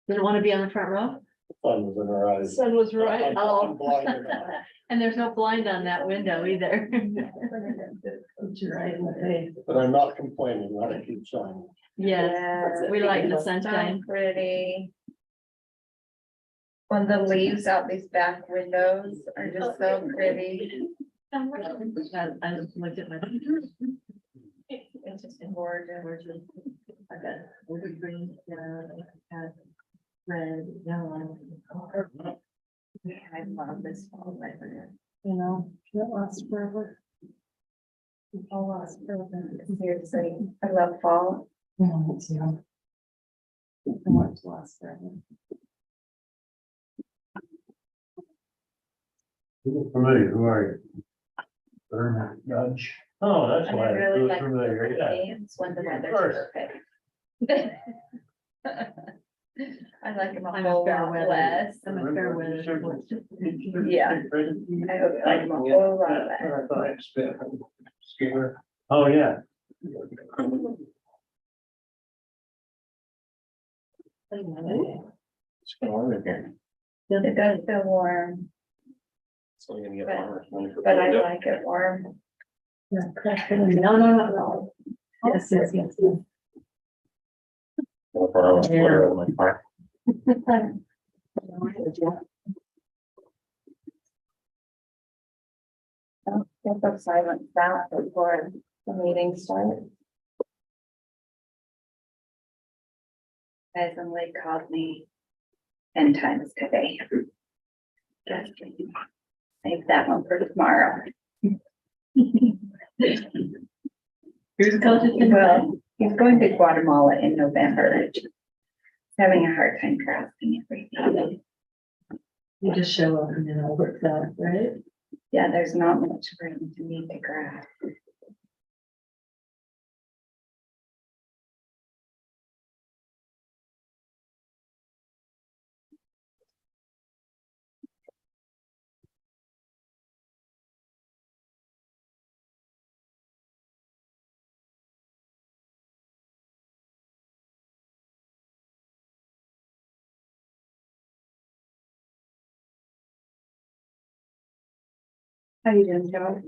Didn't want to be on the front row? Sun was in her eyes. Sun was right. I'm Oh. blinded now. And there's no blind on that window either. It's right in the face. But I'm not complaining, let it keep shining. Yes, we like the sunshine. So pretty. When the leaves out these back windows are just so pretty. I looked at my. It's just gorgeous. I got over green, got red, yellow. I love this fall weather. You know, that lasts forever. All lost forever. Seriously, I love fall. Yeah, it's, I want to last forever. Familiar, who are you? Bernard Judge. Oh, that's And why I I really feel like familiar, the yeah. days when the Of weather's course. perfect. I like them a I'm a whole fair lot weather. less. I'm a fair weather. Yeah. I hope I like them a whole lot less. Skinner. Oh, yeah. It's warm in here. It does feel warm, So you're gonna get But- warmer. but I like it warm. No. Yes, yes, yes. My car. Get the silent back before the meeting starts. Guys, Emily called me 10 times today. Just save that one for tomorrow. Who's coaching? Well, he's going to Guatemala in November. He's having a hard time grasping everything. You just show up and then it works out, right? Yeah, there's not much for him to need to grasp. How you doing, Joe?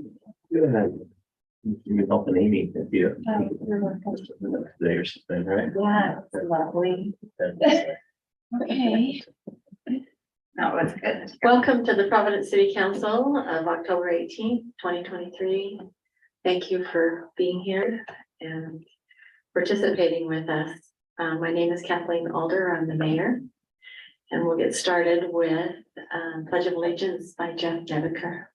Good. You helping Amy if you. Oh, you're welcome. Today or something, right? Yeah, it's lovely. Okay. That was good. Welcome to the Providence City Council of October 18th, 2023. Thank you for being here and participating with us. My name is Kathleen Alder. I'm the mayor. And we'll get started with Pledge of Allegiance by Jeff Dedeker.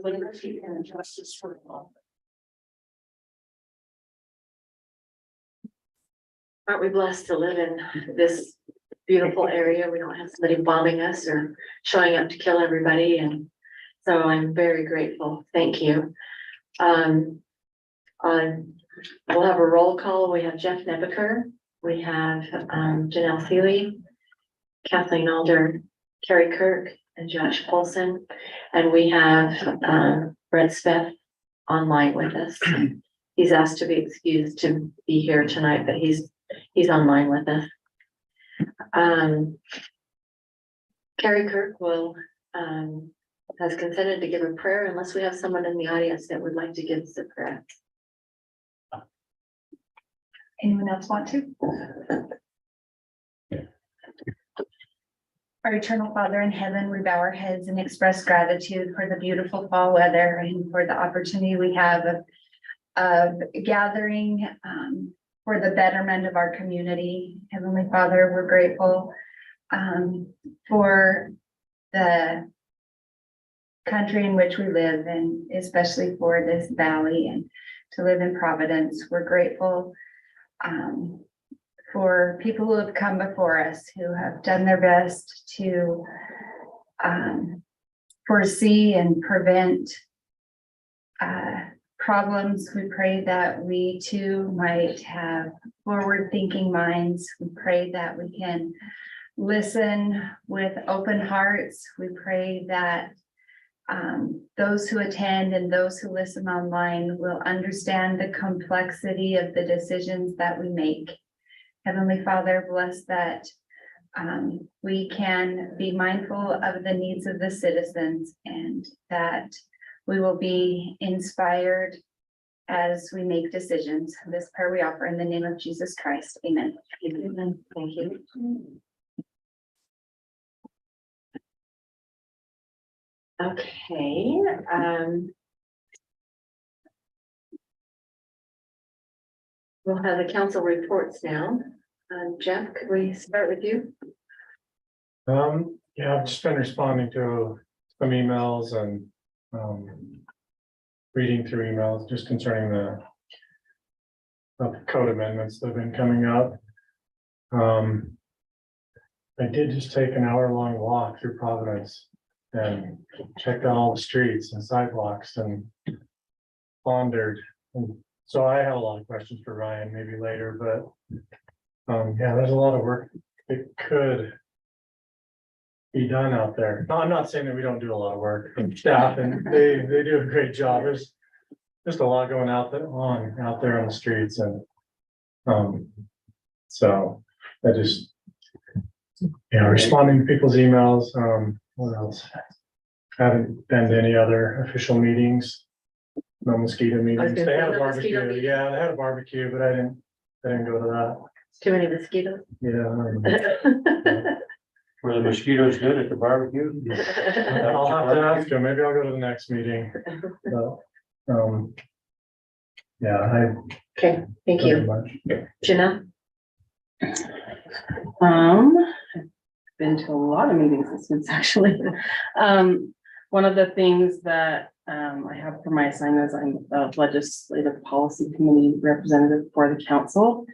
Liberty and justice for all. Aren't we blessed to live in this beautiful area? We don't have somebody bombing us or showing up to kill everybody. And so I'm very grateful. Thank you. We'll have a roll call. We have Jeff Nebeker. We have Janelle Seeley, Kathleen Alder, Carrie Kirk, and Josh Paulson. And we have Brett Smith online with us. He's asked to be excused to be here tonight, but he's online with us. Carrie Kirk will has consented to give a prayer unless we have someone in the audience that would like to give us a prayer. Anyone else want to? Our eternal Father in heaven, we bow our heads and express gratitude for the beautiful fall weather and for the opportunity we have of gathering for the betterment of our community. Heavenly Father, we're grateful for the country in which we live, and especially for this valley and to live in Providence. We're grateful for people who have come before us, who have done their best to foresee and prevent problems. We pray that we too might have forward-thinking minds. We pray that we can listen with open hearts. We pray that those who attend and those who listen online will understand the complexity of the decisions that we make. Heavenly Father, bless that we can be mindful of the needs of the citizens and that we will be inspired as we make decisions. This prayer we offer in the name of Jesus Christ. Amen. Amen. Thank you. Okay, we'll have the council reports now. Jeff, could we start with you? Yeah, I've just been responding to some emails and, reading through emails just concerning the code amendments that have been coming up. I did just take an hour-long walk through Providence and checked out all the streets and sidewalks and pondered. And so I have a lot of questions for Ryan maybe later, but yeah, there's a lot of work that could be done out there. No, I'm not saying that we don't do a lot of work from staff, and they do a great job. There's just a lot going out there on the streets, and so I just responding to people's emails. What else? Haven't been to any other official meetings. No mosquito meetings. They had a barbecue. Yeah, they had a barbecue, but I didn't go to that. Too many mosquitoes? Yeah. Were the mosquitoes good at the barbecue? I'll have to ask him. Maybe I'll go to the next meeting. But, yeah, Okay, thank you. much. Janelle? Been to a lot of meetings this month, actually. One of the things that I have for my assignment is I'm a legislative policy committee representative for the council,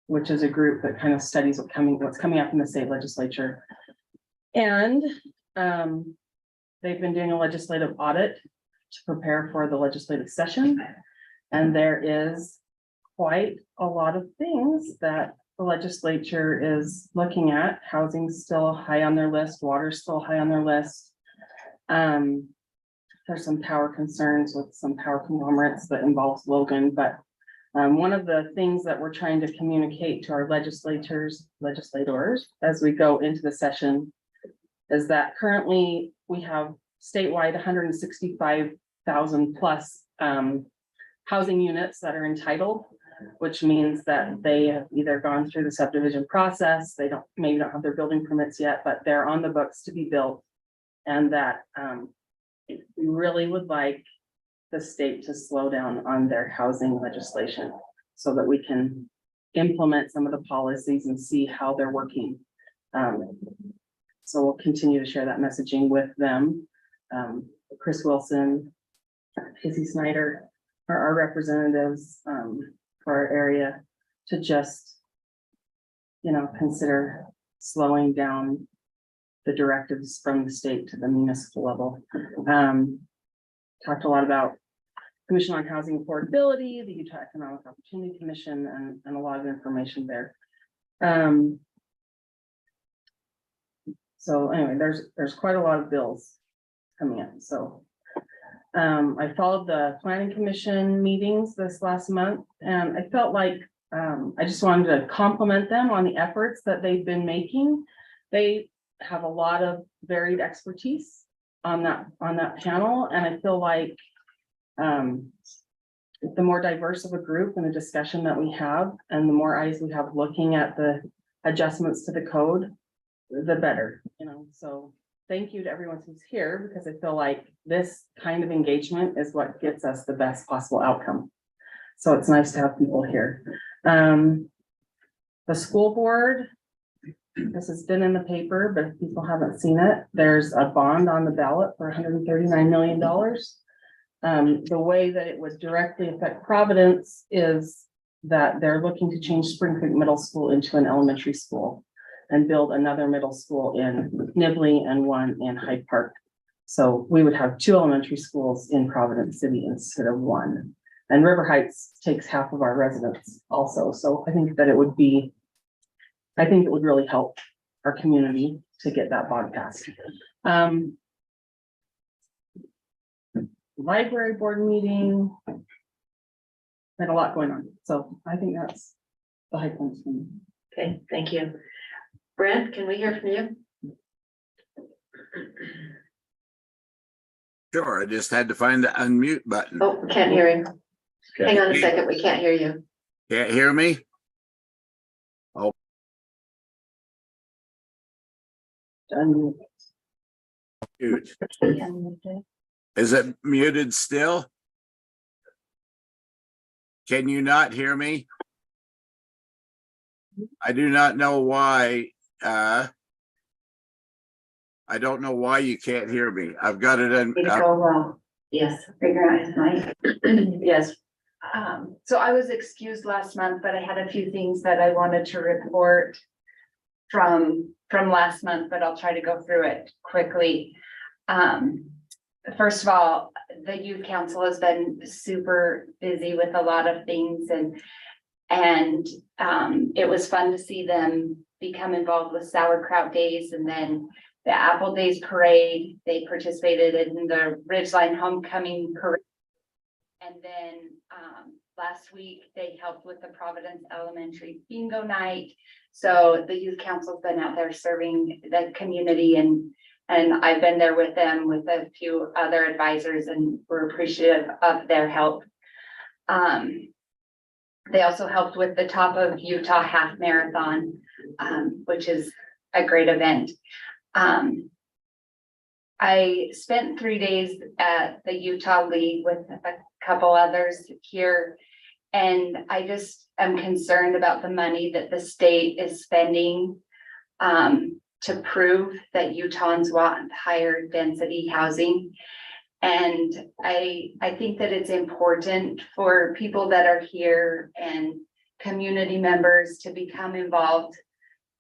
which is a group that kind of studies what's coming up in the state legislature. And they've been doing a legislative audit to prepare for the legislative session. And there is quite a lot of things that the legislature is looking at. Housing's still high on their list, water's still high on their list. There's some power concerns with some power conglomerates that involves Logan, but one of the things that we're trying to communicate to our legislators as we go into the session is that currently we have statewide 165,000 plus housing units that are entitled, which means that they have either gone through the subdivision process, they maybe don't have their building permits yet, but they're on the books to be built. And that we really would like the state to slow down on their housing legislation so that we can implement some of the policies and see how they're working. So we'll continue to share that messaging with them. Chris Wilson, Casey Snyder are our representatives for our area to just, consider slowing down the directives from the state to the municipal level. Talked a lot about Commission on Housing Affordability, the Utah Economic Opportunity Commission, and a lot of information there. So anyway, there's quite a lot of bills coming in. So I followed the Planning Commission meetings this last month, and I felt like I just wanted to compliment them on the efforts that they've been making. They have a lot of varied expertise on that panel, and I feel like the more diverse of a group and a discussion that we have, and the more eyes we have looking at the adjustments to the code, the better, so thank you to everyone who's here, because I feel like this kind of engagement is what gets us the best possible outcome. So it's nice to have people here. The school board, this has been in the paper, but if people haven't seen it, there's a bond on the ballot for $139 million. The way that it would directly affect Providence is that they're looking to change Spring Creek Middle School into an elementary school and build another middle school in Nibley and one in Hyde Park. So we would have 2 elementary schools in Providence City instead of 1. And River Heights takes half of our residents also, so I think that it would really help our community to get that broadcast. Library board meeting. Had a lot going on, so I think that's the high points for me. Okay, thank you. Brent, can we hear from you? Sure, I just had to find the unmute button. Oh, can't hear him. Hang on a second, we can't hear you. Can't hear me? Mute. Is it muted still? Can you not hear me? I do not know why. I don't know why you can't hear me. I've got it in. Need to go well. Yes, Figure out his mic. yes. So I was excused last month, but I had a few things that I wanted to report from last month, but I'll try to go through it quickly. First of all, the youth council has been super busy with a lot of things and it was fun to see them become involved with sauerkraut days and then the Apple Days parade. They participated in the Ridgeline Homecoming parade. And then last week they helped with the Providence Elementary bingo night. So the youth council's been out there serving the community and I've been there with them with a few other advisors and we're appreciative of their help. They also helped with the Top of Utah Half Marathon, which is a great event. I spent 3 days at the Utah League with a couple others here. And I just am concerned about the money that the state is spending to prove that Utahns want higher density housing. And I think that it's important for people that are here and community members to become involved,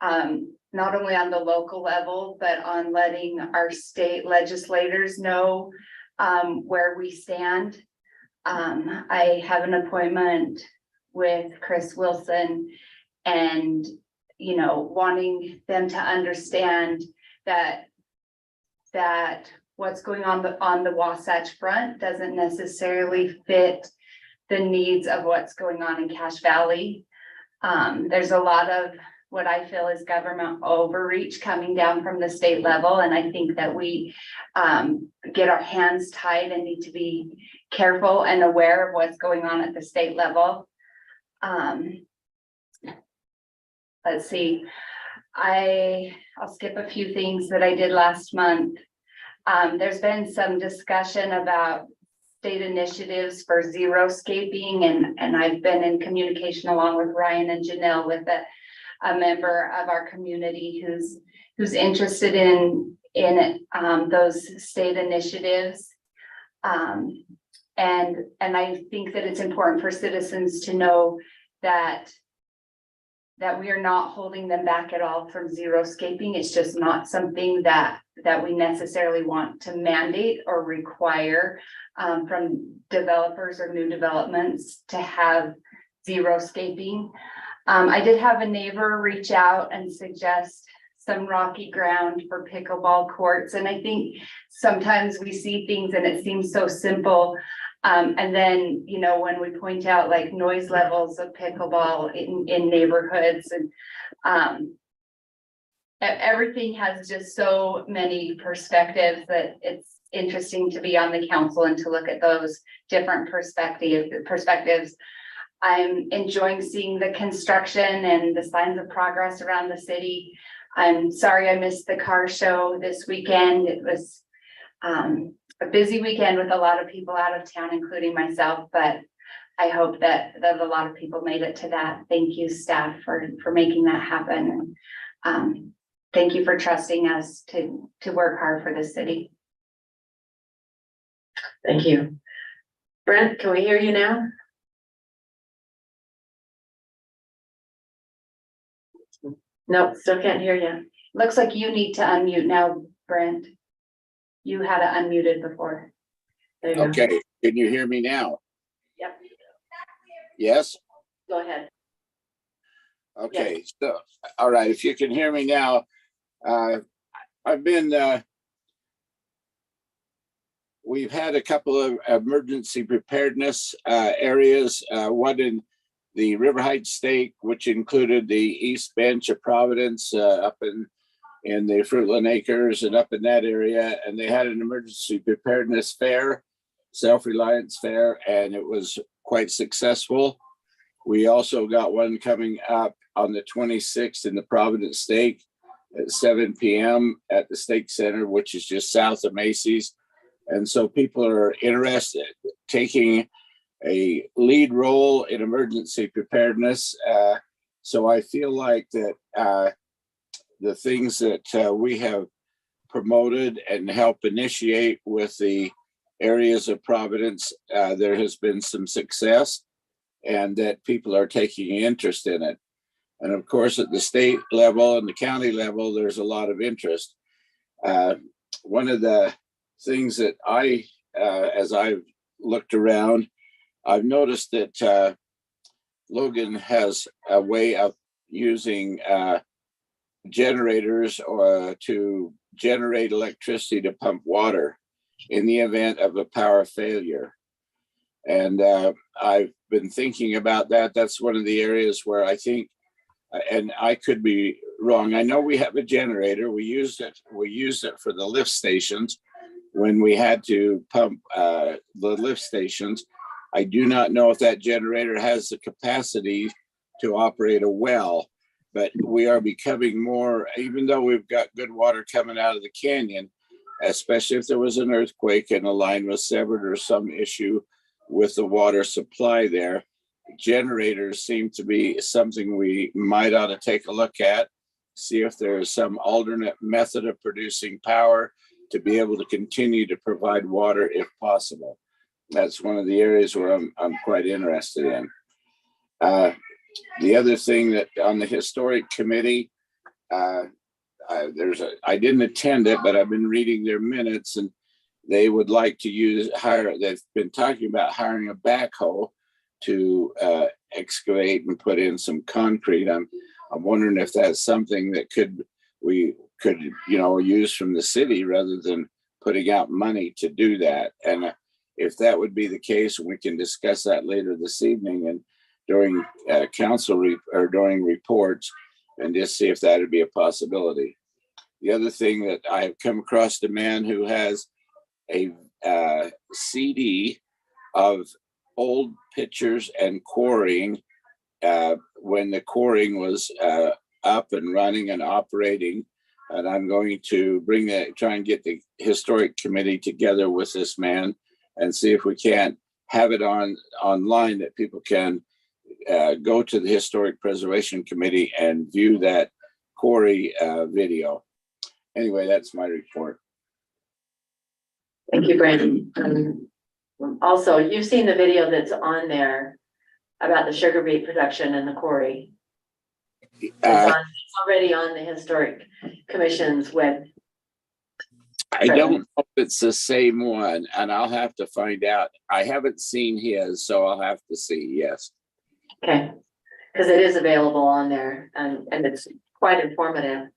not only on the local level, but on letting our state legislators know where we stand. I have an appointment with Chris Wilson and, you know, wanting them to understand that what's going on the Wasatch Front doesn't necessarily fit the needs of what's going on in Cache Valley. There's a lot of what I feel is government overreach coming down from the state level. And I think that we get our hands tied and need to be careful and aware of what's going on at the state level. Let's see, I'll skip a few things that I did last month. There's been some discussion about state initiatives for xeriscaping and I've been in communication along with Ryan and Janelle with a member of our community who's interested in those state initiatives. And I think that it's important for citizens to know that we are not holding them back at all from xeriscaping. It's just not something that we necessarily want to mandate or require from developers or new developments to have xeriscaping. I did have a neighbor reach out and suggest some rocky ground for pickleball courts. And I think sometimes we see things and it seems so simple. And then, you know, when we point out like noise levels of pickleball in neighborhoods and everything has just so many perspectives that it's interesting to be on the council and to look at those different perspectives. I'm enjoying seeing the construction and the signs of progress around the city. I'm sorry I missed the car show this weekend. It was a busy weekend with a lot of people out of town, including myself, but I hope that a lot of people made it to that. Thank you, staff, for making that happen. Thank you for trusting us to work hard for the city. Thank you. Brent, can we hear you now? Nope, still can't hear you. Looks like you need to unmute now, Brent. You had it unmuted before. There you go. Okay, can you hear me now? Yep, Yes? go ahead. Okay, so, all right, if you can hear me now, I've been, we've had a couple of emergency preparedness areas, one in the River Heights Stake, which included the East Bench of Providence, up in the Fruitland Acres and up in that area. And they had an emergency preparedness fair, self-reliance fair, and it was quite successful. We also got one coming up on the 26th in the Providence Stake at 7 p.m. at the Stake Center, which is just south of Macy's. And so people are interested in taking a lead role in emergency preparedness. So I feel like that the things that we have promoted and helped initiate with the areas of Providence, there has been some success, and that people are taking interest in it. And of course, at the state level and the county level, there's a lot of interest. One of the things that as I've looked around, I've noticed that Logan has a way of using generators to generate electricity to pump water in the event of a power failure. And I've been thinking about that. That's one of the areas where I think, and I could be wrong, I know we have a generator. We used it for the lift stations when we had to pump the lift stations. I do not know if that generator has the capacity to operate a well, but we are becoming more, even though we've got good water coming out of the canyon, especially if there was an earthquake and a line was severed or some issue with the water supply there, generators seem to be something we might ought to take a look at, see if there's some alternate method of producing power to be able to continue to provide water if possible. That's one of the areas where I'm quite interested in. The other thing that on the historic committee, I didn't attend it, but I've been reading their minutes, and they would like to they've been talking about hiring a backhoe to excavate and put in some concrete. I'm wondering if that's something that we could use from the city rather than putting out money to do that. And if that would be the case, we can discuss that later this evening and during during reports, and just see if that would be a possibility. The other thing that I have come across a man who has a CD of old pictures and quarrying when the quarrying was up and running and operating. And I'm going to try and get the historic committee together with this man and see if we can't have it online that people can go to the Historic Preservation Committee and view that quarry video. Anyway, that's my report. Thank you, Brandon. Also, you've seen the video that's on there about the sugar beet production in the quarry. It's already on the Historic Commission's web. I don't know if it's the same one, and I'll have to find out. I haven't seen his, so I'll have to see. Yes. Okay, because it is available on there, and it's quite informative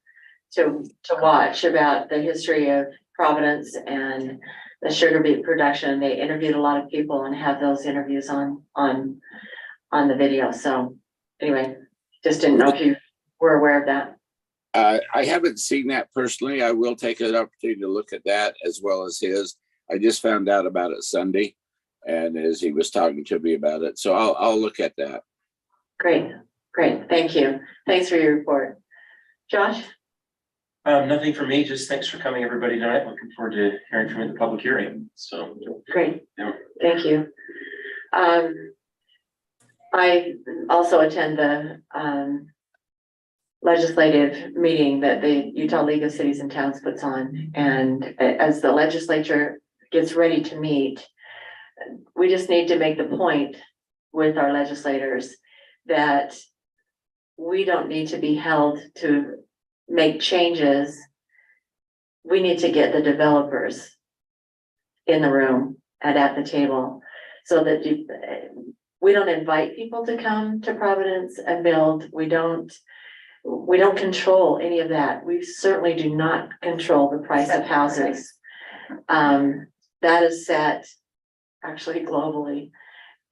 to watch about the history of Providence and the sugar beet production. They interviewed a lot of people and have those interviews on the video. So anyway, just didn't know if you were aware of that. I haven't seen that personally. I will take an opportunity to look at that as well as his. I just found out about it Sunday, and as he was talking to me about it, so I'll look at that. Great. Thank you. Thanks for your report. Josh? Nothing for me, just thanks for coming, everybody, tonight. Looking forward to hearing from you at the public hearing. So Great. Yeah. Thank you. I also attend the legislative meeting that the Utah League of Cities and Towns puts on. And as the legislature gets ready to meet, we just need to make the point with our legislators that we don't need to be held to make changes. We need to get the developers in the room and at the table. So that we don't invite people to come to Providence and build. We don't control any of that. We certainly do not control the price of houses. That is set actually globally.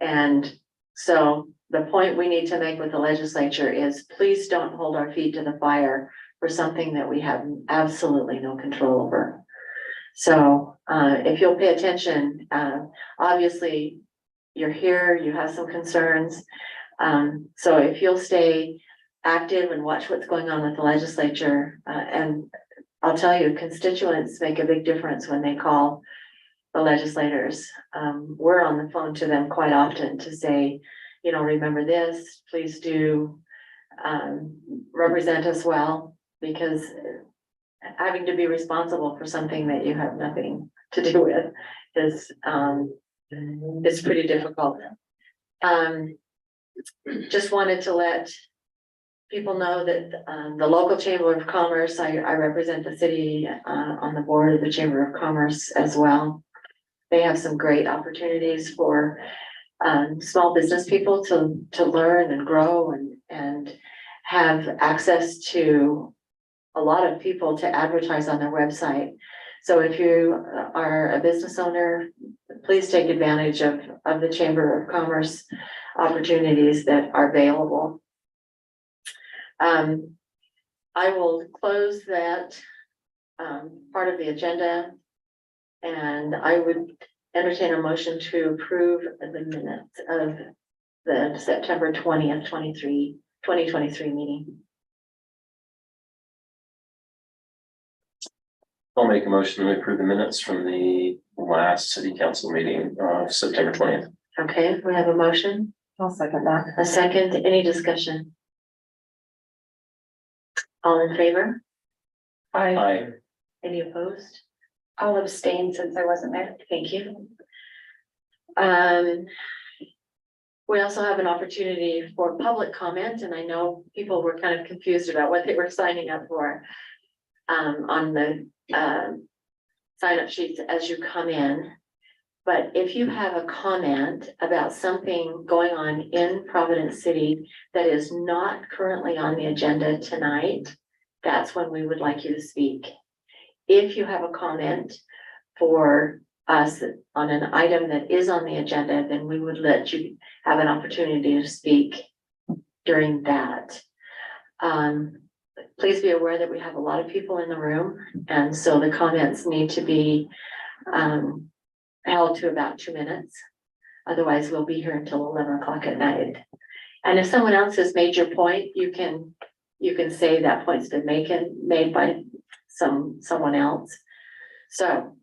And so the point we need to make with the legislature is please don't hold our feet to the fire for something that we have absolutely no control over. So if you'll pay attention, obviously you're here, you have some concerns. So if you'll stay active and watch what's going on with the legislature, and I'll tell you, constituents make a big difference when they call the legislators. We're on the phone to them quite often to say, you know, remember this, please do represent us well, because having to be responsible for something that you have nothing to do with is pretty difficult. Just wanted to let people know that the local Chamber of Commerce, I represent the city on the board of the Chamber of Commerce as well. They have some great opportunities for small business people to learn and grow and have access to a lot of people to advertise on their website. So if you are a business owner, please take advantage of the Chamber of Commerce opportunities that are available. I will close that part of the agenda, and I would entertain a motion to approve the minutes of the September 20th, 2023 meeting. I'll make a motion to approve the minutes from the last city council meeting, September 20th. Okay, we have a motion, I'll second that. a second, any discussion? All in favor? Aye. Any opposed? I'll abstain since I wasn't there. Thank you. We also have an opportunity for public comment, and I know people were kind of confused about what they were signing up for on the sign up sheets as you come in. But if you have a comment about something going on in Providence City that is not currently on the agenda tonight, that's when we would like you to speak. If you have a comment for us on an item that is on the agenda, then we would let you have an opportunity to speak during that. Please be aware that we have a lot of people in the room, and so the comments need to be held to about 2 minutes. Otherwise, we'll be here until 11 o'clock at night. And if someone else has made your point, you can say that point's been made by someone else. So,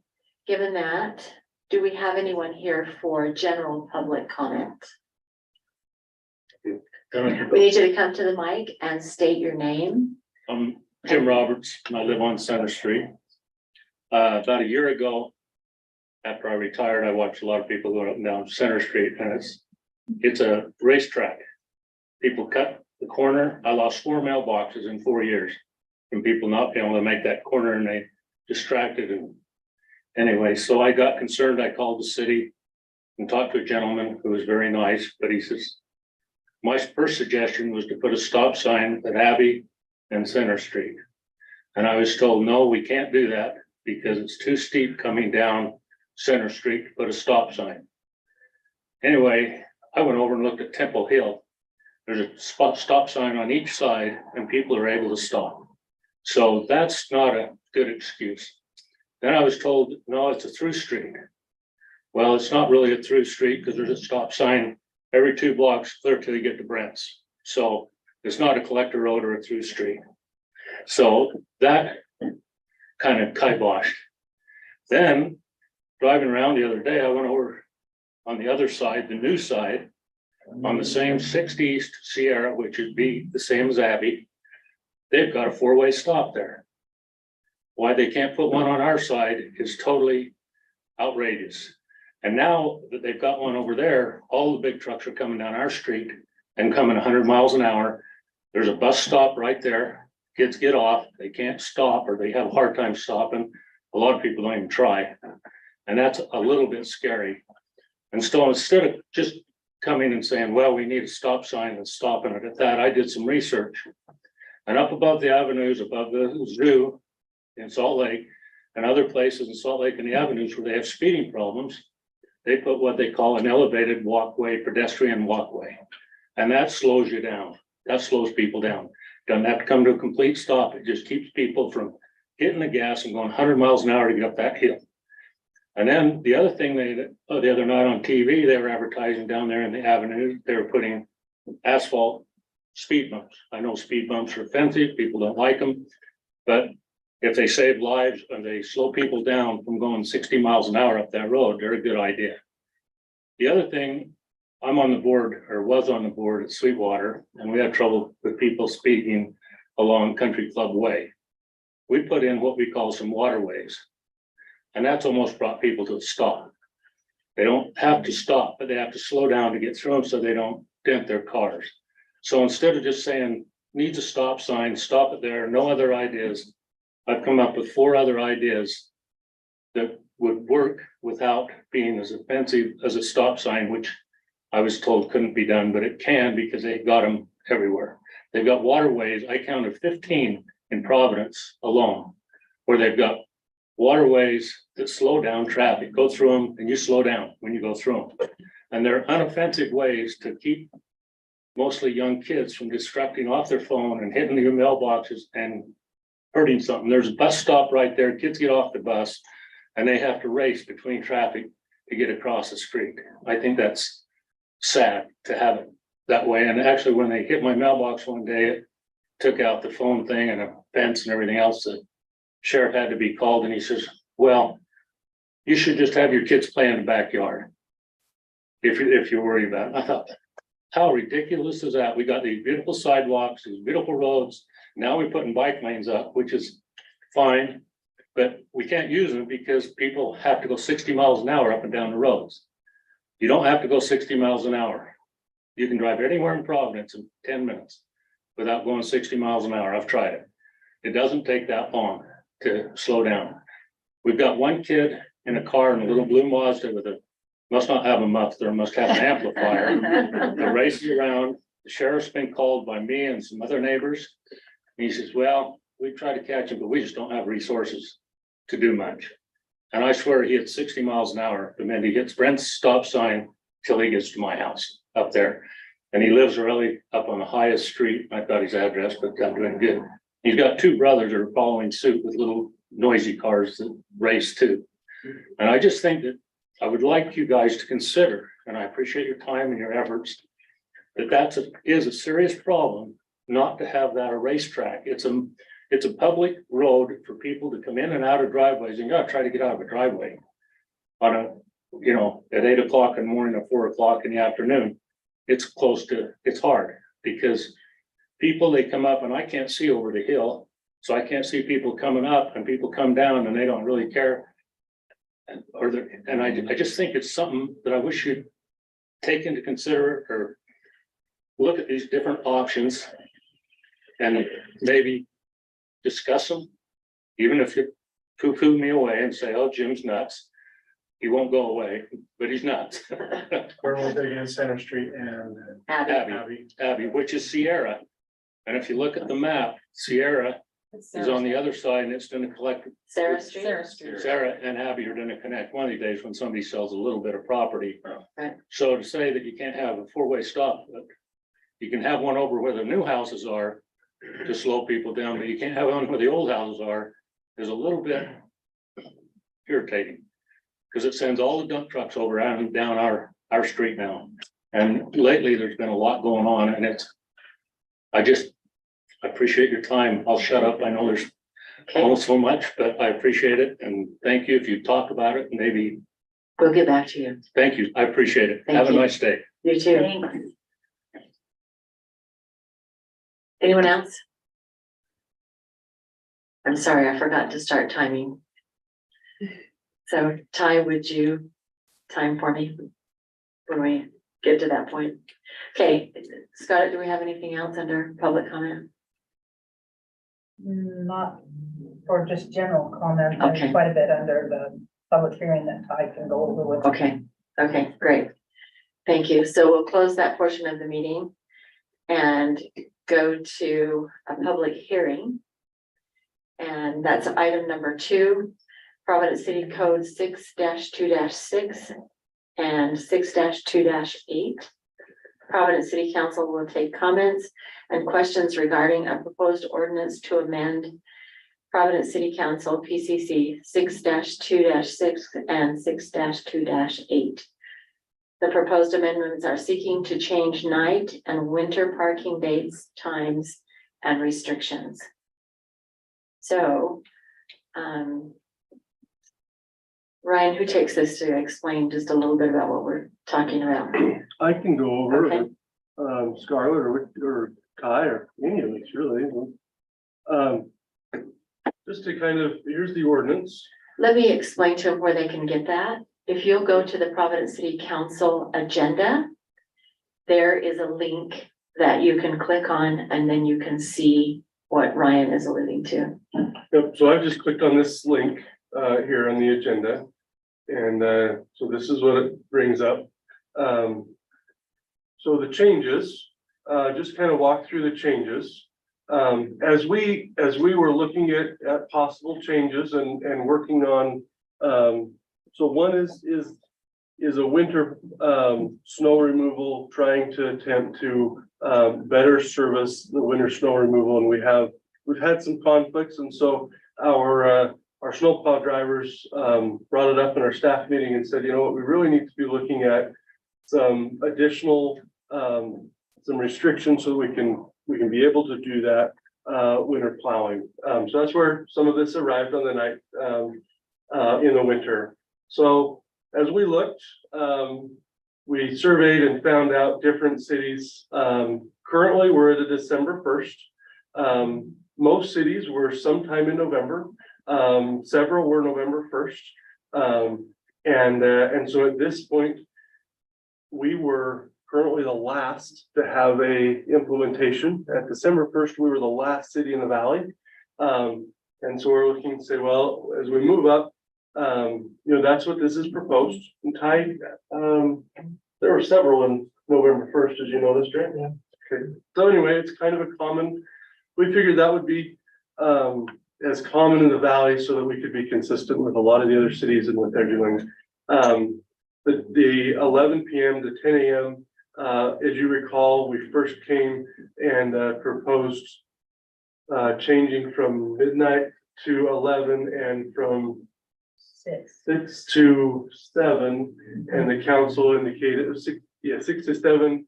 given that, do we have anyone here for general public comment? We need you to come to the mic and state your name. I'm Jim Roberts, and I live on Center Street. About a year ago, after I retired, I watched a lot of people going up and down Center Street, and it's a racetrack. People cut the corner. I lost 4 mailboxes in 4 years from people not being able to make that corner, and they distracted. And anyway, so I got concerned. I called the city and talked to a gentleman who was very nice, but he says, my first suggestion was to put a stop sign at Abbey and Center Street. And I was told, no, we can't do that because it's too steep coming down Center Street to put a stop sign. Anyway, I went over and looked at Temple Hill. There's a stop sign on each side and people are able to stop. So that's not a good excuse. Then I was told, no, it's a through street. Well, it's not really a through street because there's a stop sign every 2 blocks clear till you get to Brent's. So it's not a collector road or a through street. So that kind of kiboshed. Then driving around the other day, I went over on the other side, the new side, on the same 60 East Sierra, which would be the same as Abbey. They've got a 4-way stop there. Why they can't put one on our side is totally outrageous. And now that they've got one over there, all the big trucks are coming down our street and coming 100 miles an hour. There's a bus stop right there. Kids get off, they can't stop, or they have a hard time stopping. A lot of people don't even try. And that's a little bit scary. And so instead of just coming and saying, well, we need a stop sign and stopping it at that, I did some research. And up above the avenues, above the zoo in Salt Lake and other places in Salt Lake and the avenues where they have speeding problems, they put what they call an elevated walkway, pedestrian walkway. And that slows you down. That slows people down. Doesn't have to come to a complete stop. It just keeps people from hitting the gas and going 100 miles an hour to get up that hill. And then the other thing the other night on TV, they were advertising down there in the avenue, they were putting asphalt speed bumps. I know speed bumps are offensive, people don't like them, but if they save lives and they slow people down from going 60 miles an hour up that road, they're a good idea. The other thing, I'm on the board or was on the board at Sweetwater, and we had trouble with people speeding along Country Club Way. We put in what we call some waterways. And that's almost brought people to a stop. They don't have to stop, but they have to slow down to get through them so they don't dent their cars. So instead of just saying, needs a stop sign, stop it there, no other ideas, I've come up with 4 other ideas that would work without being as offensive as a stop sign, which I was told couldn't be done, but it can because they got them everywhere. They've got waterways. I counted 15 in Providence alone, where they've got waterways that slow down traffic, go through them and you slow down when you go through them. And they're unoffensive ways to keep mostly young kids from distracting off their phone and hitting your mailboxes and hurting something. There's a bus stop right there. Kids get off the bus and they have to race between traffic to get across the street. I think that's sad to have it that way. And actually, when they hit my mailbox one day, it took out the phone thing and a fence and everything else. The sheriff had to be called and he says, well, you should just have your kids play in the backyard if you're worried about it. I thought, how ridiculous is that? We got these beautiful sidewalks, these beautiful roads. Now we're putting bike lanes up, which is fine, but we can't use them because people have to go 60 miles an hour up and down the roads. You don't have to go 60 miles an hour. You can drive anywhere in Providence in 10 minutes without going 60 miles an hour. I've tried it. It doesn't take that long to slow down. We've got one kid in a car in a little blue Mazda with must not have a muffler, must have an amplifier. They're racing around. The sheriff's been called by me and some other neighbors. And he says, well, we try to catch him, but we just don't have resources to do much. And I swear he hits 60 miles an hour the minute he hits Brent's stop sign till he gets to my house up there. And he lives really up on the highest street. I got his address, but I'm doing good. He's got 2 brothers that are following suit with little noisy cars that race too. And I just think that I would like you guys to consider, and I appreciate your time and your efforts, that is a serious problem not to have that a racetrack. It's a public road for people to come in and out of driveways, and you gotta try to get out of a driveway on at 8 o'clock in the morning or 4 o'clock in the afternoon. It's hard because people, they come up and I can't see over the hill. So I can't see people coming up and people come down and they don't really care. And I just think it's something that I wish you'd take into consider or look at these different options and maybe discuss them. Even if you poo-poo me away and say, oh, Jim's nuts. He won't go away, but he's nuts. Where was it again? Center Street and Abby, which is Sierra. And if you look at the map, Sierra is on the other side and it's gonna collect. Sarah Street? Sarah and Abby are gonna connect one of these days when somebody sells a little bit of property. Right. So to say that you can't have a 4-way stop, but you can have one over where the new houses are to slow people down, but you can't have one where the old houses are, is a little bit irritating. Because it sends all the dump trucks over and down our street now. And lately there's been a lot going on and I appreciate your time. I'll shut up. I know there's almost so much, but I appreciate it. And thank you. If you talk about it, maybe. We'll get back to you. Thank you. I appreciate it. Thank Have you. a nice day. You too. Thanks. Anyone else? I'm sorry, I forgot to start timing. So Ty, would you time for me when we get to that point? Okay, Scott, do we have anything else under public comment? Not for just general comment, Okay. there's quite a bit under the public hearing that I can go over with. Okay, great. Thank you. So we'll close that portion of the meeting and go to a public hearing. And that's item number 2, Providence City Code 6-2-6 and 6-2-8. Providence City Council will take comments and questions regarding a proposed ordinance to amend Providence City Council PCC 6-2-6 and 6-2-8. The proposed amendments are seeking to change night and winter parking dates, times, and restrictions. So, Ryan, who takes this to explain just a little bit about what we're talking about? I can go over Okay. it, Scarlett or Kai or any of us really. Just to kind of, here's the ordinance. Let me explain to them where they can get that. If you'll go to the Providence City Council agenda, there is a link that you can click on and then you can see what Ryan is alluding to. Yep, so I've just clicked on this link here on the agenda. And so this is what it brings up. So the changes, just kind of walk through the changes. As we were looking at possible changes and working on, so one is a winter snow removal, trying to attempt to better service the winter snow removal, and we've had some conflicts, and so our snowplow drivers brought it up in our staff meeting and said, you know what, we really need to be looking at some additional some restrictions so we can be able to do that winter plowing. So that's where some of this arrived on the night in the winter. So as we looked, we surveyed and found out different cities. Currently, we're at a December 1st. Most cities were sometime in November. Several were November 1st. And so at this point, we were currently the last to have a implementation. At December 1st, we were the last city in the valley. And so we're looking to say, well, as we move up, you know, that's what this is proposed. And Ty, there were several in November 1st, as you noticed, right? Yeah. Okay. So anyway, it's kind of a common, we figured that would be as common in the valley so that we could be consistent with a lot of the other cities and what they're doing. The 11 p.m. to 10 a.m. As you recall, we first came and proposed changing from midnight to 11 and from 6 to 7, and the council indicated 6 to 7.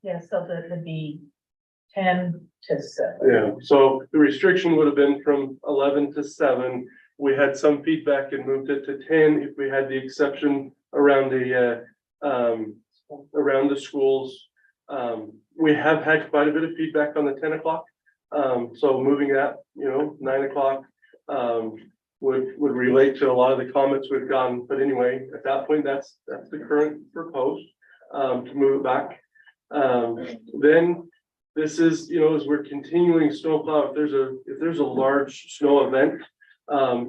Yeah, so that would be 10 to 7. Yeah, so the restriction would have been from 11 to 7. We had some feedback and moved it to 10 if we had the exception around the schools. We have had quite a bit of feedback on the 10 o'clock. So moving that, you know, 9 o'clock would relate to a lot of the comments we've gotten. But anyway, at that point, that's the current proposed to move it back. Then this is, you know, as we're continuing snowplow, if there's a large snow event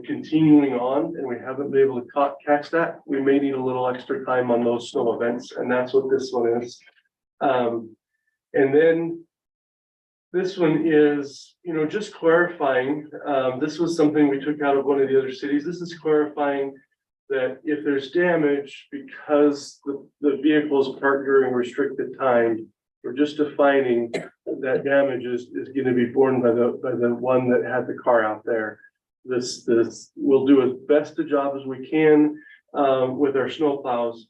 continuing on and we haven't been able to catch that, we may need a little extra time on those snow events, and that's what this one is. And then this one is, you know, just clarifying, this was something we took out of one of the other cities. This is clarifying that if there's damage because the vehicle is parked during restricted time, we're just defining that damage is going to be borne by the one that had the car out there. This we'll do as best a job as we can with our snow plows,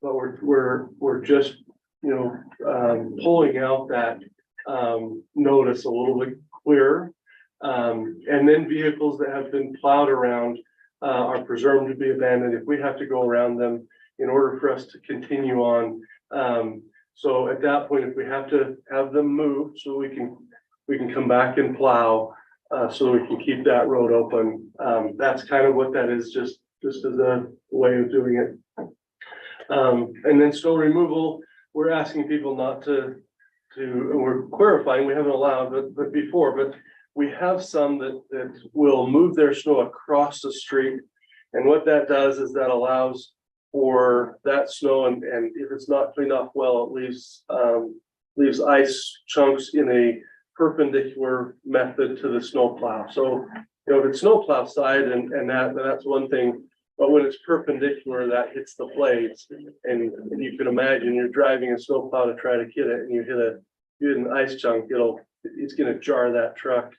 but we're just, you know, pulling out that notice a little bit clearer. And then vehicles that have been plowed around are presumed to be abandoned if we have to go around them in order for us to continue on. So at that point, if we have to have them moved so we can come back and plow so we can keep that road open. That's kind of what that is, just as a way of doing it. And then snow removal, we're asking people not to, and we're clarifying, we haven't allowed, but before, but we have some that will move their snow across the street And what that does is that allows for that snow and if it's not cleaned off well, it leaves ice chunks in a perpendicular method to the snowplow. So, you know, if it's snowplow side and that's one thing, but when it's perpendicular, that hits the blades. And you can imagine you're driving a snowplow to try to hit it and you hit an ice chunk, it's gonna jar that truck.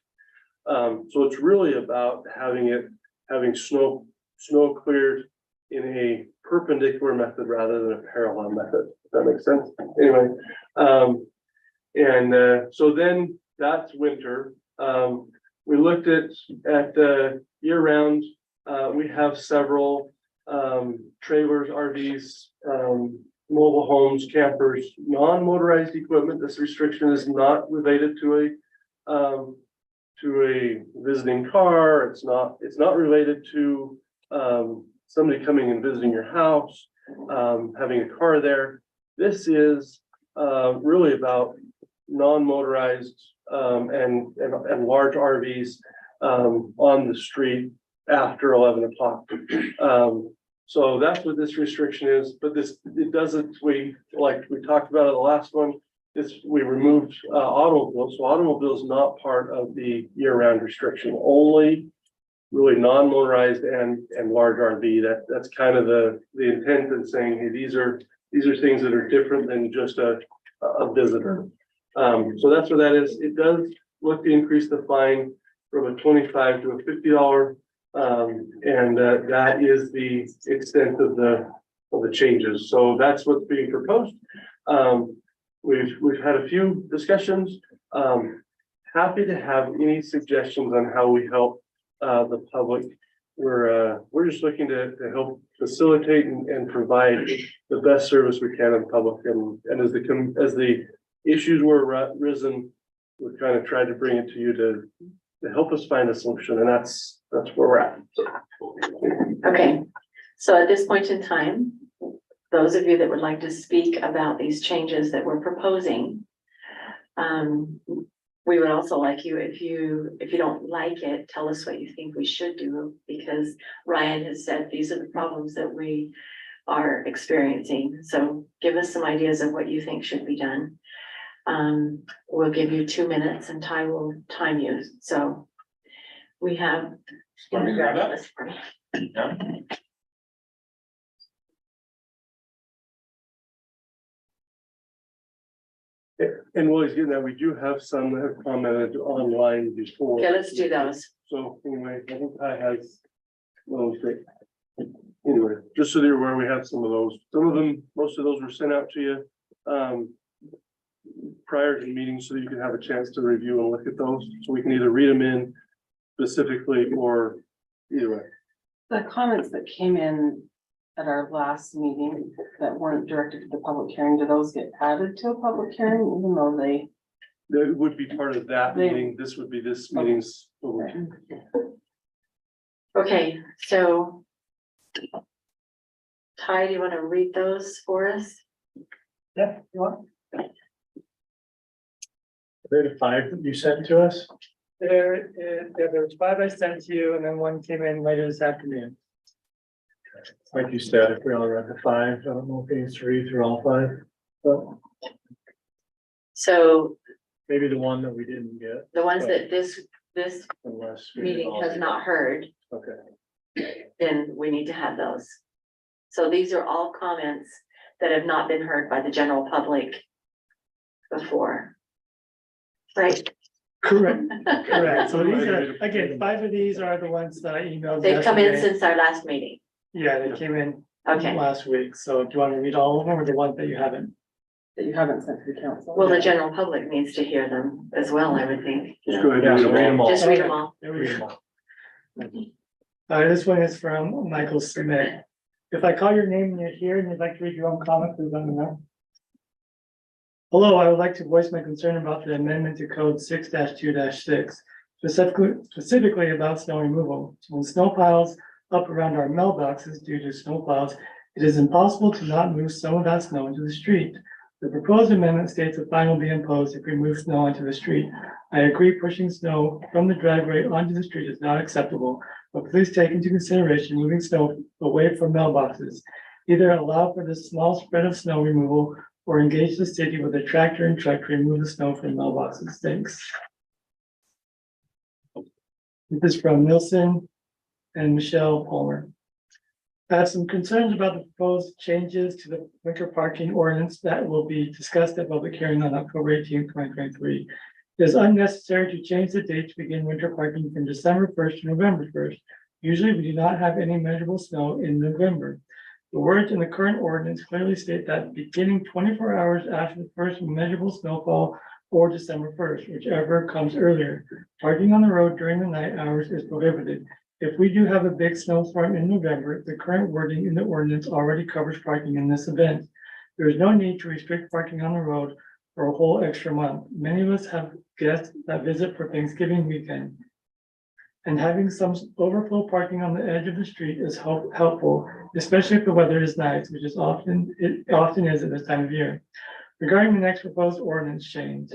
So it's really about having snow cleared in a perpendicular method rather than a parallel method. If that makes sense. Anyway, so then that's winter. We looked at year round. We have several trailers, RVs, mobile homes, campers, non-motorized equipment. This restriction is not related to a visiting car. It's not related to somebody coming and visiting your house, having a car there. This is really about non-motorized and large RVs on the street after 11 o'clock. So that's what this restriction is, but it doesn't, like we talked about in the last one, we removed automobiles. So automobile is not part of the year-round restriction, only really non-motorized and large RV. That's kind of the intent in saying, hey, these are things that are different than just a visitor. So that's what that is. It does look to increase the fine from a $25 to a $50, and that is the extent of the changes. So that's what's being proposed. We've had a few discussions. Happy to have any suggestions on how we help the public. We're just looking to help facilitate and provide the best service we can in public. And as the issues were risen, we've kind of tried to bring it to you to help us find a solution, and that's where we're at. Okay, so at this point in time, those of you that would like to speak about these changes that we're proposing, we would also like you, if you don't like it, tell us what you think we should do, because Ryan has said these are the problems that we are experiencing. So give us some ideas of what you think should be done. We'll give you 2 minutes and Ty will time you. So we have. Want me to grab that? Yeah. And while he's getting that, we do have some that have commented online before. Okay, let's do those. So anyway, I think Ty has those. Anyway, just so you're aware, we have some of those. Some of them, most of those were sent out to you prior to the meeting so that you can have a chance to review and look at those. So we can either read them in specifically or either way. The comments that came in at our last meeting that weren't directed to the public hearing, do those get added to a public hearing, even though they? That would be part of that meeting. This would be this meeting's. Okay, so Ty, do you want to read those for us? Yeah, you want? The 5 that you sent to us? There's 5 I sent to you, and then 1 came in later this afternoon. Like you said, if we all read the 5, I don't know if we need to read through all 5, but So maybe the one that we didn't get. the ones that this Unless. we meeting all- has not heard, Okay, then we need to have those. So these are all comments that have not been heard by the general public before. Right? Correct. So these are, again, 5 of these are the ones that I emailed. They've come in yesterday. since our last meeting. Yeah, they came in Okay, last week. So do you want me to read all of them or the ones that you haven't? That you haven't sent to the council? well, the general public needs to hear them as well, I would think. Just go ahead yeah, and so read them all. Just read them all. There we go. This one is from Michael Smith. If I call your name and you're here and you'd like to read your own comment, please let me know. Hello, I would like to voice my concern about the amendment to code 6-2-6, specifically about snow removal. When snow piles up around our mailboxes due to snow plows, it is impossible to not move some of that snow into the street. The proposed amendment states a fine will be imposed if we move snow onto the street. I agree pushing snow from the driveway onto the street is not acceptable. but please take into consideration moving snow away from mailboxes. Either allow for the small spread of snow removal or engage the city with a tractor and truck to remove the snow from mailboxes. Thanks. This is from Nilsson and Michelle Palmer. I have some concerns about the proposed changes to the winter parking ordinance that will be discussed at public hearing on October 18, 2023. It is unnecessary to change the date to begin winter parking from December 1st to November 1st. Usually, we do not have any measurable snow in November. The words in the current ordinance clearly state that beginning 24 hours after the first measurable snowfall or December 1st, whichever comes earlier, parking on the road during the night hours is prohibited. If we do have a big snowstorm in November, the current wording in the ordinance already covers parking in this event. There is no need to restrict parking on the road for a whole extra month. Many of us have guests that visit for Thanksgiving weekend. And having some overflow parking on the edge of the street is helpful, especially if the weather is nice, which it often is at this time of year. Regarding the next proposed ordinance change,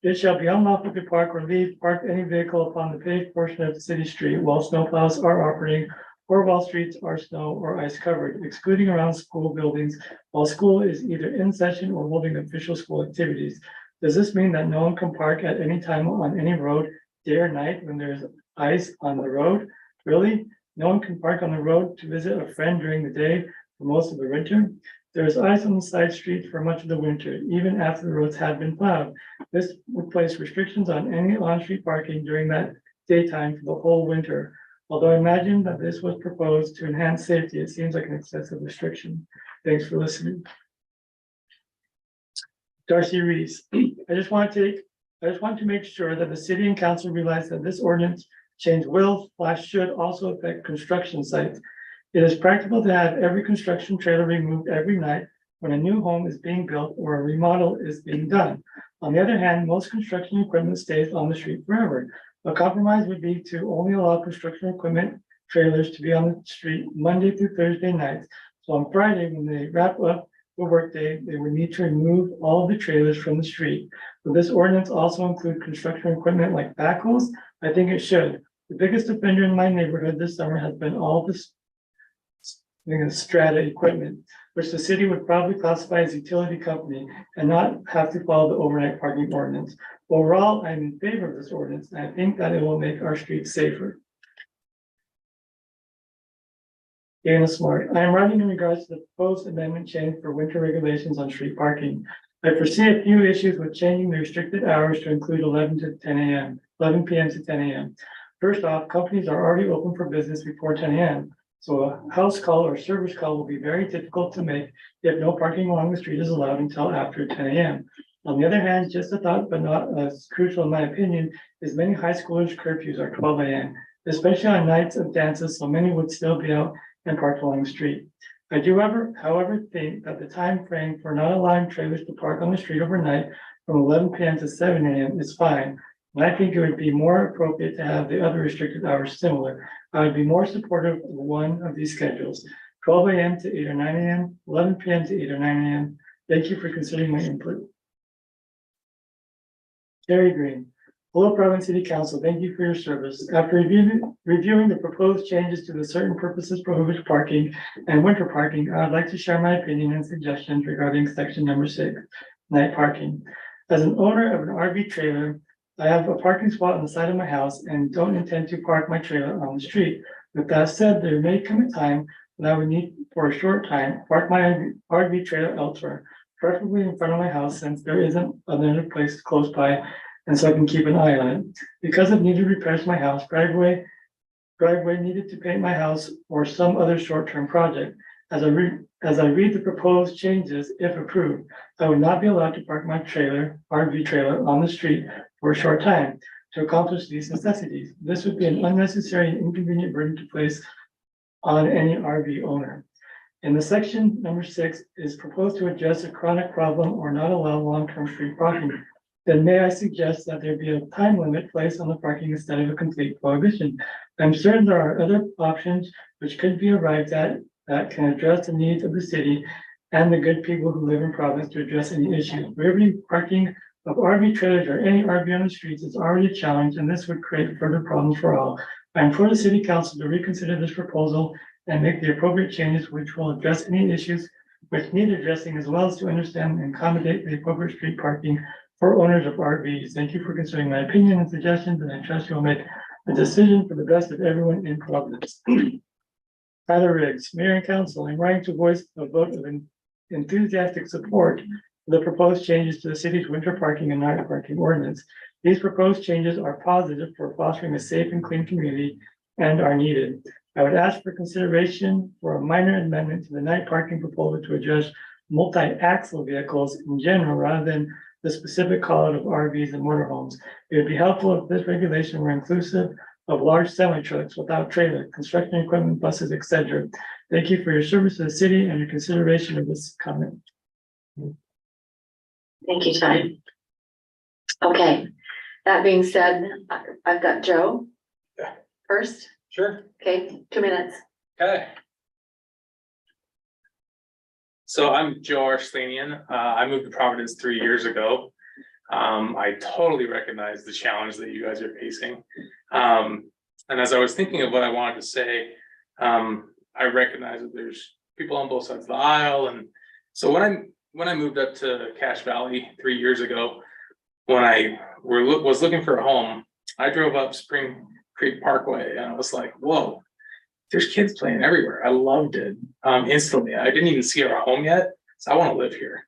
it shall be unlawful to park or leave park any vehicle upon the paved portion of the city street while snowplows are operating or while streets are snow or ice covered, excluding around school buildings while school is either in session or holding official school activities. Does this mean that no one can park at any time on any road, day or night, when there's ice on the road? Really? No one can park on the road to visit a friend during the day for most of the winter? There is ice on the side streets for much of the winter, even after the roads have been plowed. This would place restrictions on any on-street parking during that daytime for the whole winter. Although I imagine that this was proposed to enhance safety, it seems like an excessive restriction. Thanks for listening. Darcy Reese, I just want to make sure that the city and council realize that this ordinance change should also affect construction sites. It is practical to have every construction trailer removed every night when a new home is being built or a remodel is being done. On the other hand, most construction equipment stays on the street forever. A compromise would be to only allow construction equipment trailers to be on the street Monday through Thursday nights. So on Friday, when they wrap up the workday, they would need to remove all of the trailers from the street. Will this ordinance also include construction equipment like backhoes? I think it should. The biggest offender in my neighborhood this summer has been all this strata equipment, which the city would probably classify as utility company and not have to follow the overnight parking ordinance. Overall, I'm in favor of this ordinance, and I think that it will make our streets safer. Dana Smart, I am writing in regards to the proposed amendment change for winter regulations on street parking. I foresee a few issues with changing the restricted hours to include 11 p.m. to 10 a.m. First off, companies are already open for business before 10 a.m. So a house call or service call will be very difficult to make if no parking along the street is allowed until after 10 a.m. On the other hand, just a thought, but not as crucial in my opinion, is many high schoolers' curfews are 12 a.m., especially on nights of dances, so many would still be out and parked along the street. I do however, think that the time frame for not allowing trailers to park on the street overnight from 11 p.m. to 7 a.m. is fine. And I think it would be more appropriate to have the other restricted hours similar. I would be more supportive of one of these schedules, 12 a.m. to 8 or 9 a.m., 11 p.m. to 8 or 9 a.m. Thank you for considering my input. Terry Green. Hello, Providence City Council. Thank you for your service. After reviewing the proposed changes to the certain purposes prohibited parking and winter parking, I would like to share my opinion and suggestions regarding section number 6, night parking. As an owner of an RV trailer, I have a parking spot on the side of my house and don't intend to park my trailer on the street. With that said, there may come a time when I would need, for a short time, park my RV trailer elsewhere, preferably in front of my house since there isn't another place close by and so I can keep an eye on it. Because of needed repairs to my house, driveway needed to paint my house or some other short-term project. As I read the proposed changes, if approved, I would not be allowed to park my RV trailer on the street for a short time to accomplish these necessities. This would be an unnecessary and inconvenient burden to place on any RV owner. In the section number 6 is proposed to address a chronic problem or not allow long-term street parking. Then may I suggest that there be a time limit placed on the parking instead of a complete prohibition? I'm certain there are other options which could be arrived at that can address the needs of the city and the good people who live in Providence to address any issues. Prohibiting parking of RV trailers or any RV on the streets is already a challenge, and this would create further problems for all. I implore the city council to reconsider this proposal and make the appropriate changes which will address any issues which need addressing, as well as to understand and accommodate the appropriate street parking for owners of RVs. Thank you for considering my opinion and suggestions, and I trust you'll make a decision for the best of everyone in Providence. Tyler Riggs, Mayor and Council, I'm writing to voice a vote of enthusiastic support for the proposed changes to the city's winter parking and night parking ordinance. These proposed changes are positive for fostering a safe and clean community and are needed. I would ask for consideration for a minor amendment to the night parking proposal to address multi-axle vehicles in general rather than the specific call out of RVs and motorhomes. It would be helpful if this regulation were inclusive of large semi trucks without trailer, construction equipment, buses, etc. Thank you for your service to the city and your consideration of this comment. Thank you, Ty. Okay, that being said, I've got Joe. First, Sure. okay, 2 minutes. Okay. So I'm Joe Arslanian. I moved to Providence 3 years ago. I totally recognize the challenge that you guys are facing. And as I was thinking of what I wanted to say, I recognize that there's people on both sides of the aisle. And so when I moved up to Cache Valley 3 years ago, when I was looking for a home, I drove up Spring Creek Parkway and I was like, whoa, there's kids playing everywhere. I loved it instantly. I didn't even see our home yet, so I want to live here.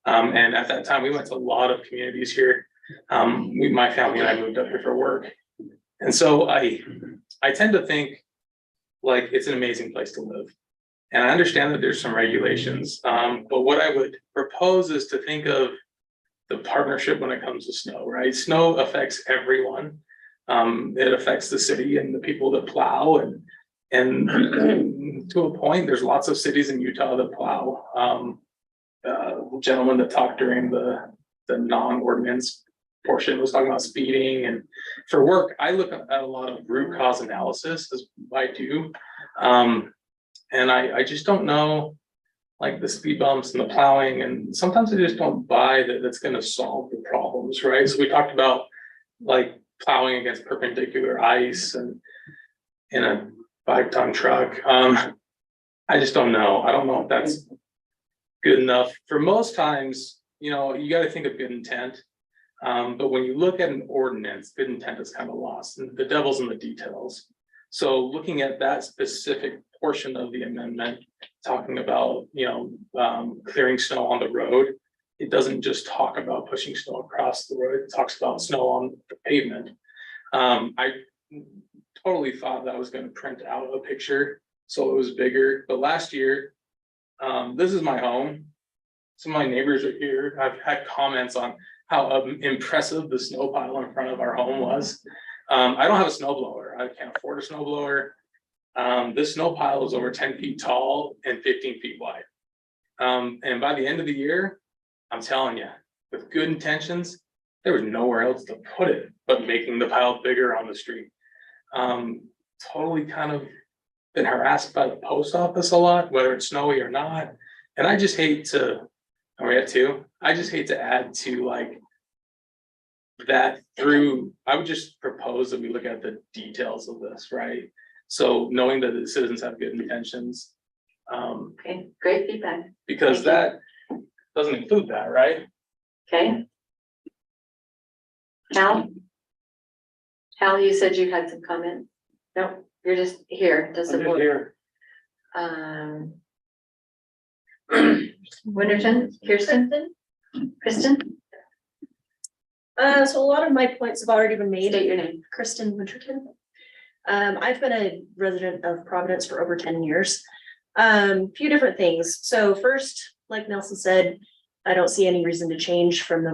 And at that time, we went to a lot of communities here. My family and I moved up here for work. And so I tend to think like it's an amazing place to live. And I understand that there's some regulations, but what I would propose is to think of the partnership when it comes to snow, right? Snow affects everyone. It affects the city and the people that plow and to a point, there's lots of cities in Utah that plow. The gentleman that talked during the non-ordinance portion was talking about speeding, and for work, I look at a lot of root cause analysis as I do. And I just don't know, like the speed bumps and the plowing, and sometimes I just don't buy that that's going to solve the problems, right? So we talked about like plowing against perpendicular ice and in a 5-ton truck. I just don't know. I don't know if that's good enough. For most times, you know, you got to think of good intent. But when you look at an ordinance, good intent is kind of lost, and the devil's in the details. So looking at that specific portion of the amendment, talking about, you know, clearing snow on the road, it doesn't just talk about pushing snow across the road. It talks about snow on the pavement. I totally thought that I was going to print out a picture so it was bigger. But last year, this is my home. Some of my neighbors are here. I've had comments on how impressive the snow pile in front of our home was. I don't have a snow blower. I can't afford a snow blower. This snow pile is over 10 feet tall and 15 feet wide. And by the end of the year, I'm telling you, with good intentions, there was nowhere else to put it but making the pile bigger on the street. Totally kind of been harassed by the post office a lot, whether it's snowy or not. And I just hate to, are we at 2? I just hate to add to like that through, I would just propose that we look at the details of this, right? So knowing that the citizens have good intentions. Okay, great feedback. Because that doesn't include that, right? Okay. Hal, you said you had some comment? No, you're just here to support. Winterton, Kristen? So a lot of my points have already been made. State your name. Kristen Winterton. I've been a resident of Providence for over 10 years. Few different things. So first, like Nelson said, I don't see any reason to change from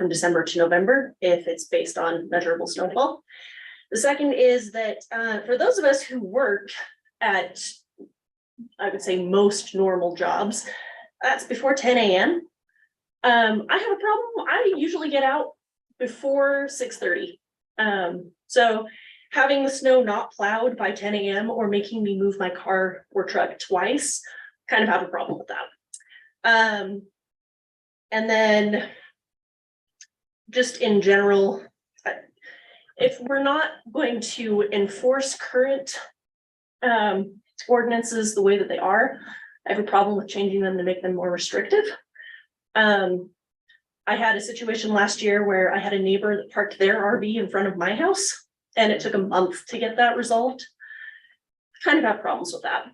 December to November if it's based on measurable snowfall. The second is that for those of us who work at, I would say, most normal jobs, that's before 10 a.m. I have a problem. I usually get out before 6:30. So having the snow not plowed by 10 a.m. or making me move my car or truck twice, kind of have a problem with that. And then just in general, if we're not going to enforce current ordinances the way that they are, I have a problem with changing them to make them more restrictive. I had a situation last year where I had a neighbor that parked their RV in front of my house, and it took a month to get that resolved. Kind of have problems with that.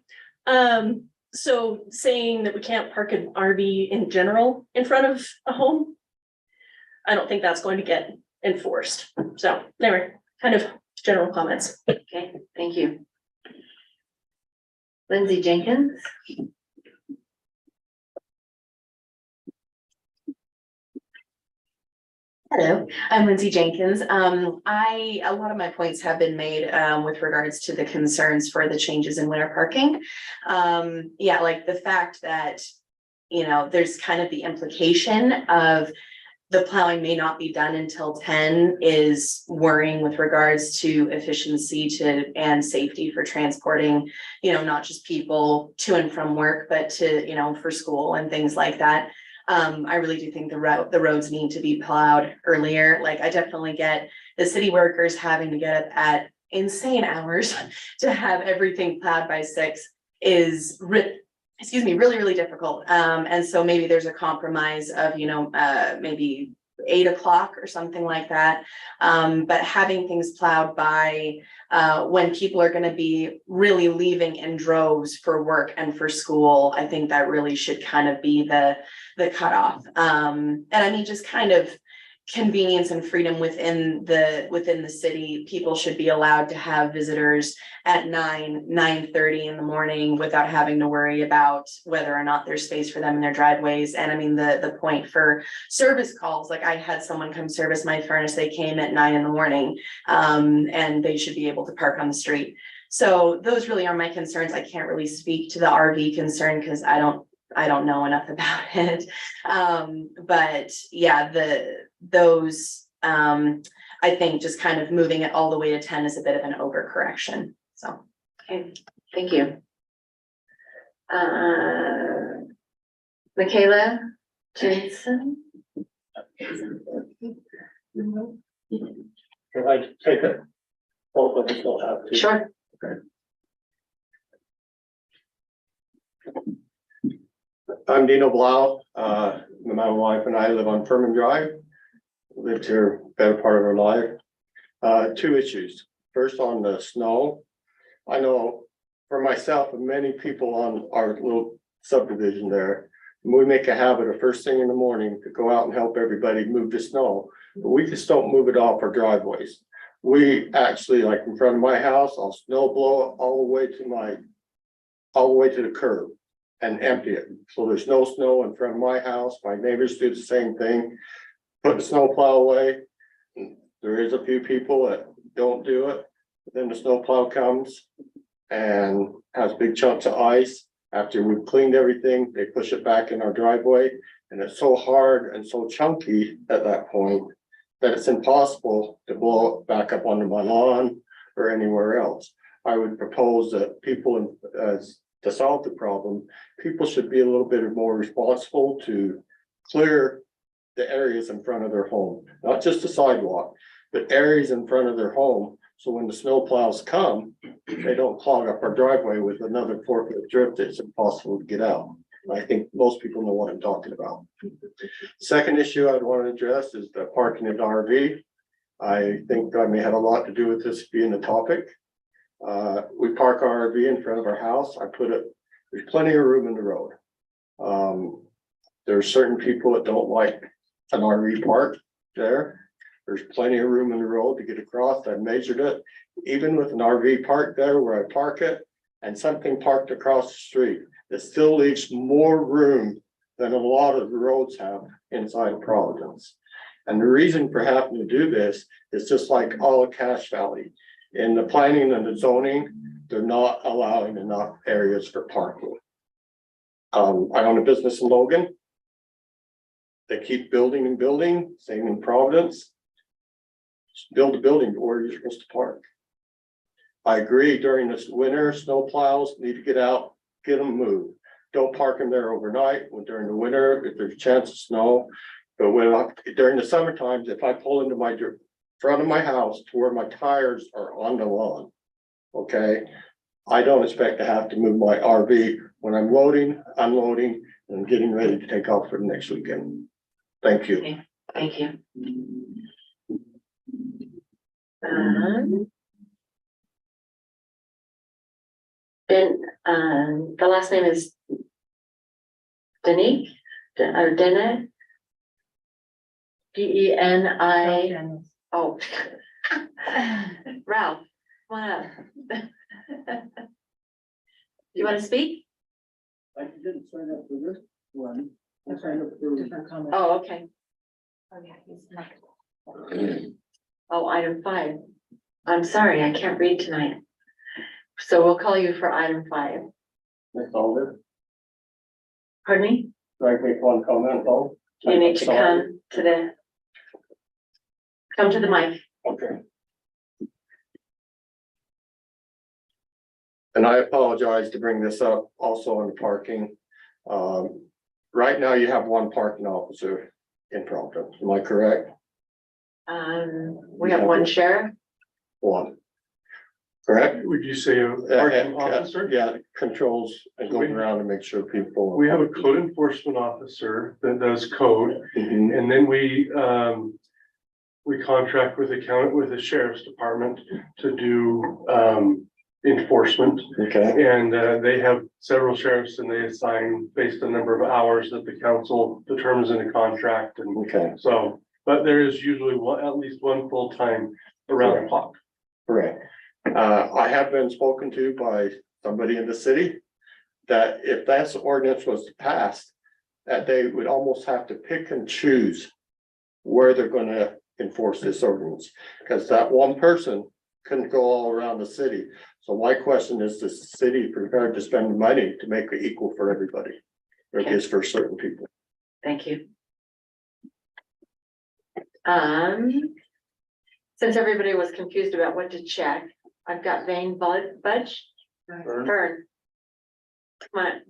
So saying that we can't park an RV in general in front of a home, I don't think that's going to get enforced. So anyway, kind of general comments. Okay, thank you. Lindsay Jenkins. Hello, I'm Lindsay Jenkins. A lot of my points have been made with regards to the concerns for the changes in winter parking. Yeah, like the fact that, you know, there's kind of the implication of the plowing may not be done until 10 is worrying with regards to efficiency and safety for transporting, you know, not just people to and from work, but to, you know, for school and things like that. I really do think the roads need to be plowed earlier. Like, I definitely get the city workers having to get up at insane hours to have everything plowed by 6 is really, really difficult. And so maybe there's a compromise of, you know, maybe 8 o'clock or something like that. But having things plowed by when people are going to be really leaving in droves for work and for school, I think that really should kind of be the cutoff. And I mean, just kind of convenience and freedom within the city. People should be allowed to have visitors at 9:30 in the morning without having to worry about whether or not there's space for them in their driveways. And I mean, the point for service calls, like I had someone come service my furnace, they came at 9 in the morning, and they should be able to park on the street. So those really are my concerns. I can't really speak to the RV concern because I don't know enough about it. But yeah, those I think just kind of moving it all the way to 10 is a bit of an overcorrection. So, Okay, thank you. Michaela Jensen. If I take it, both of us will have to. Sure. I'm Dino Blau. My wife and I live on Furman Drive. Lived here better part of our life. 2 issues. First, on the snow. I know for myself and many people on our little subdivision there, we make a habit of first thing in the morning to go out and help everybody move the snow. But we just don't move it off our driveways. We actually, like in front of my house, I'll snow blow it all the way to the curb and empty it. So there's no snow in front of my house. My neighbors do the same thing. Put the snow plow away. There is a few people that don't do it. But then the snow plow comes and has big chunks of ice. After we've cleaned everything, they push it back in our driveway. And it's so hard and so chunky at that point that it's impossible to blow it back up onto my lawn or anywhere else. I would propose that people, to solve the problem, people should be a little bit more responsible to clear the areas in front of their home, not just the sidewalk, but areas in front of their home. So when the snow plows come, they don't clog up our driveway with another 4-foot drift that's impossible to get out. I think most people know what I'm talking about. Second issue I'd want to address is the parking in the RV. I think I may have a lot to do with this being the topic. We park our RV in front of our house. There's plenty of room in the road. There are certain people that don't like an RV park there. There's plenty of room in the road to get across. I measured it. Even with an RV parked there where I park it and something parked across the street, it still leaves more room than a lot of the roads have inside of Providence. And the reason for having to do this is just like all of Cache Valley. In the planning and the zoning, they're not allowing enough areas for parking. I own a business in Logan. They keep building and building, same in Providence. Just build a building where you're supposed to park. I agree during this winter, snow plows need to get out, get them moved. Don't park them there overnight. When during the winter, if there's a chance of snow. But during the summer times, if I pull into my front of my house to where my tires are on the lawn. Okay? I don't expect to have to move my RV when I'm loading, unloading, and getting ready to take off for the next weekend. Thank you. Okay, thank you. Then, the last name is Denique, or Dene. Deni, oh. Ralph, come on up. You want to speak? I didn't sign up for this one. I signed up for. Different comment. Oh, okay. Oh, yeah, he's not. Oh, item 5. I'm sorry, I can't read tonight. So we'll call you for item 5. Ms. Alder, Pardon me? do I make one comment, Paul? You need to come to the mic. Okay. And I apologize to bring this up also on the parking. Right now you have one parking officer in Providence, am I correct? We have one sheriff. One. Correct? Would you say a parking officer? Yeah, controls and goes around and make sure people. We have a code enforcement officer that does code, Mhm. and then we contract with the sheriff's department to do enforcement. Okay, And they have several sheriffs and they assign based on the number of hours that the council determines in a contract. And okay, so, but there is usually at least one full-time around the clock. correct. I have been spoken to by somebody in the city that if that ordinance was passed, that they would almost have to pick and choose where they're gonna enforce this ordinance, because that one person couldn't go all around the city. So my question is, the city prepared to spend money to make it equal for everybody? Or Okay. just for certain people? Thank you. Since everybody was confused about what to check, I've got Vane Budge. Vern. Come on.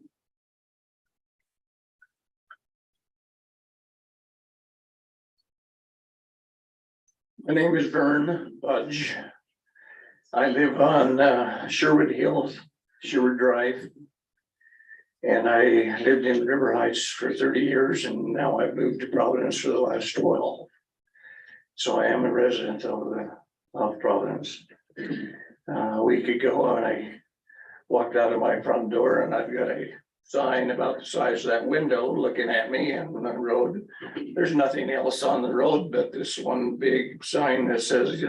My name is Vern Budge. I live on Sherwood Hills, Sherwood Drive. And I lived in River Heights for 30 years and now I've moved to Providence for the last 12. So I am a resident of Providence. A week ago, I walked out of my front door and I've got a sign about the size of that window looking at me on the road. There's nothing else on the road but this one big sign that says,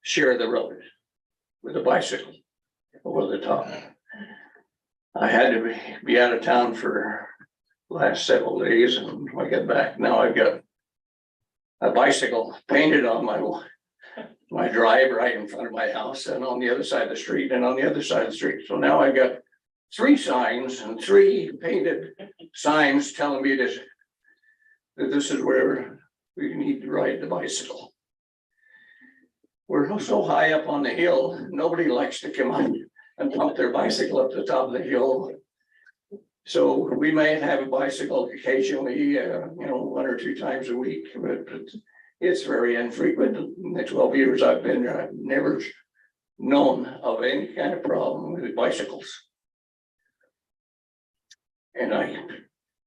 share the road with a bicycle over the top. I had to be out of town for the last several days and when I get back now, I've got a bicycle painted on my drive right in front of my house and on the other side of the street and on the other side of the street. So now I've got 3 signs and 3 painted signs telling me that this is where we need to ride the bicycle. We're so high up on the hill, nobody likes to come up and pump their bicycle up the top of the hill. So we may have a bicycle occasionally, 1 or 2 times a week, but it's very infrequent. In the 12 years I've been there, I've never known of any kind of problem with bicycles. And I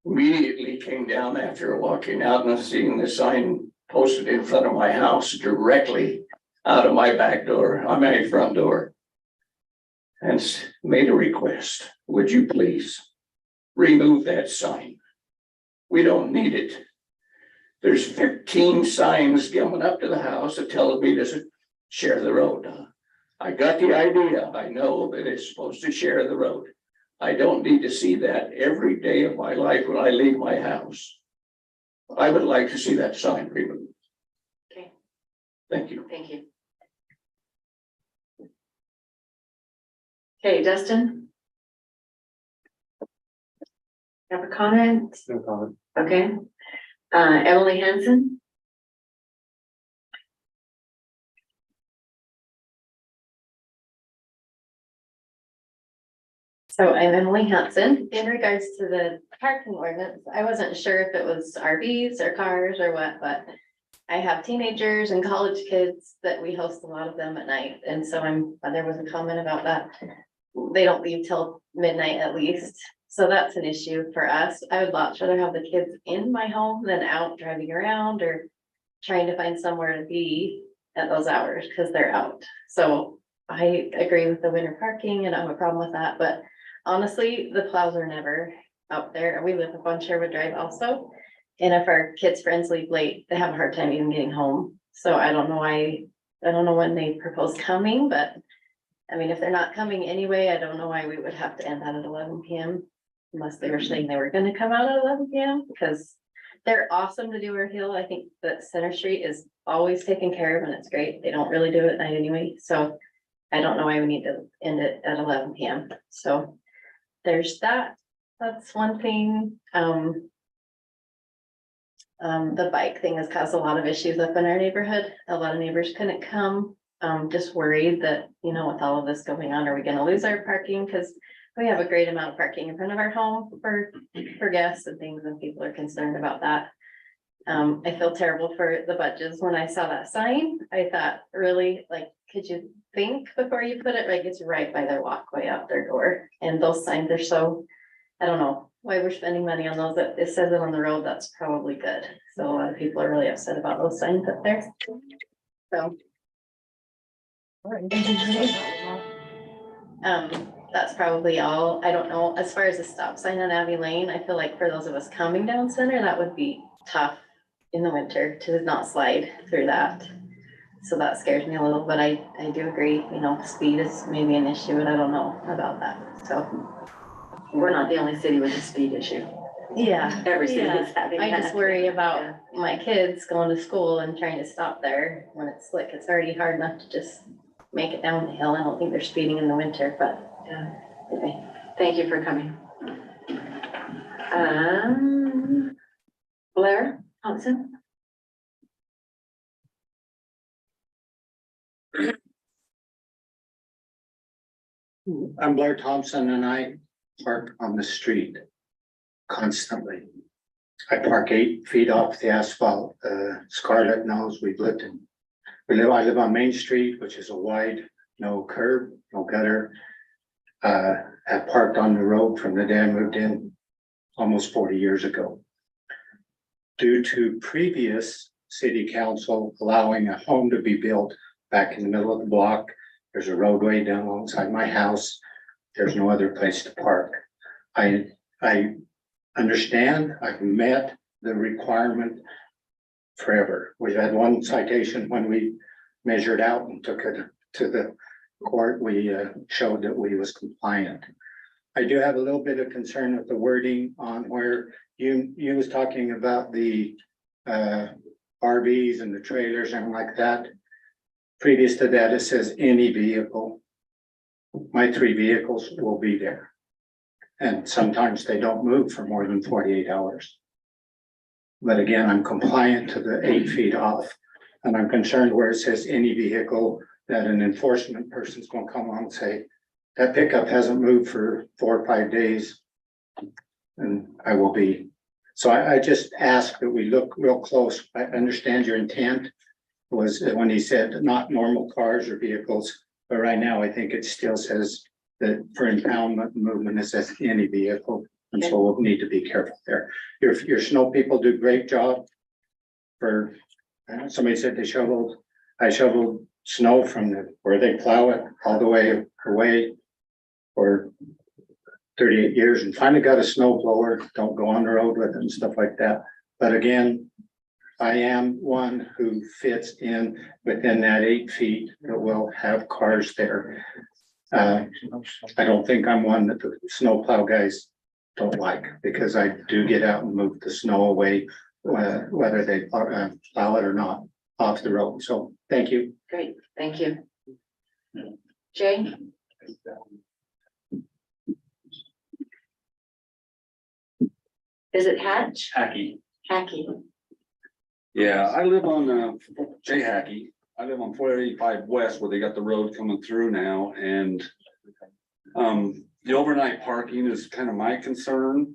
immediately came down after walking out and seeing the sign posted in front of my house directly out of my back door, on my front door. And made a request, would you please remove that sign? We don't need it. There's 15 signs coming up to the house that tell me to share the road. I got the idea. I know that it's supposed to share the road. I don't need to see that every day of my life when I leave my house. I would like to see that sign removed. Okay. Thank you. Thank you. Okay, Dustin? Have a comment? No comment. Okay. Emily Hanson? So I'm Emily Hanson. In regards to the parking ordinance, I wasn't sure if it was RVs or cars or what, but I have teenagers and college kids that we host a lot of them at night, and so there was a comment about that. They don't leave till midnight at least, so that's an issue for us. I would much rather have the kids in my home than out driving around or trying to find somewhere to be at those hours, because they're out. So I agree with the winter parking and I have a problem with that, but honestly, the plows are never out there. We live up on Sherwood Drive also. And if our kids' friends leave late, they have a hard time even getting home. So I don't know when they propose coming, but I mean, if they're not coming anyway, I don't know why we would have to end that at 11 PM. Unless they were saying they were gonna come out at 11 PM, because they're awesome to do our hill. I think that Center Street is always taken care of and it's great. They don't really do it at night anyway, so I don't know why we need to end it at 11 PM. So there's that. That's one thing. The bike thing has caused a lot of issues up in our neighborhood. A lot of neighbors couldn't come. Just worried that, you know, with all of this going on, are we gonna lose our parking? Because we have a great amount of parking in front of our home for guests and things, and people are concerned about that. I feel terrible for the Budges. When I saw that sign, I thought, really, like, could you think before you put it? Like, it's right by their walkway out their door. And those signs are so, I don't know why we're spending money on those. It says it on the road, that's probably good. So a lot of people are really upset about those signs up there. So. That's probably all. I don't know, as far as the stop sign on Abbey Lane, I feel like for those of us coming down Center, that would be tough in the winter to not slide through that. So that scares me a little, but I do agree, you know, speed is maybe an issue, and I don't know about that, so. We're not the only city with a speed issue. Yeah. Every city yeah. is having I that. just worry about my kids going to school and trying to stop there when it's slick. It's already hard enough to just make it down the hill. I don't think they're speeding in the winter, but Yeah. anyway. Thank you for coming. Blair Thompson? I'm Blair Thompson and I park on the street constantly. I park 8 feet off the asphalt. Scarlett knows I live on Main Street, which is a wide, no curb, no gutter. I parked on the road from the day I moved in almost 40 years ago. Due to previous city council allowing a home to be built back in the middle of the block, there's a roadway down alongside my house. There's no other place to park. I understand, I've met the requirement forever. We had one citation when we measured out and took it to the court. We showed that we was compliant. I do have a little bit of concern with the wording on where you was talking about the RVs and the trailers and like that. Previous to that, it says any vehicle. My 3 vehicles will be there. And sometimes they don't move for more than 48 hours. But again, I'm compliant to the 8 feet off. And I'm concerned where it says any vehicle, that an enforcement person's gonna come on and say, that pickup hasn't moved for 4 or 5 days. And I will be. So I just ask that we look real close. I understand your intent was when he said not normal cars or vehicles. But right now, I think it still says that for impoundment and movement, it says any vehicle. And so we'll need to be careful there. Your snow people do a great job. For somebody said I shoveled snow from where they plow it all the way away for 38 years and finally got a snow blower. Don't go on the road with it and stuff like that. But again, I am one who fits in within that 8 feet that will have cars there. I don't think I'm one that the snow plow guys don't like, because I do get out and move the snow away, whether they plow it or not off the road. So thank you. Great, thank you. Jay? Is it Hatch? Hackey. Hackey. Yeah, I live on J Hackey. I live on 485 West where they got the road coming through now, and the overnight parking is kind of my concern,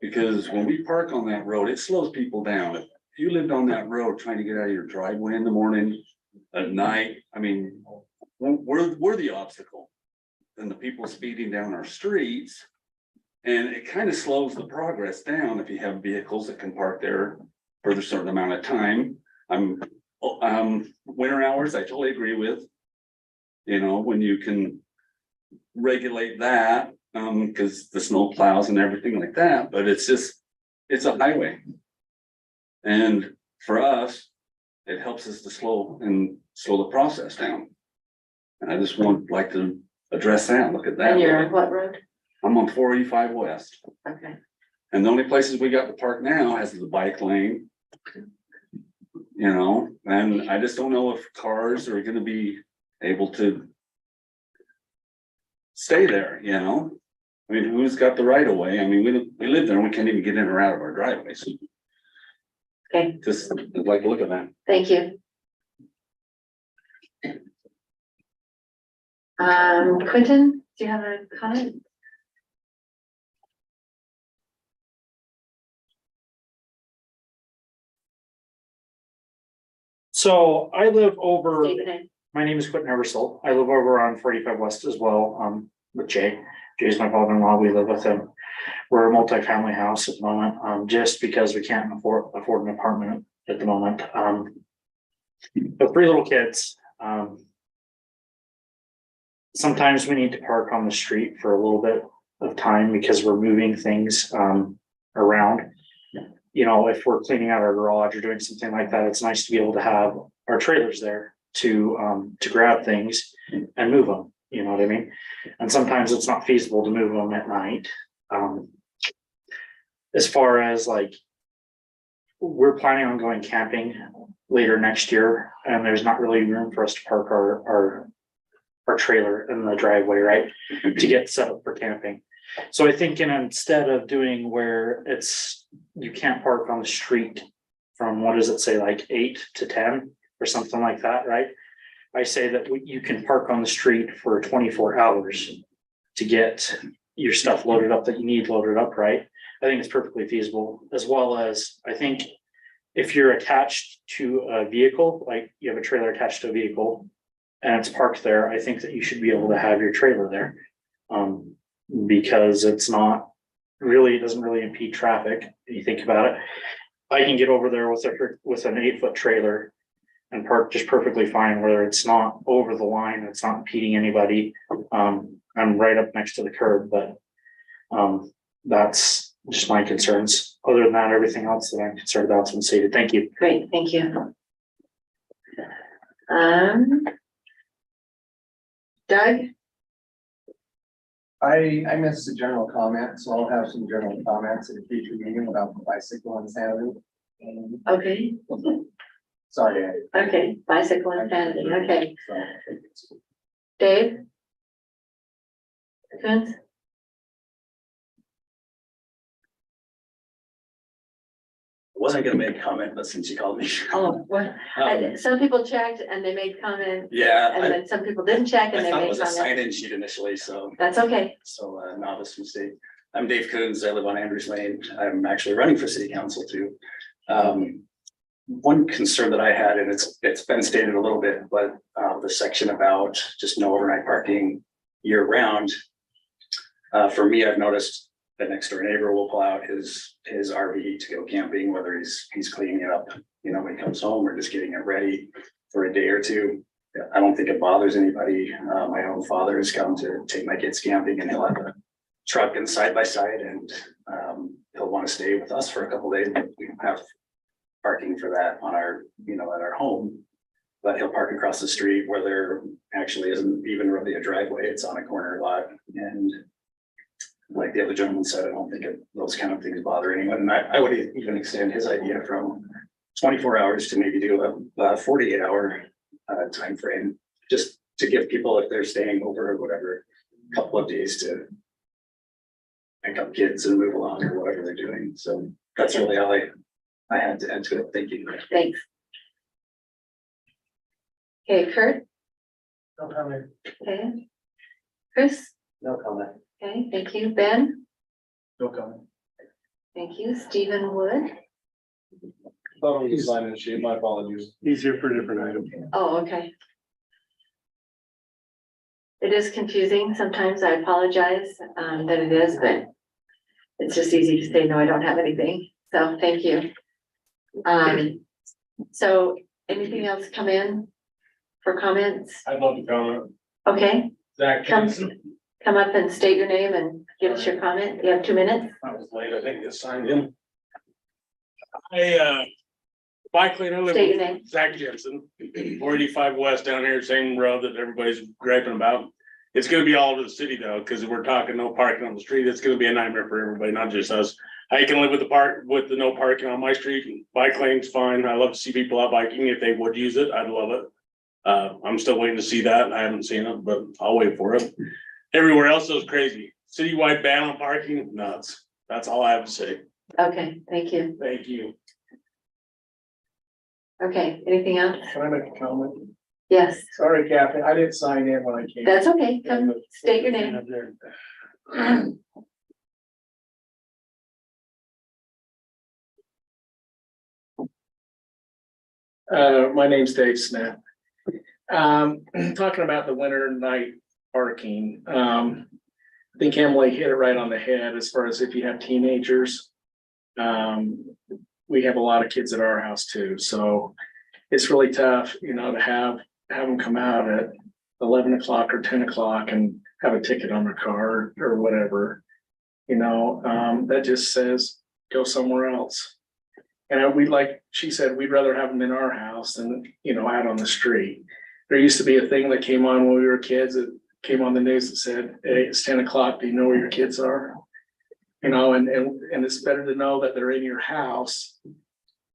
because when we park on that road, it slows people down. if you lived on that road trying to get out of your driveway in the morning, at night, I mean, we're the obstacle. And the people speeding down our streets. And it kind of slows the progress down if you have vehicles that can park there for a certain amount of time. Winter hours, I totally agree with. You know, when you can regulate that, because the snow plows and everything like that, but it's a highway. And for us, it helps us to slow the process down. And I just like to address that, look at that. And you're on what road? I'm on 485 West. Okay. And the only places we got to park now has the bike lane. You know, and I just don't know if cars are gonna be able to stay there, you know? I mean, who's got the right of way? I mean, we live there and we can't even get in or out of our driveways. Okay, Just I'd like to look at that. thank you. Quentin, do you have a comment? So I live over, State your name. my name is Quentin Eversole. I live over on 45 West as well, with Jay. Jay's my father-in-law. We live with him. We're a multi-family house at the moment, just because we can't afford an apartment at the moment. With 3 little kids, sometimes we need to park on the street for a little bit of time because we're moving things around. You know, if we're cleaning out our garage or doing something like that, it's nice to be able to have our trailers there to grab things and move them. You know what I mean? And sometimes it's not feasible to move them at night. As far as like, we're planning on going camping later next year, and there's not really room for us to park our trailer in the driveway, right? To get set up for camping. So I think instead of doing where you can't park on the street from, what does it say, like 8 to 10 or something like that, right? I say that you can park on the street for 24 hours to get your stuff loaded up that you need loaded up, right? I think it's perfectly feasible, as well as I think if you're attached to a vehicle, like you have a trailer attached to a vehicle and it's parked there, I think that you should be able to have your trailer there. Because it doesn't really impede traffic. If you think about it, I can get over there with an 8-foot trailer and park just perfectly fine, whether it's not over the line, it's not impeding anybody. I'm right up next to the curb, but that's just my concerns. Other than that, everything else that I'm concerned about's been stated. Thank you. Great, thank you. Doug? I missed the general comment, so I'll have some general comments in a future meeting about the bicycle insanity. Okay. Sorry. Okay, bicycle insanity, okay. Dave? Vince? Wasn't gonna make a comment, but since you called me. Oh, well, some people checked and they made comments. Yeah. And then some people didn't check and I they thought it made was a comments. sign-in sheet initially, so. That's okay. So novice mistake. I'm Dave Coons. I live on Andrews Lane. I'm actually running for city council too. One concern that I had, and it's been stated a little bit, but the section about just no overnight parking year round. For me, I've noticed the next door neighbor will pull out his RV to go camping, whether he's cleaning it up, you know, when he comes home or just getting it ready for a day or two. I don't think it bothers anybody. My own father has come to take my kids camping and he'll have a truck and side by side and he'll want to stay with us for a couple of days. We don't have parking for that on our, you know, at our home, but he'll park across the street where there actually isn't even really a driveway. It's on a corner lot. And like the other gentleman said, I don't think those kind of things bother anyone. And I would even extend his idea from 24 hours to maybe do a 48-hour time frame, just to give people, if they're staying over or whatever, a couple of days to pick up kids and move along or whatever they're doing. So that's really all I had to add to it. Thank you. Thanks. Okay, Kurt? No comment. Okay. Chris? No comment. Okay, thank you. Ben? No comment. Thank you. Stephen Wood? Oh, you sign in sheet, my apologies. Easier for different items. Oh, okay. It is confusing sometimes. I apologize, that it is, but it's just easy to say, no, I don't have anything. So thank you. So anything else come in for comments? I'd love to comment. Okay, Zach come, Johnson. come up and state your name and give us your comment. You have 2 minutes. I was late, I think it's signed in. I bike lane, I live State your with name. Zach Jensen, 485 West down here, same road that everybody's griping about. It's gonna be all over the city though, because we're talking no parking on the street. It's gonna be a nightmare for everybody, not just us. I can live with the no parking on my street. Bike lane's fine. I love to see people out biking. If they would use it, I'd love it. I'm still waiting to see that. I haven't seen it, but I'll wait for it. Everywhere else is crazy. Citywide ban on parking, nuts. That's all I have to say. Okay, thank you. Thank you. Okay, anything else? Can I make a comment? Yes, Sorry, Kathy, I didn't sign in when I came. that's okay. Come state your name. My name's Dave Smith. Talking about the winter night parking, I think Emily hit it right on the head as far as if you have teenagers. We have a lot of kids at our house too, so it's really tough, to have them come out at 11 o'clock or 10 o'clock and have a ticket on their car or whatever. That just says, go somewhere else. And like she said, we'd rather have them in our house than, out on the street. There used to be a thing that came on when we were kids, that came on the news that said, hey, it's 10 o'clock, do you know where your kids are? And it's better to know that they're in your house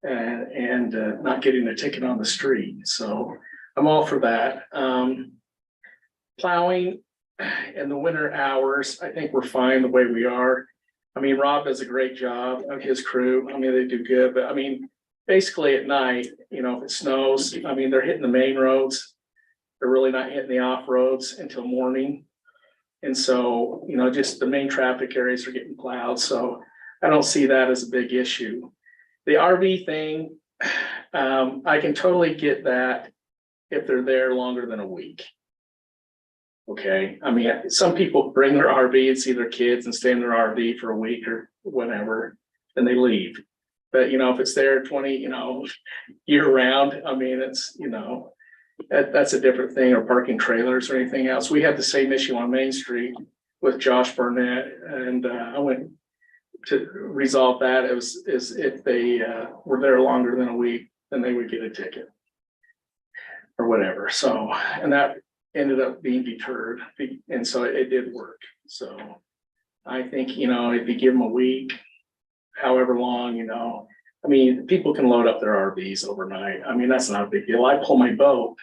and not getting a ticket on the street. So I'm all for that. Plowing in the winter hours, I think we're fine the way we are. Rob does a great job of his crew. They do good, but basically at night, if it snows, they're hitting the main roads. They're really not hitting the off roads until morning. And so, just the main traffic areas are getting plowed. So I don't see that as a big issue. The RV thing, I can totally get that if they're there longer than a week. Okay, some people bring their RV and see their kids and stay in their RV for a week or whatever, then they leave. But if it's there 20, year round, it's, that's a different thing, or parking trailers or anything else. We had the same issue on Main Street with Josh Burnett, and I went to resolve that. Is if they were there longer than a week, then they would get a ticket or whatever. So, and that ended up being deterred, and so it did work. So I think, if you give them a week, however long, people can load up their RVs overnight. That's not a big deal. I pull my boat,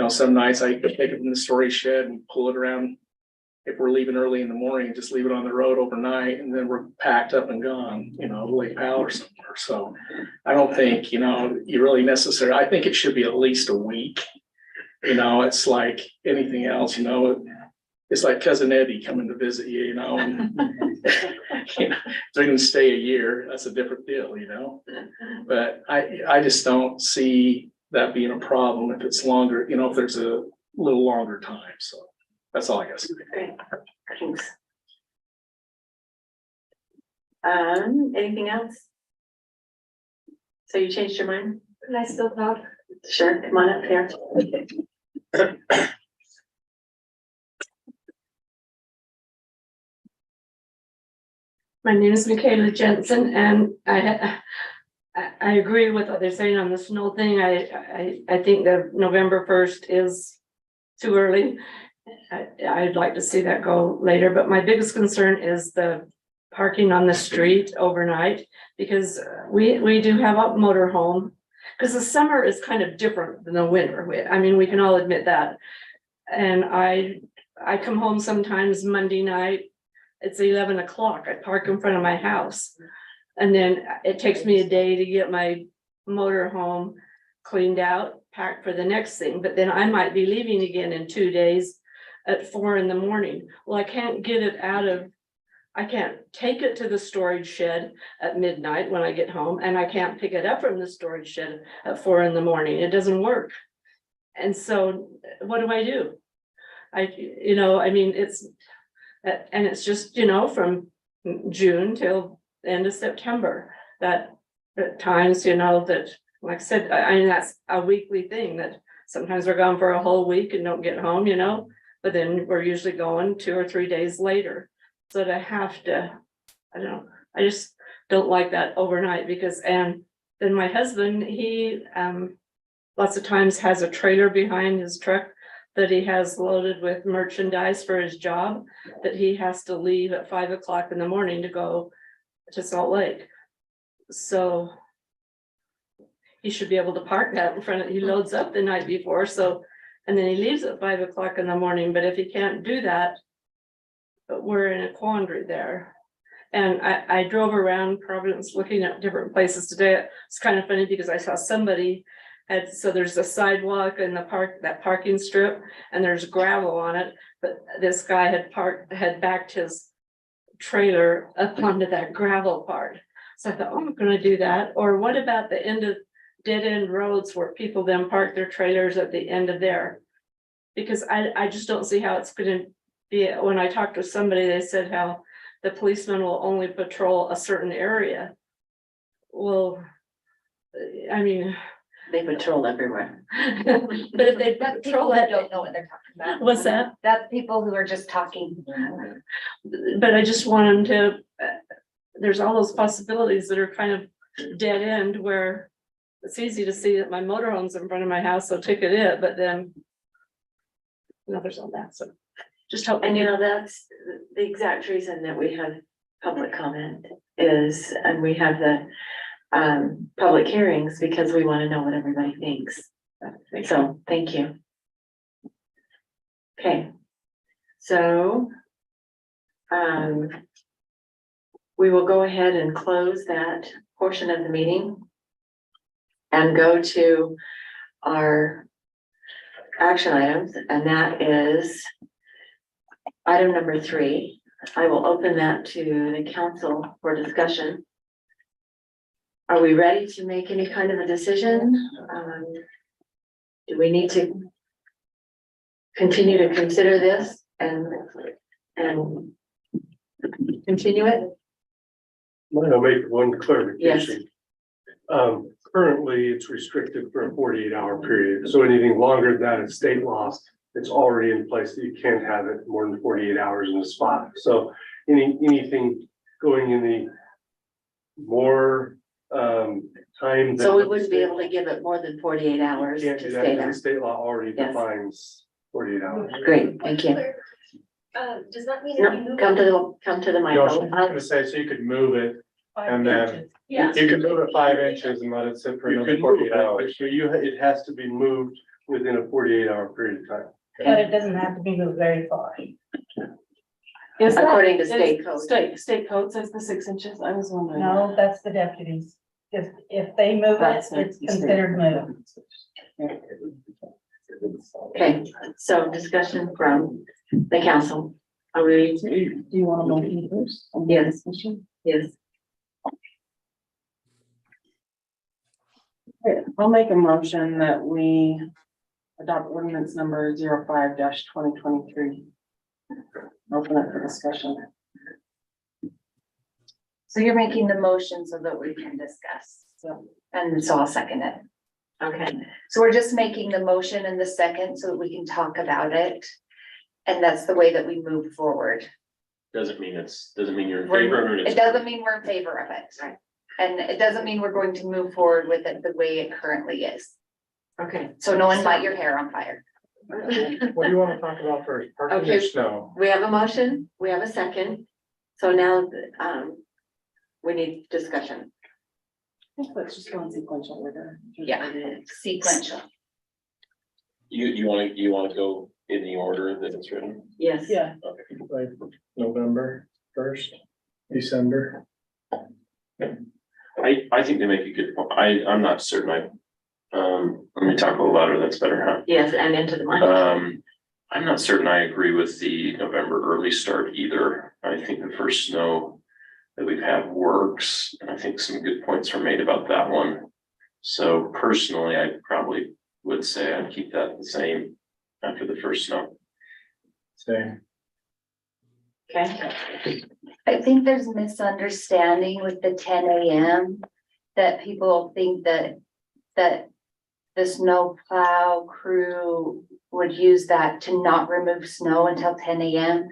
some nights I take it from the storage shed and pull it around. If we're leaving early in the morning, just leave it on the road overnight, and then we're packed up and gone, Lake Powell or somewhere. So I don't think, you really necessary. I think it should be at least a week. It's like anything else, it's like Cousin Eddie coming to visit you, and they're gonna stay a year. That's a different deal, but I just don't see that being a problem if it's longer, if there's a little longer time. So that's all I got to say. Great, thanks. Anything else? So you changed your mind? Can I still talk? Sure, come on up here. My name is Michaela Jensen, and I agree with what they're saying on the snow thing. I think that November 1st is too early. I'd like to see that go later, but my biggest concern is the parking on the street overnight, because we do have a motor home. Because the summer is kind of different than the winter. We can all admit that. And I come home sometimes Monday night, it's 11 o'clock. I park in front of my house. And then it takes me a day to get my motor home cleaned out, packed for the next thing. But then I might be leaving again in 2 days at 4 in the morning. Well, I can't get it out of I can't take it to the storage shed at midnight when I get home, and I can't pick it up from the storage shed at 4 in the morning. It doesn't work. And so what do I do? I mean, it's, and it's just, from June till the end of September, that at times, that, like I said, I mean, that's a weekly thing, that sometimes we're gone for a whole week and don't get home, but then we're usually going 2 or 3 days later. So to have to, I don't know, I just don't like that overnight, because, and then my husband, he lots of times has a trailer behind his truck that he has loaded with merchandise for his job, that he has to leave at 5 o'clock in the morning to go to Salt Lake. So he should be able to park that in front of, he loads up the night before, so, and then he leaves at 5 o'clock in the morning. But if he can't do that, but we're in a quandary there. And I drove around Providence looking at different places today. It's kind of funny because I saw somebody so there's a sidewalk in that parking strip, and there's gravel on it, but this guy had backed his trailer up onto that gravel part. So I thought, oh, I'm gonna do that. Or what about the end of dead end roads where people then park their trailers at the end of there? Because I just don't see how it's gonna be. When I talked to somebody, they said how the policeman will only patrol a certain area. Well, I mean, They patrol everywhere. but if they That's patrol people that that, don't know what they're talking about. what's that? That's people who are just talking. But I just want them to, there's all those possibilities that are kind of dead end, where it's easy to see that my motorhome's in front of my house, so ticket it, but then there's all that, so just hope. And that's the exact reason that we have public comment is, and we have the public hearings, because we want to know what everybody thinks. So, thank you. Okay. So we will go ahead and close that portion of the meeting and go to our action items, and that is item number 3. I will open that to the council for discussion. Are we ready to make any kind of a decision? Do we need to continue to consider this and continue it? Might I make one clarification? Currently, it's restricted for a 48-hour period, so anything longer than that is state law. It's already in place that you can't have it more than 48 hours in the spot. So anything going in the more time. So we wouldn't be able to give it more than 48 hours Can't to do that stay because there. the state law already Yes. defines 48 hours. Great, thank you. Does that mean? No, come to the No, I was microphone. gonna say, so you could move it, and then Yeah. you could move it 5 inches and let it sit for You another can move 48 it, hours. so it has to be moved within a 48-hour period of time. But it doesn't have to be moved very far. According to state code. State code says the 6 inches. I was wondering. No, that's the deputies. If they move it, it's considered moved. Okay, so discussion from the council. Are we? Do you want to motion first? Yes. Yes. Okay, I'll make a motion that we adopt ordinance number 05-2023. Open it for discussion. So you're making the motion so that we can discuss. And so I'll second it. Okay, So we're just making the motion in the second so that we can talk about it. And that's the way that we move forward. Doesn't mean you're in favor of it. It doesn't mean we're in favor of it. Right. And it doesn't mean we're going to move forward with it the way it currently is. okay. So no one light your hair on fire. What do you want to talk about first? Parking or Okay. snow? We have a motion, we have a second. So now, we need discussion. Let's just go in sequential order. Yeah, sequential. You want to go in the order that it's written? Yes. Yeah. Like November 1st, December? I think they make a good point. I'm not certain. Let me talk a little louder. That's better, huh? Yes, and into the microphone. I'm not certain I agree with the November early start either. I think the first snow that we've had works, and I think some good points were made about that one. So personally, I probably would say I'd keep that the same after the first snow. Same. Okay, I think there's misunderstanding with the 10 a.m. that people think that the snow plow crew would use that to not remove snow until 10 a.m.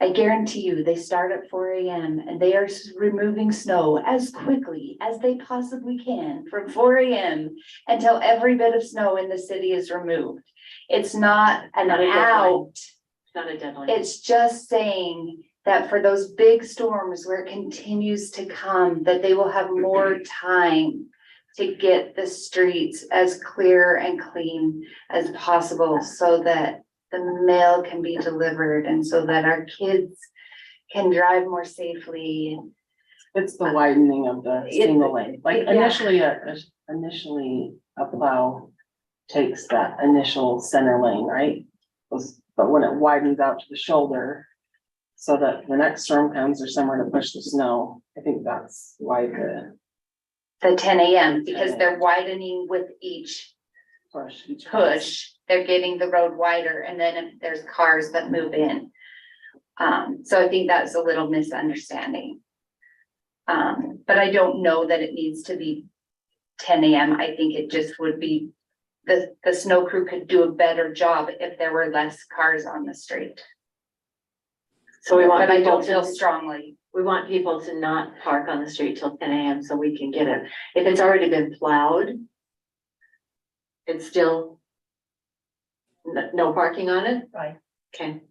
I guarantee you, they start at 4 a.m. and they are removing snow as quickly as they possibly can from 4 a.m. until every bit of snow in the city is removed. It's not an Not a deadline. out. it's not a deadline. It's just saying that for those big storms where it continues to come, that they will have more time to get the streets as clear and clean as possible so that the mail can be delivered and so that our kids can drive more safely. It's the widening of the single lane, like yeah. initially a plow takes that initial center lane, right? But when it widens out to the shoulder, so that the next storm comes, there's somewhere to push the snow. I think that's why the 10 a.m. because they're widening with each push, they're getting the road wider, and then if there's cars that move in. So I think that's a little misunderstanding. But I don't know that it needs to be 10 a.m. I think it just would be, the snow crew could do a better job if there were less cars on the street. So we want But I people don't feel to, strongly. we want people to not park on the street till 10 a.m. so we can get it. If it's already been plowed, it's still no parking on it? Right. Okay.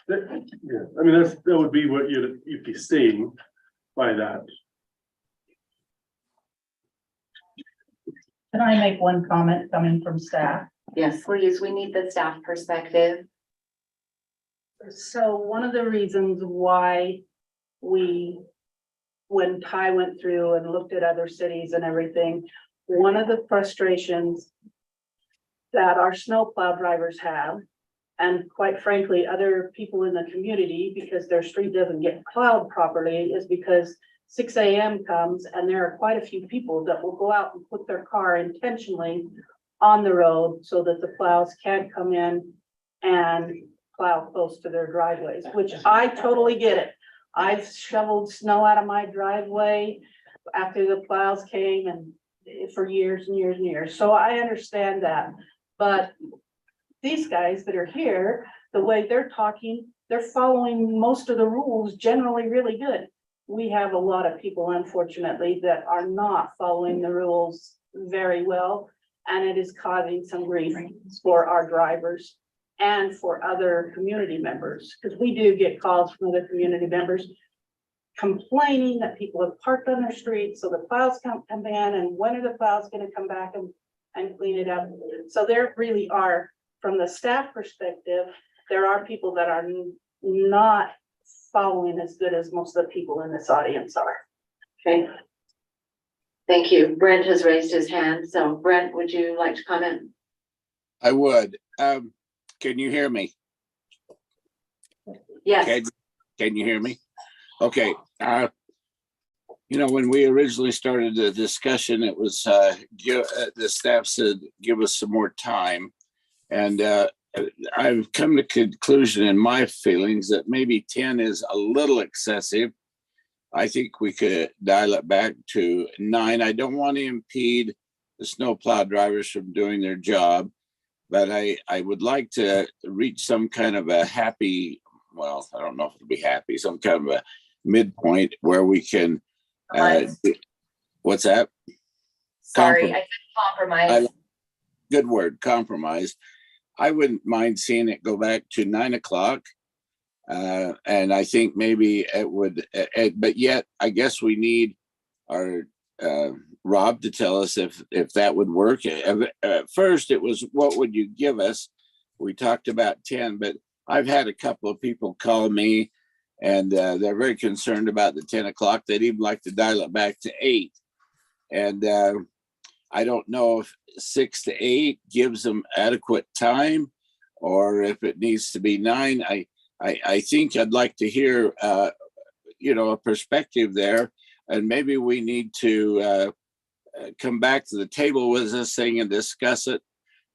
Yeah, I mean, that would be what you'd be seeing by that. Can I make one comment coming from staff? Yes. Please, we need the staff perspective. So one of the reasons why when Ty went through and looked at other cities and everything, one of the frustrations that our snowplow drivers have, and quite frankly, other people in the community, because their street doesn't get plowed properly, is because 6 a.m. comes and there are quite a few people that will go out and put their car intentionally on the road so that the plows can't come in and plow close to their driveways, which I totally get it. I've shoveled snow out of my driveway after the plows came and for years and years and years. So I understand that. But these guys that are here, the way they're talking, they're following most of the rules generally really good. We have a lot of people, unfortunately, that are not following the rules very well. And it is causing some grief for our drivers and for other community members, because we do get calls from other community members complaining that people have parked on their streets, so the plows can't come in, and when are the plows going to come back and clean it up? So there really are, from the staff perspective, there are people that are not following as good as most of the people in this audience are. Okay. Thank you. Brent has raised his hand. So Brent, would you like to comment? I would. Can you hear me? Yes. Can you hear me? Okay. When we originally started the discussion, it was the staff said, give us some more time. And I've come to conclusion in my feelings that maybe 10 is a little excessive. I think we could dial it back to 9. I don't want to impede the snowplow drivers from doing their job, but I would like to reach some kind of a happy, well, I don't know if it'll be happy, some kind of a midpoint where we can, what's that? Sorry, I said compromise. Good word, compromise. I wouldn't mind seeing it go back to 9 o'clock. And I think maybe it would, but yet I guess we need our Rob to tell us if that would work. At first it was, what would you give us? We talked about 10, but I've had a couple of people call me and they're very concerned about the 10 o'clock. They'd even like to dial it back to 8. And I don't know if 6 to 8 gives them adequate time, or if it needs to be 9. I think I'd like to hear, a perspective there, and maybe we need to come back to the table with this thing and discuss it.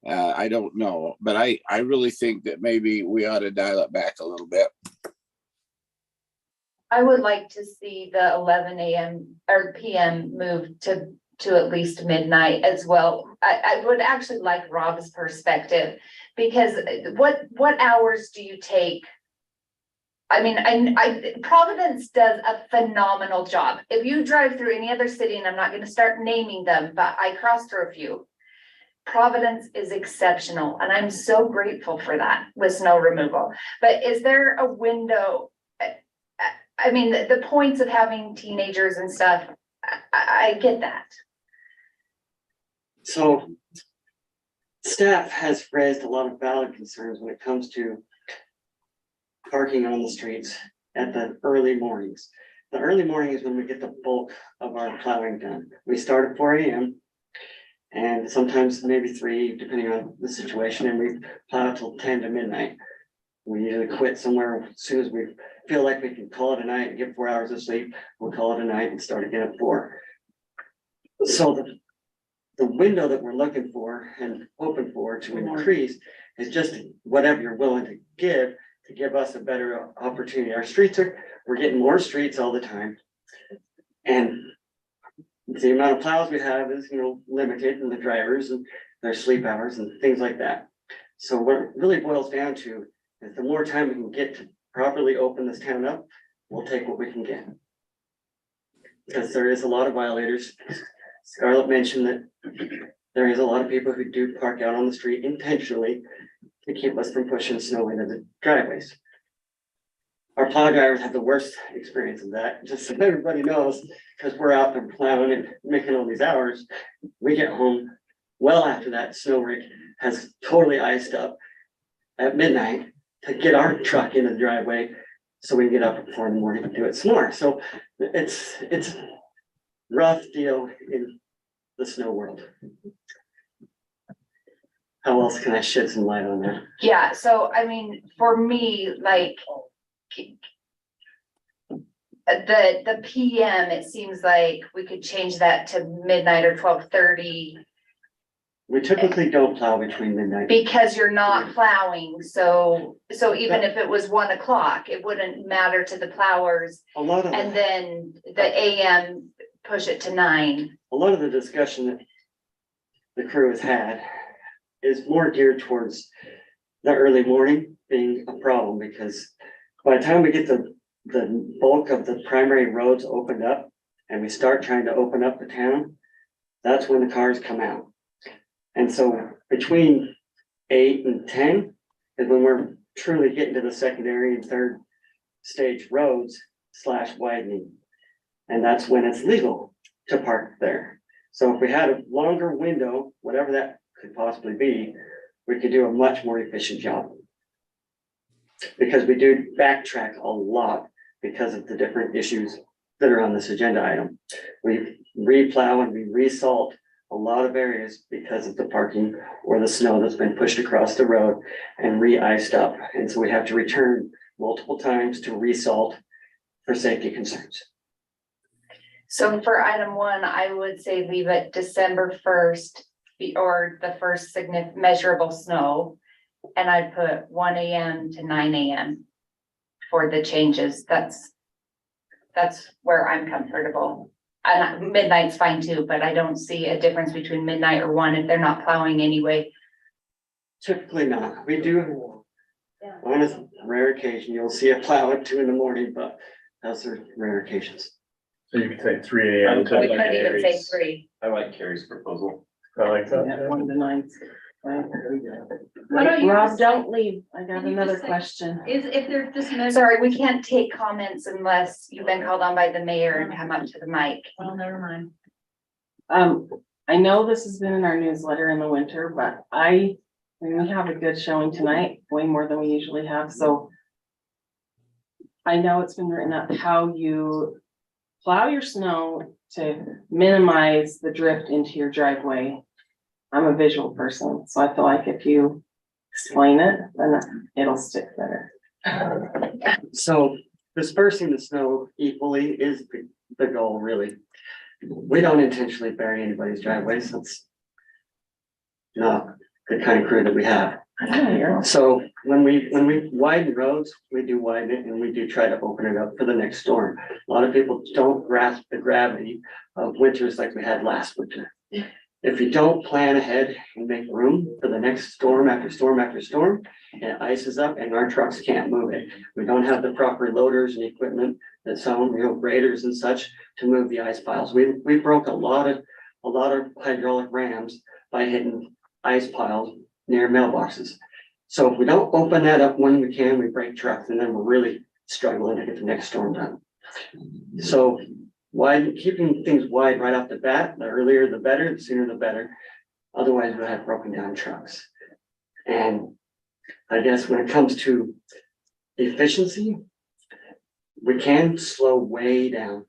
I don't know, but I really think that maybe we ought to dial it back a little bit. I would like to see the 11 a.m. or p.m. move to at least midnight as well. I would actually like Rob's perspective, because what hours do you take? I mean, Providence does a phenomenal job. If you drive through any other city, and I'm not going to start naming them, but I crossed through a few. Providence is exceptional, and I'm so grateful for that with snow removal. But is there a window? I mean, the points of having teenagers and stuff, I get that. So staff has raised a lot of valid concerns when it comes to parking on the streets at the early mornings. The early morning is when we get the bulk of our plowing done. We start at 4 a.m. and sometimes maybe 3, depending on the situation, and we plow till 10 to midnight. We usually quit somewhere as soon as we feel like we can call it a night and get 4 hours of sleep. We'll call it a night and start again at 4. So the window that we're looking for and hoping for to increase is just whatever you're willing to give us a better opportunity. We're getting more streets all the time. And the amount of plows we have is, limited, and the drivers and their sleep hours and things like that. So what it really boils down to is the more time we can get to properly open this town up, we'll take what we can get. Because there is a lot of violators. Scarlett mentioned that there is a lot of people who do park out on the street intentionally to keep us from pushing snow into the driveways. Our plow drivers have the worst experience of that, just so everybody knows, because we're out there plowing and making all these hours. We get home well after that snow rig has totally iced up at midnight to get our truck into the driveway so we can get up at 4 in the morning and do it some more. So it's a rough deal in the snow world. How else can I shed some light on that? Yeah, so I mean, for me, like the PM, it seems like we could change that to midnight or 12:30. We typically don't plow between midnight. Because you're not plowing, so even if it was 1 o'clock, it wouldn't matter to the plowers. A lot of And then the AM push it to 9. A lot of the discussion that the crew has had is more geared towards the early morning being a problem, because by the time we get the bulk of the primary roads opened up and we start trying to open up the town, that's when the cars come out. And so between 8 and 10 is when we're truly getting to the secondary and third stage roads / widening. And that's when it's legal to park there. So if we had a longer window, whatever that could possibly be, we could do a much more efficient job. Because we do backtrack a lot because of the different issues that are on this agenda item. We replow and we resalt a lot of areas because of the parking or the snow that's been pushed across the road and re-iced up. And so we have to return multiple times to resalt for safety concerns. So for item 1, I would say leave it December 1st or the first significant measurable snow. And I'd put 1 a.m. to 9 a.m. for the changes. That's where I'm comfortable. And midnight's fine too, but I don't see a difference between midnight or 1 if they're not plowing anyway. Typically not. We do, on a rare occasion, you'll see a plow at 2 in the morning, but those are rare occasions. So you could say 3 a.m. We couldn't even say 3. I like Carrie's proposal. I like that. Yeah, 1 to 9. Why don't you Rob, just- don't leave. I got Can you another just say- question. Is if they're just measuring. Sorry, we can't take comments unless you've been called on by the mayor and come up to the mic. Oh, never mind. I know this has been in our newsletter in the winter, but we have a good showing tonight, way more than we usually have, so. I know it's been written up how you plow your snow to minimize the drift into your driveway. I'm a visual person, so I feel like if you explain it, then it'll stick better. So dispersing the snow equally is the goal, really. We don't intentionally bury anybody's driveways. That's not the kind of crew that we have. So when we widen roads, we do widen it and we do try to open it up for the next storm. A lot of people don't grasp the gravity of winters like we had last winter. If you don't plan ahead and make room for the next storm after storm after storm, and it ices up and our trucks can't move it. We don't have the proper loaders and equipment that some, graders and such to move the ice piles. We broke a lot of hydraulic rams by hitting ice piles near mailboxes. So if we don't open that up when we can, we break trucks and then we're really struggling to get the next storm done. So keeping things wide right off the bat, the earlier the better, the sooner the better. Otherwise we'll have broken down trucks. And I guess when it comes to efficiency, we can slow way down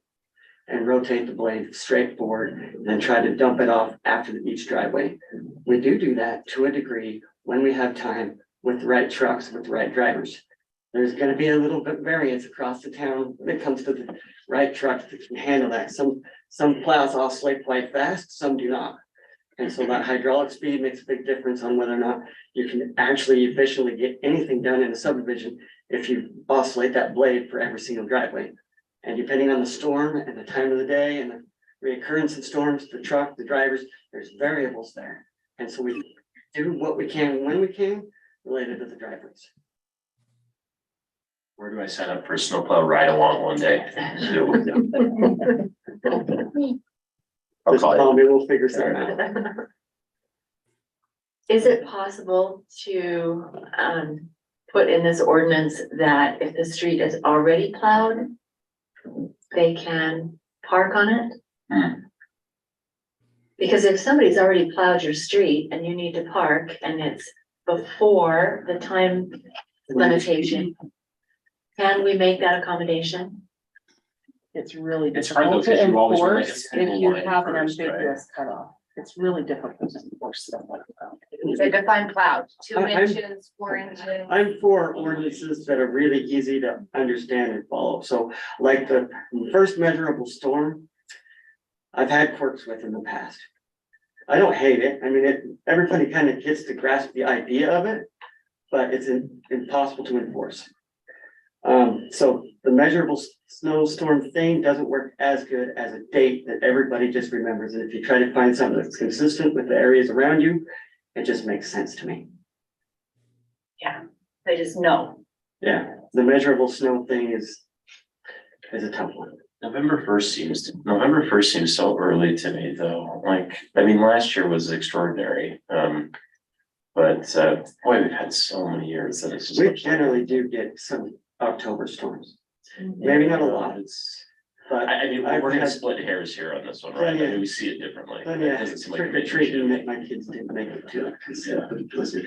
and rotate the blade straight forward and then try to dump it off after each driveway. We do that to a degree when we have time with the right trucks, with the right drivers. There's gonna be a little bit variance across the town when it comes to the right trucks that can handle that. Some plows oscillate quite fast, some do not. And so that hydraulic speed makes a big difference on whether or not you can actually efficiently get anything done in a subdivision if you oscillate that blade for every single driveway. And depending on the storm and the time of the day and the reoccurrence of storms, the truck, the drivers, there's variables there. And so we do what we can when we can related to the driveways. Where do I sign up for a snowplow ride along one day? I'll Just call call you. me, we'll figure something out. Is it possible to put in this ordinance that if the street is already plowed, they can park on it? Because if somebody's already plowed your street and you need to park and it's before the time limitation, can we make that accommodation? It's really It's hard difficult though, 'cause to you always want, like, a enforce if single you line have an first, right? ambiguous cutoff. It's really difficult to enforce stuff like that. So define plowed, 2 I'm- inches, 4 inches. I'm for ordinances that are really easy to understand and follow. So like the first measurable storm, I've had quirks with in the past. I don't hate it. I mean, everybody kind of gets to grasp the idea of it, but it's impossible to enforce. So the measurable snowstorm thing doesn't work as good as a date that everybody just remembers. And if you try to find something that's consistent with the areas around you, it just makes sense to me. Yeah, they just know. Yeah, the measurable snow thing is a tough one. November first seems so early to me though. Like, I mean, last year was extraordinary. But boy, we've had so many years that it's just. We generally do get some October storms. Maybe not a lot, but I mean, I've we're gonna had split hairs here on this one, right? I plenty of- mean, we see it differently. plenty It of doesn't seem like trick a or big treating issue. that my kids didn't make it to because of the blizzard.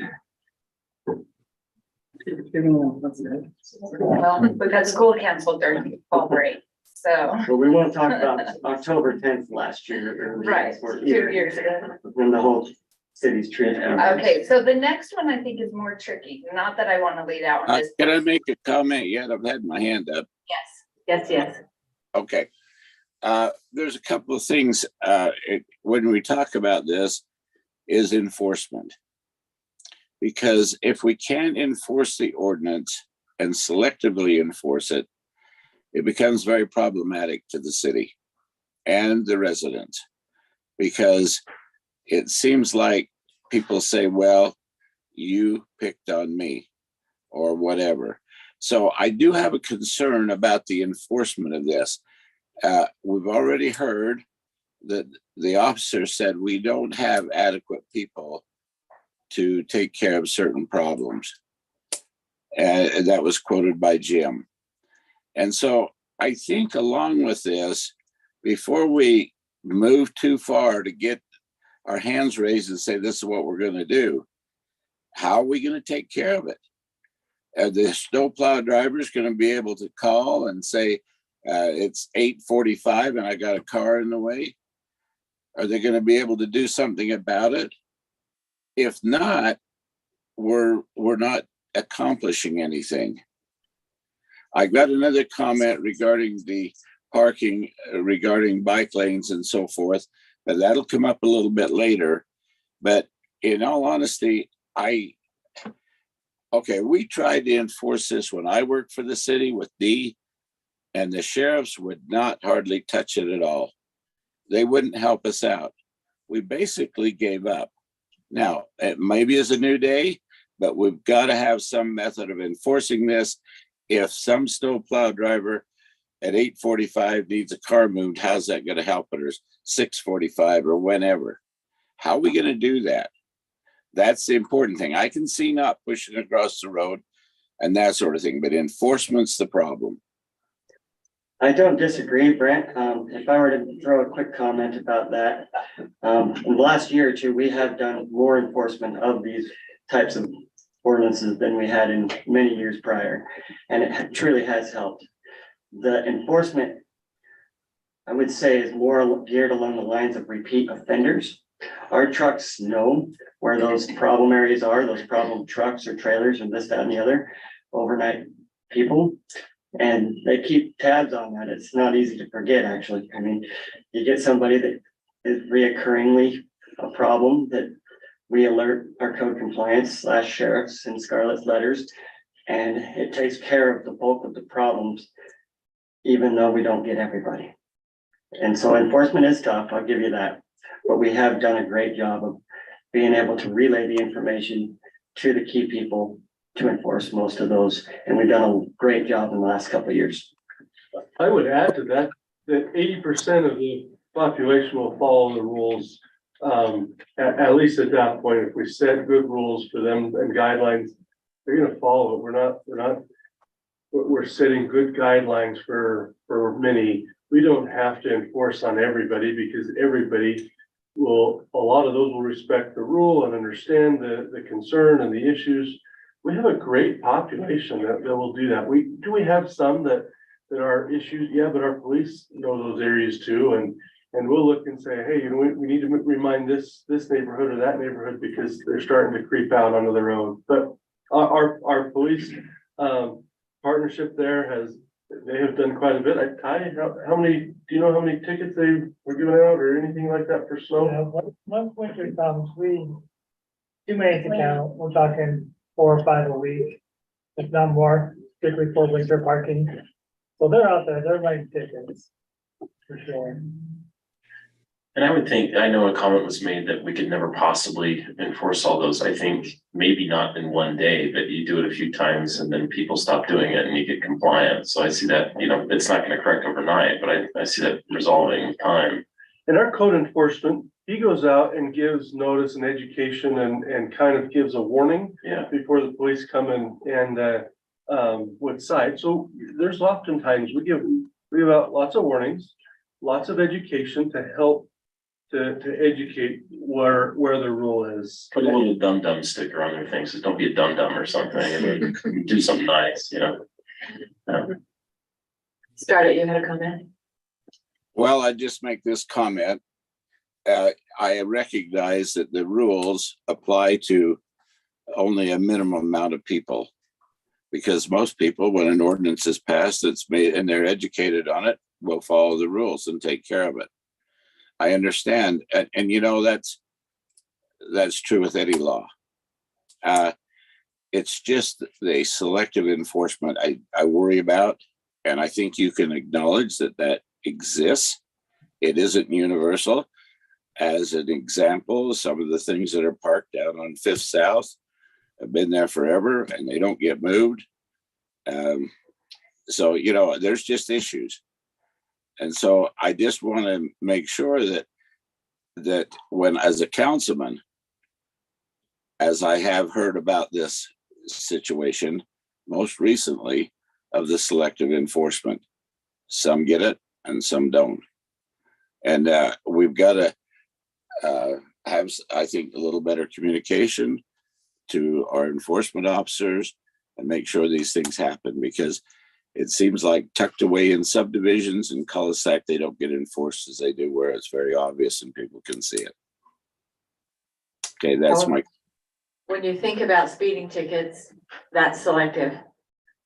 Well, we've had school canceled during fall break, so. But we won't talk about October 10th last year. or Right, or 2 either, years ago. When the whole city's treated. Okay, so the next one I think is more tricky, not that I want to lead out on this. Can I make a comment yet? I've had my hand up. Yes. Okay. There's a couple of things, when we talk about this, is enforcement. Because if we can't enforce the ordinance and selectively enforce it, it becomes very problematic to the city and the residents. Because it seems like people say, well, you picked on me or whatever. So I do have a concern about the enforcement of this. We've already heard that the officer said we don't have adequate people to take care of certain problems. And that was quoted by Jim. And so I think along with this, before we move too far to get our hands raised and say, this is what we're going to do, how are we going to take care of it? Are the snowplow drivers going to be able to call and say, it's 8:45 and I got a car in the way? Are they going to be able to do something about it? If not, we're not accomplishing anything. I got another comment regarding the parking, regarding bike lanes and so forth, but that'll come up a little bit later. But in all honesty, we tried to enforce this when I worked for the city with D, and the sheriffs would not hardly touch it at all. They wouldn't help us out. We basically gave up. Now, it maybe is a new day, but we've got to have some method of enforcing this. If some snowplow driver at 8:45 needs a car moved, how's that going to help it? Or 6:45 or whenever? How are we going to do that? That's the important thing. I can see not pushing across the road and that sort of thing, but enforcement's the problem. I don't disagree, Brent. If I were to throw a quick comment about that, in the last year or two, we have done more enforcement of these types of ordinances than we had in many years prior, and it truly has helped. The enforcement, I would say, is more geared along the lines of repeat offenders. Our trucks know where those problem areas are, those problem trucks or trailers and this, that, and the other, overnight people. And they keep tabs on that. It's not easy to forget, actually. I mean, you get somebody that is reoccurringly a problem that we alert our code compliance / sheriffs and Scarlett's letters, and it takes care of the bulk of the problems, even though we don't get everybody. And so enforcement is tough, I'll give you that. But we have done a great job of being able to relay the information to the key people to enforce most of those. And we've done a great job in the last couple of years. I would add to that, that 80% of the population will follow the rules. At least at that point, if we set good rules for them and guidelines, they're gonna follow it. We're setting good guidelines for many. We don't have to enforce on everybody because everybody a lot of those will respect the rule and understand the concern and the issues. We have a great population that will do that. We have some that are issues, yeah, but our police know those areas too, and we'll look and say, hey, we need to remind this neighborhood or that neighborhood because they're starting to creep out onto the road. But our police partnership there they have done quite a bit. How many, do you know how many tickets they were giving out or anything like that for snow? Once winter comes, too many to count. We're talking 4 or 5 a week, if not more, strictly for winter parking. So they're out there, they're writing tickets, for sure. And I would think, I know a comment was made that we could never possibly enforce all those. I think maybe not in one day, but you do it a few times and then people stop doing it and you get compliant. So I see that, it's not gonna correct overnight, but I see that resolving with time. And our code enforcement, he goes out and gives notice and education and kind of gives a warning. Yeah. Before the police come and would cite. So there's oftentimes we give out lots of warnings, lots of education to help to educate where the rule is. Put a little dum-dum sticker on their thing, says don't be a dum-dum or something, and then do something nice, Scarlett, you had a comment? Well, I just make this comment. I recognize that the rules apply to only a minimum amount of people. Because most people, when an ordinance is passed, it's made and they're educated on it, will follow the rules and take care of it. I understand. And that's true with any law. It's just the selective enforcement I worry about. And I think you can acknowledge that exists. It isn't universal. As an example, some of the things that are parked down on 5th South have been there forever and they don't get moved. So, there's just issues. And so I just want to make sure that when, as a councilman, as I have heard about this situation, most recently of the selective enforcement, some get it and some don't. And we've got to have, I think, a little better communication to our enforcement officers and make sure these things happen, because it seems like tucked away in subdivisions and cul-de-sac, they don't get enforced as they do where it's very obvious and people can see it. Okay, that's my. when you think about speeding tickets, that's selective.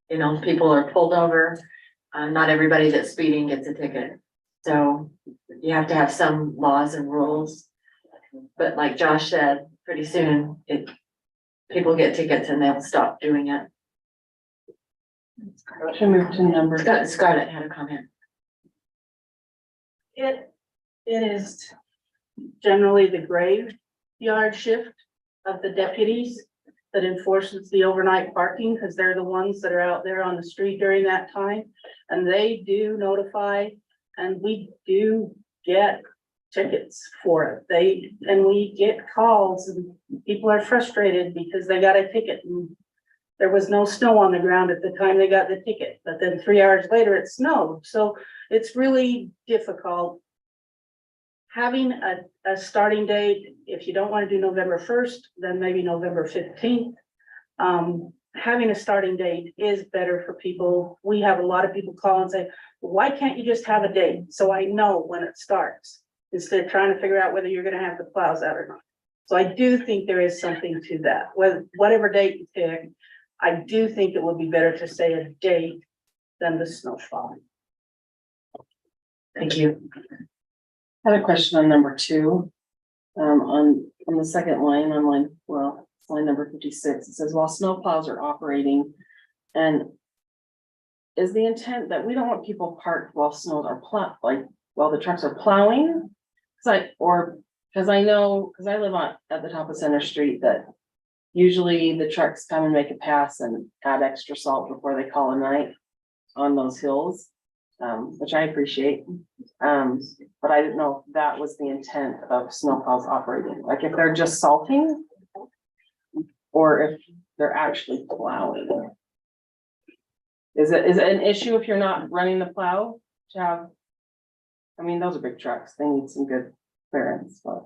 You know, people are pulled over, not everybody that's speeding gets a ticket. So you have to have some laws and rules. But like Josh said, pretty soon people get tickets and they'll stop doing it. Should move to number. Scarlett had a comment. It is generally the graveyard shift of the deputies that enforces the overnight parking, because they're the ones that are out there on the street during that time. And they do notify, and we do get tickets for it. And we get calls, and people are frustrated because they got a ticket and there was no snow on the ground at the time they got the ticket, but then 3 hours later it snowed. So it's really difficult. Having a starting date, if you don't want to do November 1st, then maybe November 15th. Having a starting date is better for people. We have a lot of people call and say, why can't you just have a date so I know when it starts, instead of trying to figure out whether you're going to have the plows out or not. So I do think there is something to that. Whatever date you pick, I do think it would be better to say a date than the snowfall. Thank you. I had a question on number 2. On the second line, line number 56, it says while snow plows are operating, and is the intent that we don't want people parked while snows are while the trucks are plowing? Because I know, because I live at the top of Center Street, that usually the trucks come and make a pass and add extra salt before they call a night on those hills, which I appreciate. But I didn't know if that was the intent of snowplows operating, like if they're just salting or if they're actually plowing. Is it an issue if you're not running the plow to have? I mean, those are big trucks. They need some good clearance, but.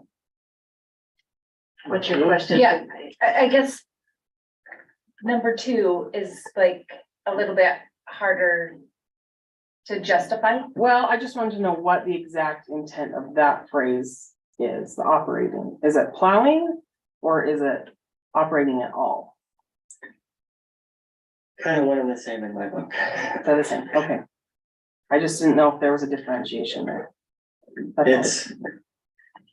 What's your question? Yeah, I guess number 2 is like a little bit harder to justify. Well, I just wanted to know what the exact intent of that phrase is, the operating. Is it plowing or is it operating at all? Kind of one and the same in my book. They're the same, okay. I just didn't know if there was a differentiation there. It's.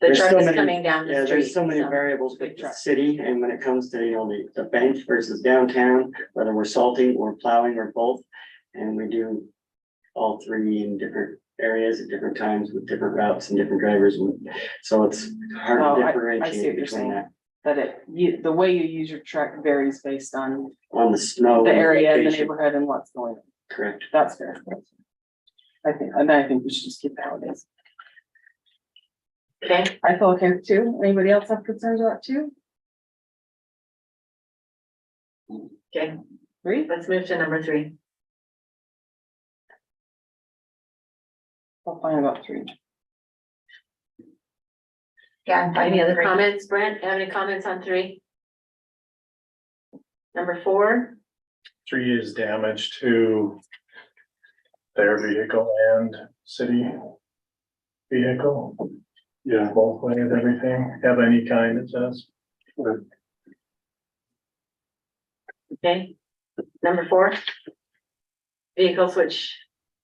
The there's truck so is many- coming down the Yeah, street. there's so many so- variables with the city, and when it comes to, the bank versus downtown, whether we're salting or plowing or both. And we do all 3 in different areas at different times with different routes and different drivers. And so it's hard Oh, to I see what differentiate you're between saying. that. That the way you use your truck varies based on On the snow. the and area and the location. neighborhood and what's going on. Correct. That's fair. I think we should just keep it how it is. Okay, I feel okay with 2. Anybody else have concerns about 2? okay, 3? let's move to number 3. I'll find about 3. Yeah, I'm fine Any with other 3. comments, Brent? Have any comments on 3? Number 4, 3 is damage to their vehicle and city vehicle. Yeah, both ways, everything, have any kind, it says. okay. Number 4, vehicles which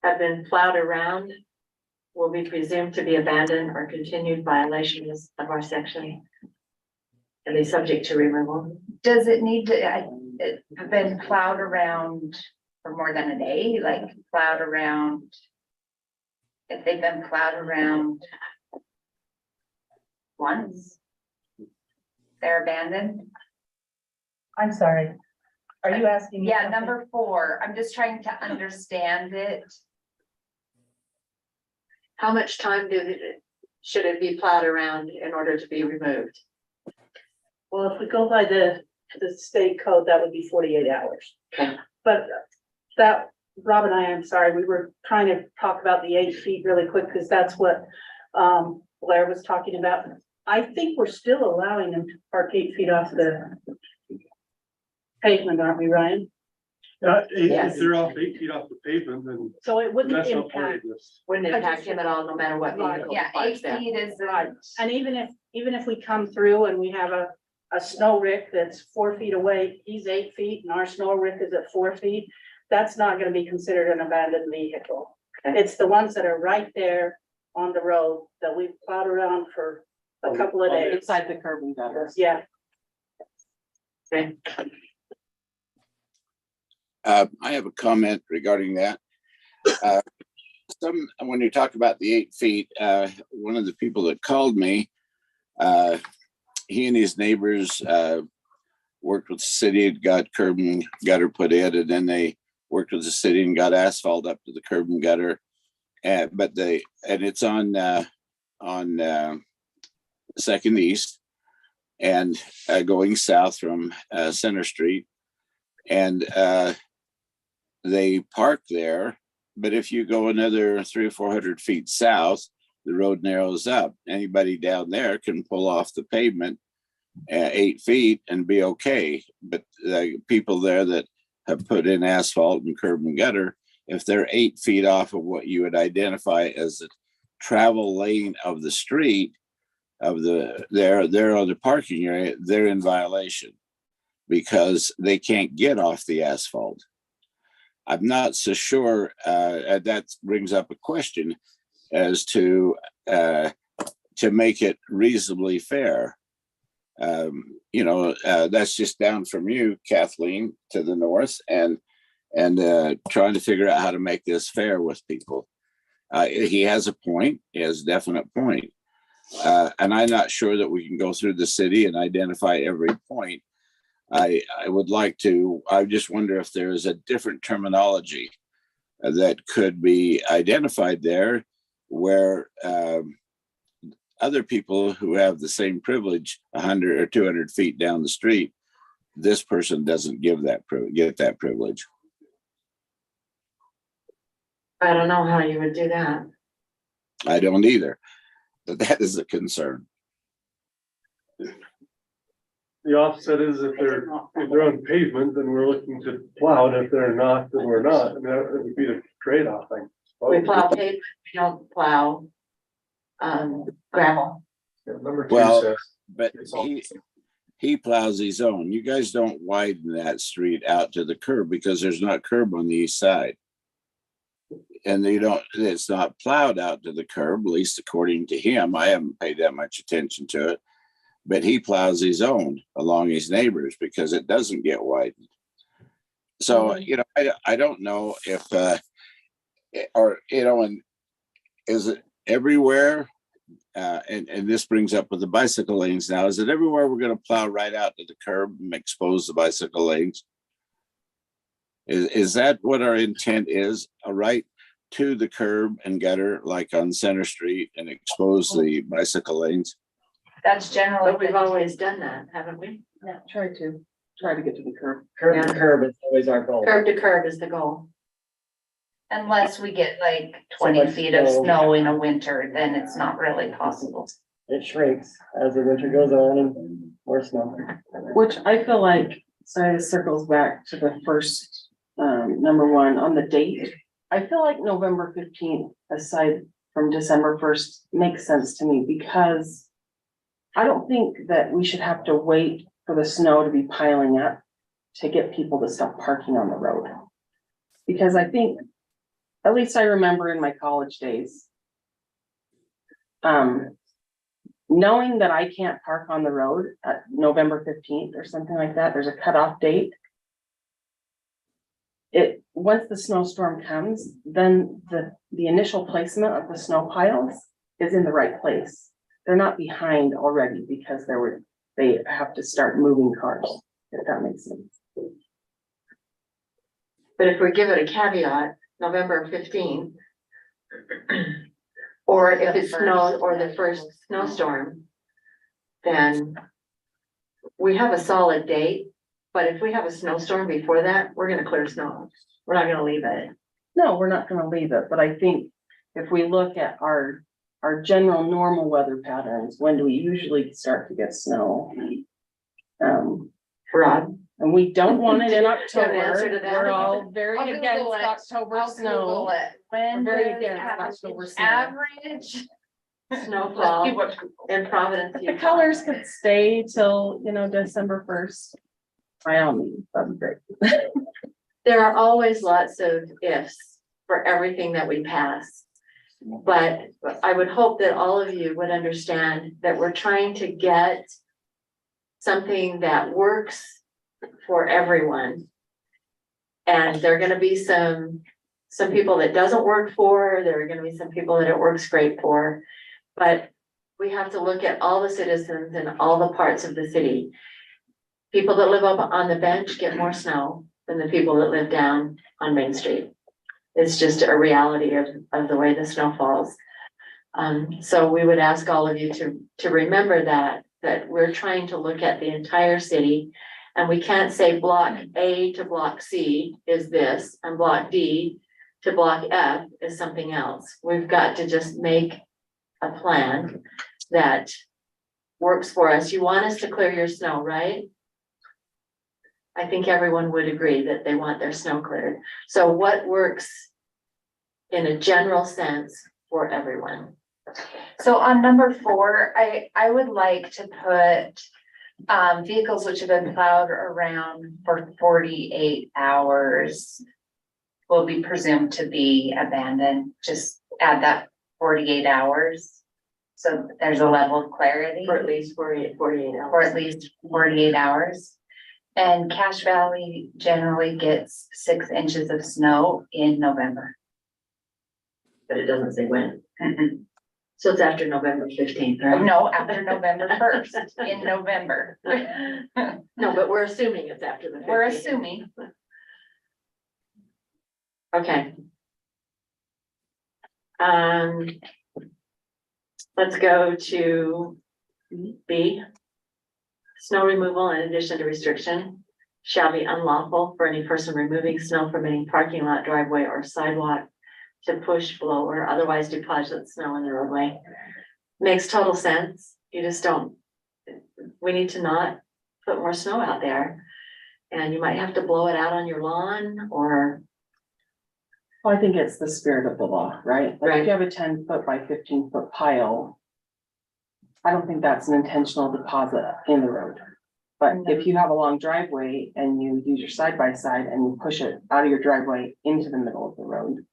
have been plowed around will be presumed to be abandoned or continued violations of our section. And be subject to removal. Does it need to have been plowed around for more than a day, like plowed around? If they've been plowed around once, they're abandoned? I'm sorry. Are you asking? me Yeah, something? number 4, I'm just trying to understand it. How much time should it be plowed around in order to be removed? Well, if we go by the state code, that would be 48 hours. Okay. But that, Rob and I'm sorry, we were trying to talk about the 8 feet really quick, because that's what Blair was talking about. I think we're still allowing them to park 8 feet off the pavement, aren't we, Ryan? If they're off 8 feet off the pavement, then So it wouldn't that's not part of impact. this. Wouldn't impact him at all, no matter what Right, vehicle Yeah, 8 parks there. feet is Right, and even if we come through and we have a a snow rick that's 4 feet away, he's 8 feet and our snow rick is at 4 feet, that's not gonna be considered an abandoned vehicle. It's the ones that are right there on the road that we've plowed around for a couple of days. Inside the curb and gutter. Yeah. Okay. I have a comment regarding that. When you talk about the 8 feet, one of the people that called me, he and his neighbors worked with the city, got curb and gutter put in, and then they worked with the city and got asphalt up to the curb and gutter. And it's on 2nd East and going south from Center Street, and they park there. But if you go another 300 or 400 feet south, the road narrows up. Anybody down there can pull off the pavement at 8 feet and be okay. But the people there that have put in asphalt and curb and gutter, if they're 8 feet off of what you would identify as the travel lane of the street of they're on the parking area, they're in violation because they can't get off the asphalt. I'm not so sure, that brings up a question as to make it reasonably fair. That's just down from you, Kathleen, to the north, and trying to figure out how to make this fair with people. He has a point, he has a definite point. And I'm not sure that we can go through the city and identify every point. I would like to, I just wonder if there is a different terminology that could be identified there where other people who have the same privilege 100 or 200 feet down the street, this person doesn't get that privilege. I don't know how you would do that. I don't either, but that is a concern. The offset is if they're on pavement, then we're looking to plow, and if they're not, then we're not. And that would be the trade-off thing. We plow pavement, we don't plow gravel. Number 2 Well, says. but he plows his own. You guys don't widen that street out to the curb because there's not curb on the east side. And it's not plowed out to the curb, at least according to him. I haven't paid that much attention to it, but he plows his own along his neighbors because it doesn't get widened. So, I don't know if, and is it everywhere? And this brings up with the bicycle lanes now, is it everywhere we're going to plow right out to the curb and expose the bicycle lanes? Is that what our intent is? Right to the curb and gutter, like on Center Street, and expose the bicycle lanes? That's generally. But we've always done that, haven't we? Yeah, try to get to the curb. Curb to curb is always our goal. Curb to curb is the goal. Unless we get like 20 feet of snow in a winter, then it's not really possible. It shrinks as the winter goes on and more snow. Which I feel like, so it circles back to the first, number one on the date. I feel like November 15th, aside from December 1st, makes sense to me because I don't think that we should have to wait for the snow to be piling up to get people to stop parking on the road. Because I think, at least I remember in my college days, knowing that I can't park on the road at November 15th or something like that, there's a cutoff date. Once the snowstorm comes, then the initial placement of the snow piles is in the right place. They're not behind already because they have to start moving cars, if that makes sense. But if we give it a caveat, November 15th, or if it snows or the first snowstorm, then we have a solid date. But if we have a snowstorm before that, we're gonna clear snow. We're not gonna leave it. No, we're not gonna leave it, but I think if we look at our general normal weather patterns, when do we usually start to get snow? Rod? And we don't want it in Do you have an answer to October. that? We're all very I'll against Google it. October I'll snow. Google it. When We're very does against October snow. average snowfall in Providence. If the Utah. colors could stay till, December 1st, by all means, that'd be great. There are always lots of ifs for everything that we pass. But I would hope that all of you would understand that we're trying to get something that works for everyone. And there are gonna be some people that doesn't work for, there are gonna be some people that it works great for. But we have to look at all the citizens in all the parts of the city. People that live up on the bench get more snow than the people that live down on Main Street. It's just a reality of the way the snow falls. So we would ask all of you to remember that we're trying to look at the entire city. And we can't say block A to block C is this, and block D to block F is something else. We've got to just make a plan that works for us. You want us to clear your snow, right? I think everyone would agree that they want their snow cleared. So what works in a general sense for everyone? So on number 4, I would like to put vehicles which have been plowed around for 48 hours will be presumed to be abandoned. Just add that 48 hours. So there's a level of clarity. For at least 48 hours. For at least 48 hours. And Cache Valley generally gets 6 inches of snow in November. But it doesn't say when. Mm-mm. So it's after November 15th, right? No, after November 1st, in November. No, but we're assuming it's after the 15th. We're assuming. Okay. Let's go to B. Snow removal in addition to restriction shall be unlawful for any person removing snow from any parking lot, driveway, or sidewalk to push, blow, or otherwise deposit snow in the roadway. Makes total sense. You just don't, we need to not put more snow out there. And you might have to blow it out on your lawn or. Well, I think it's the spirit of the law, right? Like Right. if you have a 10-foot by 15-foot pile, I don't think that's an intentional deposit in the road. But if you have a long driveway and you use your side by side and you push it out of your driveway into the middle of the road,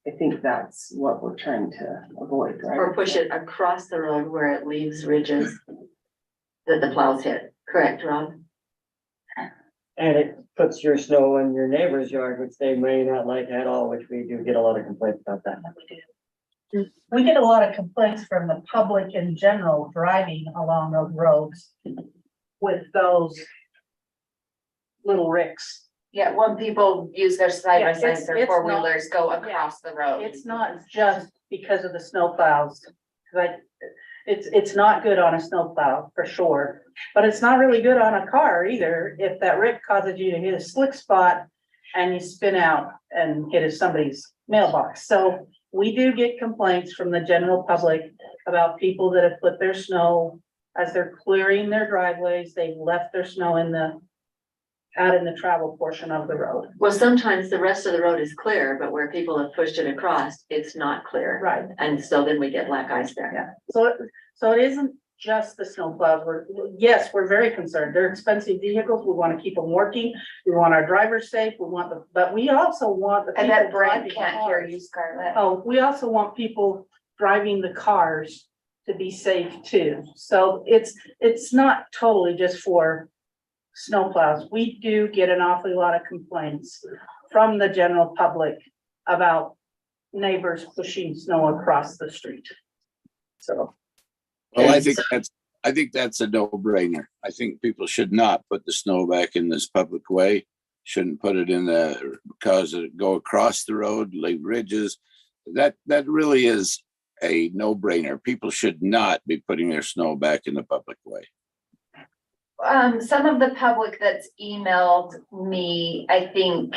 I think that's what we're trying to avoid, right? Or push it across the road where it leaves ridges that the plows hit. Correct, Rob? And it puts your snow in your neighbor's yard, which they may not like at all, which we do get a lot of complaints about that. We get a lot of complaints from the public in general driving along those roads with those little ricks. Yeah, when people use their side by Yeah, sides, their it's four wheelers go across the road. It's not just because of the snow plows, like, it's not good on a snow plow for sure, but it's not really good on a car either. If that rick causes you to hit a slick spot and you spin out and hit somebody's mailbox. So we do get complaints from the general public about people that have put their snow as they're clearing their driveways, they've left their snow out in the travel portion of the road. Well, sometimes the rest of the road is clear, but where people have pushed it across, it's not clear. Right. And so then we get black ice there. Yeah, so it isn't just the snow plows. We're very concerned. They're expensive vehicles. We want to keep them working. We want our drivers safe. But we also want the I people bet Brent driving can't the hear cars. you, Scarlett. Oh, we also want people driving the cars to be safe too. So it's not totally just for snowplows. We do get an awfully lot of complaints from the general public about neighbors pushing snow across the street. So. Well, I think that's a no-brainer. I think people should not put the snow back in this public way. Shouldn't put it cause it go across the road, leave ridges. That really is a no-brainer. People should not be putting their snow back in the public way. Some of the public that's emailed me, I think,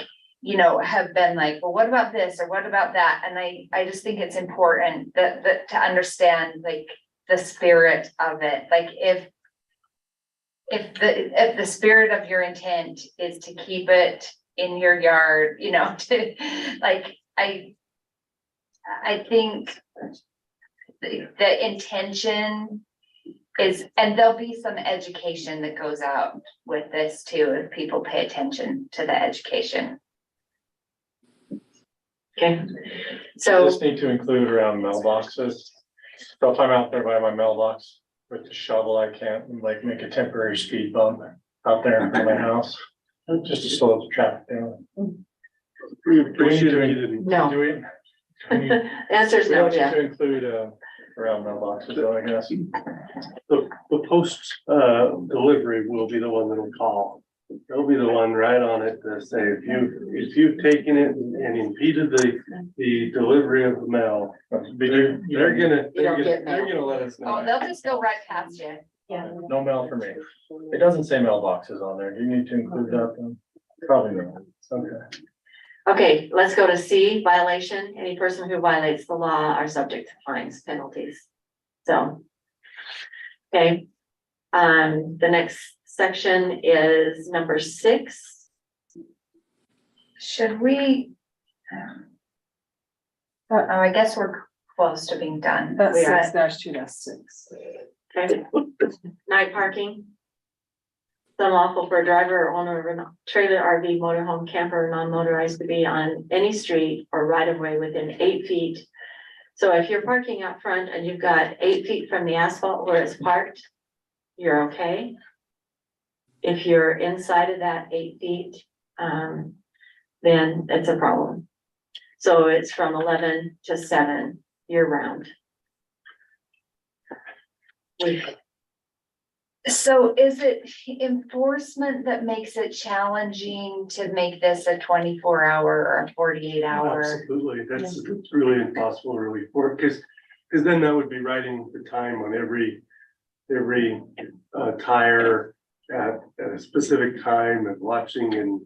have been like, well, what about this or what about that? And I just think it's important that to understand like the spirit of it. Like if the spirit of your intent is to keep it in your yard, to like, I think the intention is, and there'll be some education that goes out with this too, if people pay attention to the education. Okay, so. Just need to include around mailboxes. So if I'm out there by my mailbox with the shovel, I can't like make a temporary speed bump out there in front of my house. Just to slow the traffic down. We appreciate it. No. Do we? The answer is We no, don't need Jeff. to include, around mailboxes, though, I guess. The post, delivery will be the one that'll call. They'll be the one right on it to say, if you've taken it and impeded the delivery of the mail, they're gonna let us Oh, know. they'll just go right past you. Yeah. No mail for me. It doesn't say mailboxes on there. Do you need to include that then? Probably not. Okay. Okay, let's go to C, violation. Any person who violates the law are subject to fines, penalties. So. Okay. The next section is number 6. Should we? I guess we're close to being done. That's We are. 6-2-6. Okay. Night parking. It's unlawful for a driver or owner of a trailer, RV, motorhome, camper, or non-motorized to be on any street or right of way within 8 feet. So if you're parking out front and you've got 8 feet from the asphalt where it's parked, you're okay. If you're inside of that 8 feet, then it's a problem. So it's from 11 to 7 year round. So is it enforcement that makes it challenging to make this a 24-hour or a 48-hour? Absolutely, that's really impossible really for, because then that would be writing the time on every tire at a specific time and watching, and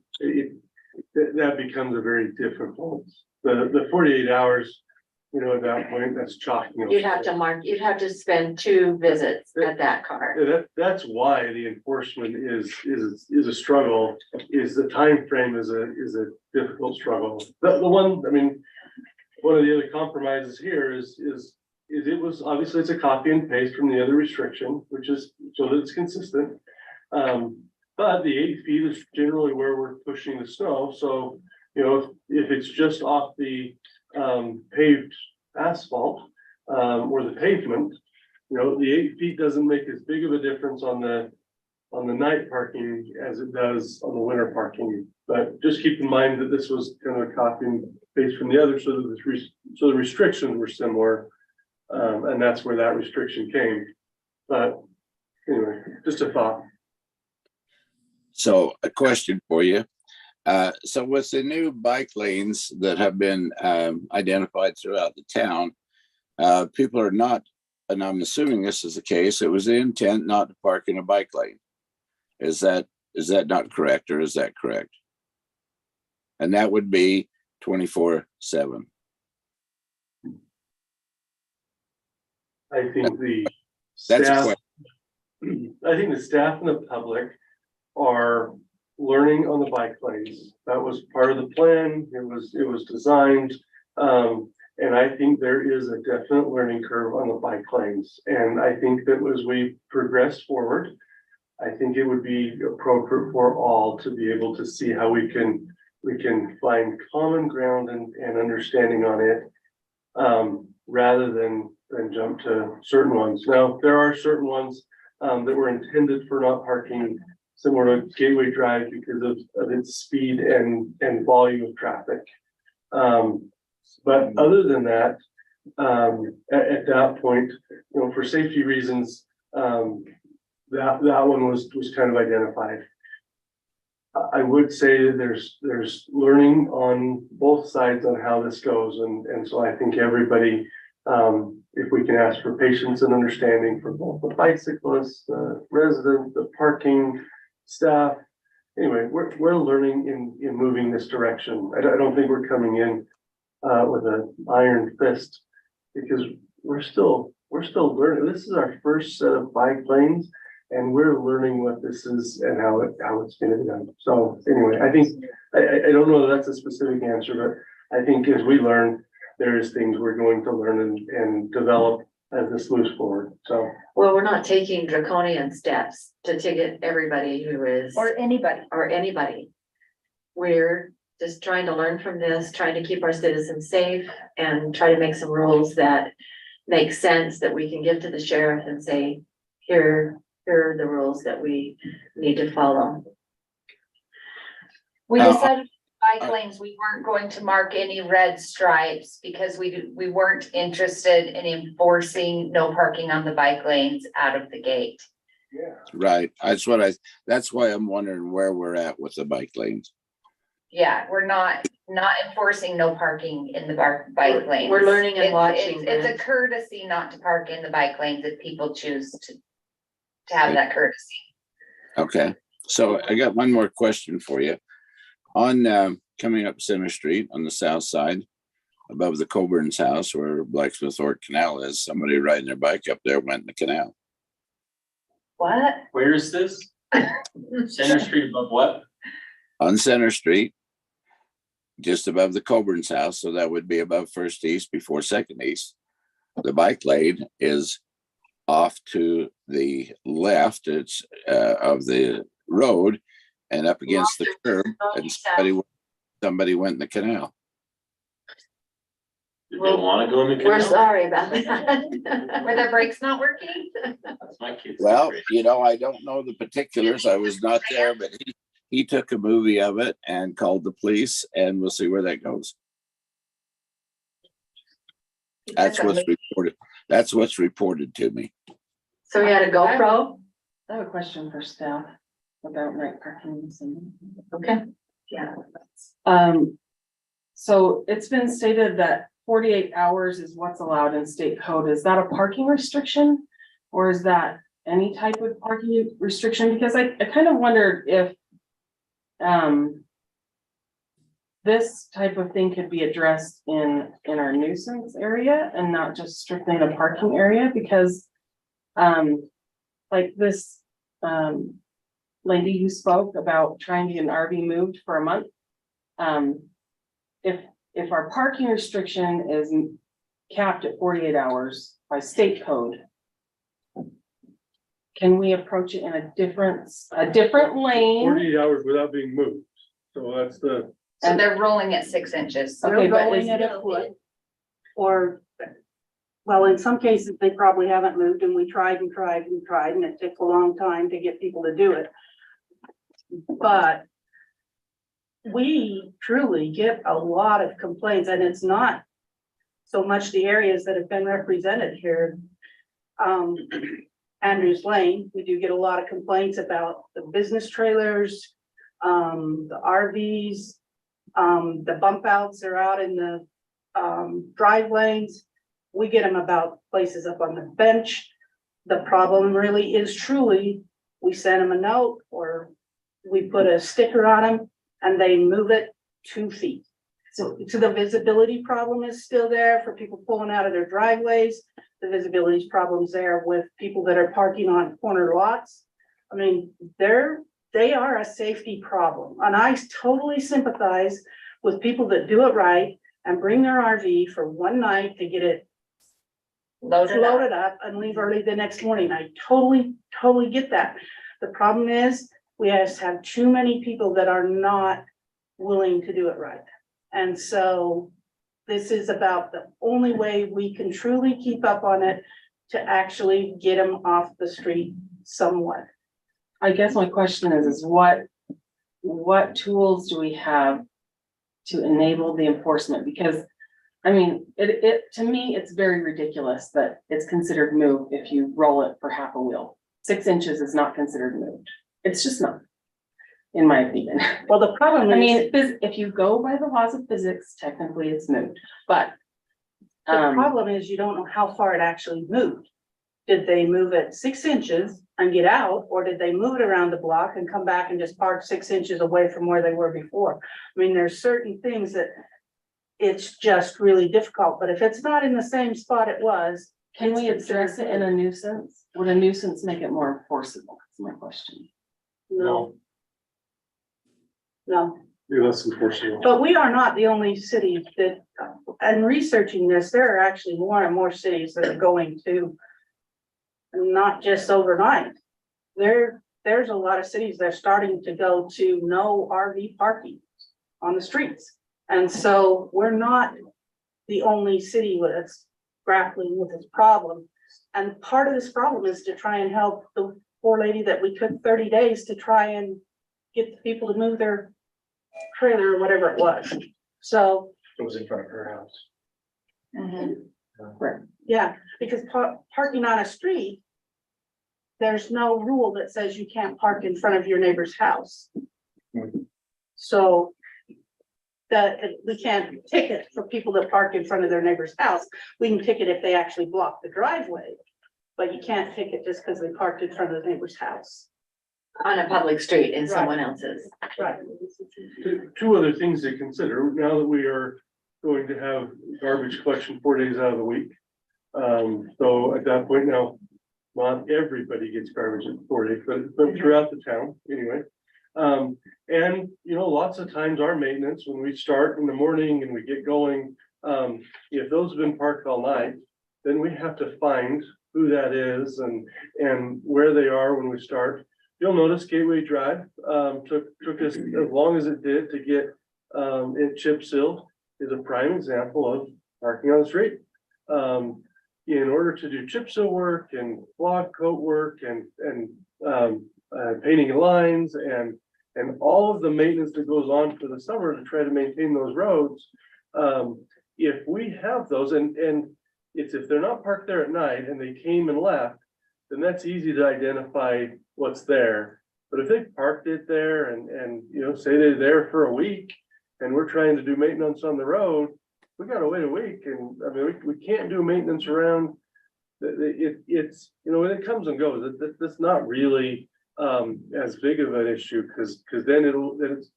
that becomes a very difficult, the 48 hours, you know, at that point, that's chalking. You'd have to spend 2 visits at that car. That's why the enforcement is a struggle, is the time frame is a difficult struggle. The one, I mean, one of the other compromises here is it was, obviously it's a copy and paste from the other restriction, which is, so that it's consistent. But the 8 feet is generally where we're pushing the snow, so, you know, if it's just off the paved asphalt, or the pavement, you know, the 8 feet doesn't make as big of a difference on the night parking as it does on the winter parking. But just keep in mind that this was kind of a copy and paste from the other, so that so the restrictions were similar. And that's where that restriction came. But anyway, just a thought. So a question for you. So with the new bike lanes that have been identified throughout the town, people are not, and I'm assuming this is the case, it was the intent not to park in a bike lane. Is that not correct, or is that correct? And that would be 24/7. I think the That's a staff, question. I think the staff and the public are learning on the bike lanes. That was part of the plan. It was designed. And I think there is a definite learning curve on the bike lanes. And I think that as we progress forward, I think it would be appropriate for all to be able to see how we can find common ground and understanding on it, rather than jump to certain ones. Now, there are certain ones that were intended for not parking, similar to Gateway Drive, because of its speed and volume of traffic. But other than that, at that point, you know, for safety reasons, that one was kind of identified. I would say that there's learning on both sides on how this goes, and so I think everybody, if we can ask for patience and understanding for both the bicyclists, the residents, the parking staff. Anyway, we're learning in moving this direction. I don't think we're coming in with an iron fist, because we're still learning. This is our first set of bike lanes, and we're learning what this is and how it's going to be done. So anyway, I think I don't know that that's a specific answer, but I think as we learn, there is things we're going to learn and develop as this moves forward, so. Well, we're not taking draconian steps to ticket everybody who is, Or anybody. or anybody. We're just trying to learn from this, trying to keep our citizens safe and try to make some rules that make sense that we can give to the sheriff and say, here are the rules that we need to follow. We decided bike lanes, we weren't going to mark any red stripes because we weren't interested in enforcing no parking on the bike lanes out of the gate. Yeah. Right, that's why I'm wondering where we're at with the bike lanes. Yeah, we're not enforcing no parking in the bike lanes. We're learning and It's- watching, It's a Brent. courtesy not to park in the bike lanes if people choose to have that courtesy. Okay, so I got one more question for you. On coming up Center Street on the south side, above the Coburn's house where Blacksmith Fork Canal is, somebody riding their bike up there went in the canal. What? Where is this? Center Street above what? On Center Street, just above the Coburn's house, so that would be above First East before Second East. The bike lane is off to the left, it's of the road and up against the curb, and somebody went in the canal. Did they want to go in the canal? We're sorry about that. Were their brakes not working? That's my kids. Well, I don't know the particulars, I was not there, but he took a movie of it and called the police, and we'll see where that goes. That's what's reported to me. So we had a GoPro? I have a question for staff about night parking. Okay. Yeah. So it's been stated that 48 hours is what's allowed in state code. Is that a parking restriction? Or is that any type of parking restriction? Because I kind of wondered if this type of thing could be addressed in our nuisance area and not just strictly the parking area, because like this lady who spoke about trying to get an RV moved for a month. If our parking restriction is capped at 48 hours by state code, can we approach it in a different lane? 48 hours without being moved, so that's the. So they're rolling at 6 inches. Okay, but Rolling it a foot. Or, well, in some cases, they probably haven't moved and we tried, and it took a long time to get people to do it. But we truly get a lot of complaints, and it's not so much the areas that have been represented here. Andrews Lane, we do get a lot of complaints about the business trailers, the RVs, the bump outs are out in the drive lanes. We get them about places up on the bench. The problem really is truly, we send them a note or we put a sticker on them and they move it 2 feet. So the visibility problem is still there for people pulling out of their driveways. The visibility problems there with people that are parking on corner lots. I mean, they are a safety problem. And I totally sympathize with people that do it right and bring their RV for one night to get it loaded up and leave early the next morning. I totally get that. The problem is we just have too many people that are not willing to do it right. And so this is about the only way we can truly keep up on it to actually get them off the street somewhat. I guess my question is what tools do we have to enable the enforcement? Because I mean, to me, it's very ridiculous that it's considered moved if you roll it for half a wheel. 6 inches is not considered moved. It's just not, in my opinion. Well, the problem is, I mean, if you go by the laws of physics, technically it's moved, but the problem is you don't know how far it actually moved. Did they move it 6 inches and get out, or did they move it around the block and come back and just park 6 inches away from where they were before? I mean, there's certain things that it's just really difficult, but if it's not in the same spot it was. Can we address it in a nuisance? Would a nuisance make it more enforceable? That's my question. No. be less enforceable. But we are not the only city that, and researching this, there are actually more and more cities that are going to not just overnight. There's a lot of cities that are starting to go to no RV parking on the streets. And so we're not the only city that's grappling with this problem. And part of this problem is to try and help the poor lady that we took 30 days to try and get the people to move their trailer or whatever it was. So, It was in front of her house. yeah, because parking on a street, there's no rule that says you can't park in front of your neighbor's house. So that we can't ticket for people that park in front of their neighbor's house. We can ticket if they actually block the driveway, but you can't ticket just because they parked in front of the neighbor's house. On a public street in Right. someone else's. Right. Two other things to consider, now that we are going to have garbage collection 4 days out of the week. So at that point now, not everybody gets garbage in 4 days, but throughout the town, anyway. And, you know, lots of times our maintenance, when we start in the morning and we get going, if those have been parked all night, then we have to find who that is and where they are when we start. You'll notice Gateway Drive, took us as long as it did to get, it chip sealed, is a prime example of parking on the street. In order to do chip seal work and block coat work and painting lines and all of the maintenance that goes on for the summer to try to maintain those roads. If we have those and it's, if they're not parked there at night and they came and left, then that's easy to identify what's there. But if they parked it there and, you know, say they're there for a week and we're trying to do maintenance on the road, we gotta wait a week. And I mean, we can't do maintenance around it's, you know, when it comes and goes, that's not really as big of an issue, because then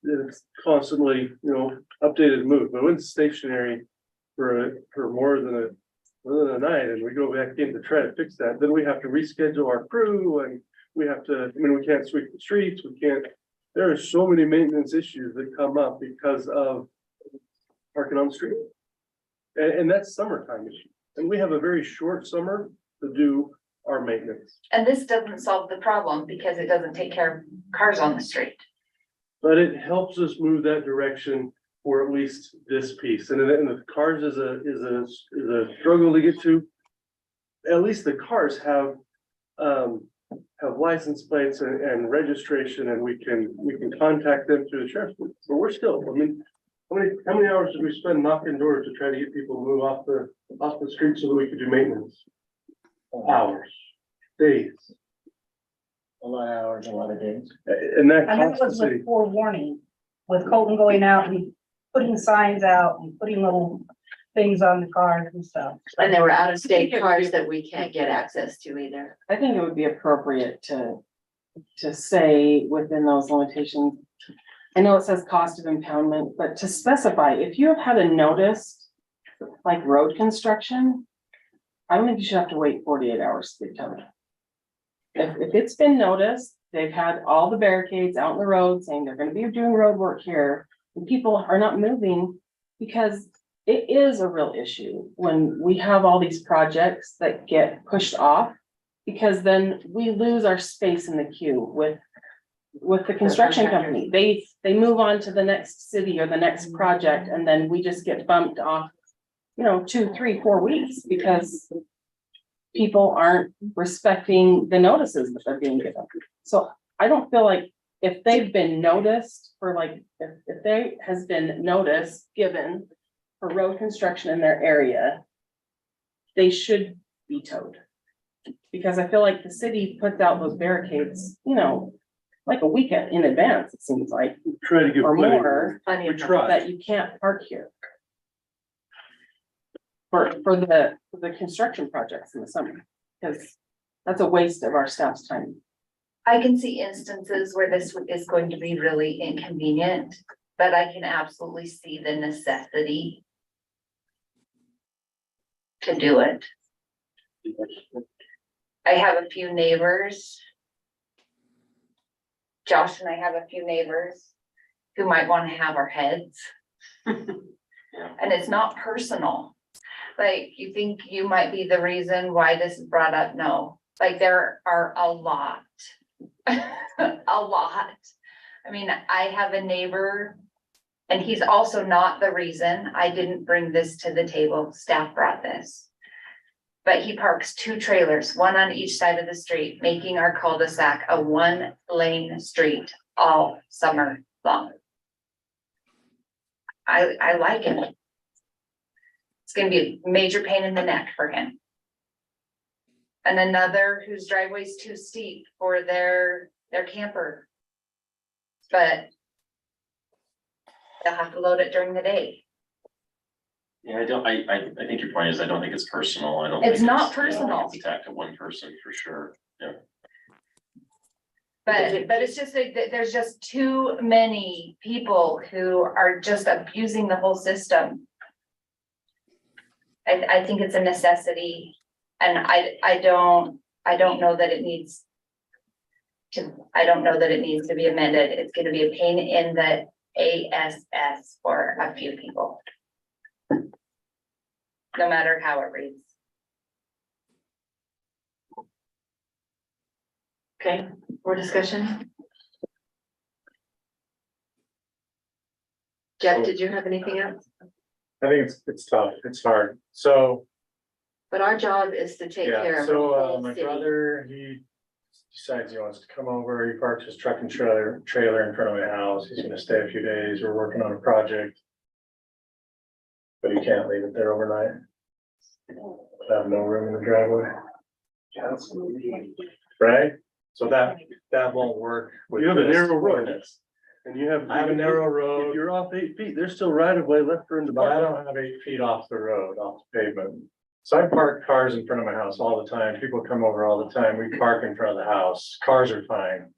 it's constantly, you know, updated and moved. But when it's stationary for more than a night and we go back in to try to fix that, then we have to reschedule our crew and we have to, I mean, we can't sweep the streets, we can't, there are so many maintenance issues that come up because of parking on the street. And that's summertime issue. And we have a very short summer to do our maintenance. And this doesn't solve the problem because it doesn't take care of cars on the street. But it helps us move that direction for at least this piece. And the cars is a struggle to get to. At least the cars have license plates and registration, and we can contact them through the sheriff's. But we're still, I mean, how many hours did we spend knocking doors to try to get people to move off the street so that we could do maintenance? Hours, days. A lot of hours, a lot of days. And that And that costs the was city. with forewarning, with Colton going out and putting signs out and putting little things on the cars and stuff. And there were out of state cars that we can't get access to either. I think it would be appropriate to say within those limitations. I know it says cost of impoundment, but to specify, if you have had a notice, like road construction, I don't think you should have to wait 48 hours to be towed. If it's been noticed, they've had all the barricades out in the road saying they're gonna be doing road work here, and people are not moving because it is a real issue when we have all these projects that get pushed off, because then we lose our space in the queue with the construction company. They move on to the next city or the next project, and then we just get bumped off, you know, 2, 3, 4 weeks because people aren't respecting the notices that they're being given. So I don't feel like if they've been noticed for like, if there has been notice given for road construction in their area, they should be towed. Because I feel like the city puts out those barricades, you know, like a week in advance, it seems like, Try to get or plenty. more, We try. that you can't park here. For the construction projects in the summer, because that's a waste of our staff's time. I can see instances where this is going to be really inconvenient, but I can absolutely see the necessity to do it. I have a few neighbors. Josh and I have a few neighbors who might want to have our heads. And it's not personal. Like, you think you might be the reason why this is brought up? No, like, there are a lot. A lot. I mean, I have a neighbor, and he's also not the reason. I didn't bring this to the table. Staff brought this. But he parks 2 trailers, one on each side of the street, making our cul-de-sac a 1-lane street all summer long. I like it. It's gonna be a major pain in the neck for him. And another whose driveway's too steep for their camper. But they'll have to load it during the day. Yeah, I think your point is, I don't think it's personal. I don't. It's think not I don't think personal. It's attacked at one person for sure. Yeah. But it's just like, there's just too many people who are just abusing the whole system. I think it's a necessity, and I don't know that it needs to, I don't know that it needs to be amended. It's gonna be a pain in the ass for a few people. No matter how it reads. Okay, more discussion? Jeff, did you have anything else? I think it's tough, it's hard, so, But our job is to take care yeah, of the so, whole my city. brother, he decides he wants to come over, he parks his truck and trailer in front of my house, he's gonna stay a few days, we're working on a project. But he can't leave it there overnight. I have no room in the driveway. Right? So that won't work. with You have a this narrow road. ordinance. And you have. I have a narrow road. If you're off 8 feet, there's still right of way left for him to But I park. don't have 8 feet off the road, off the pavement. So I park cars in front of my house all the time. People come over all the time. We park in front of the house. Cars are fine.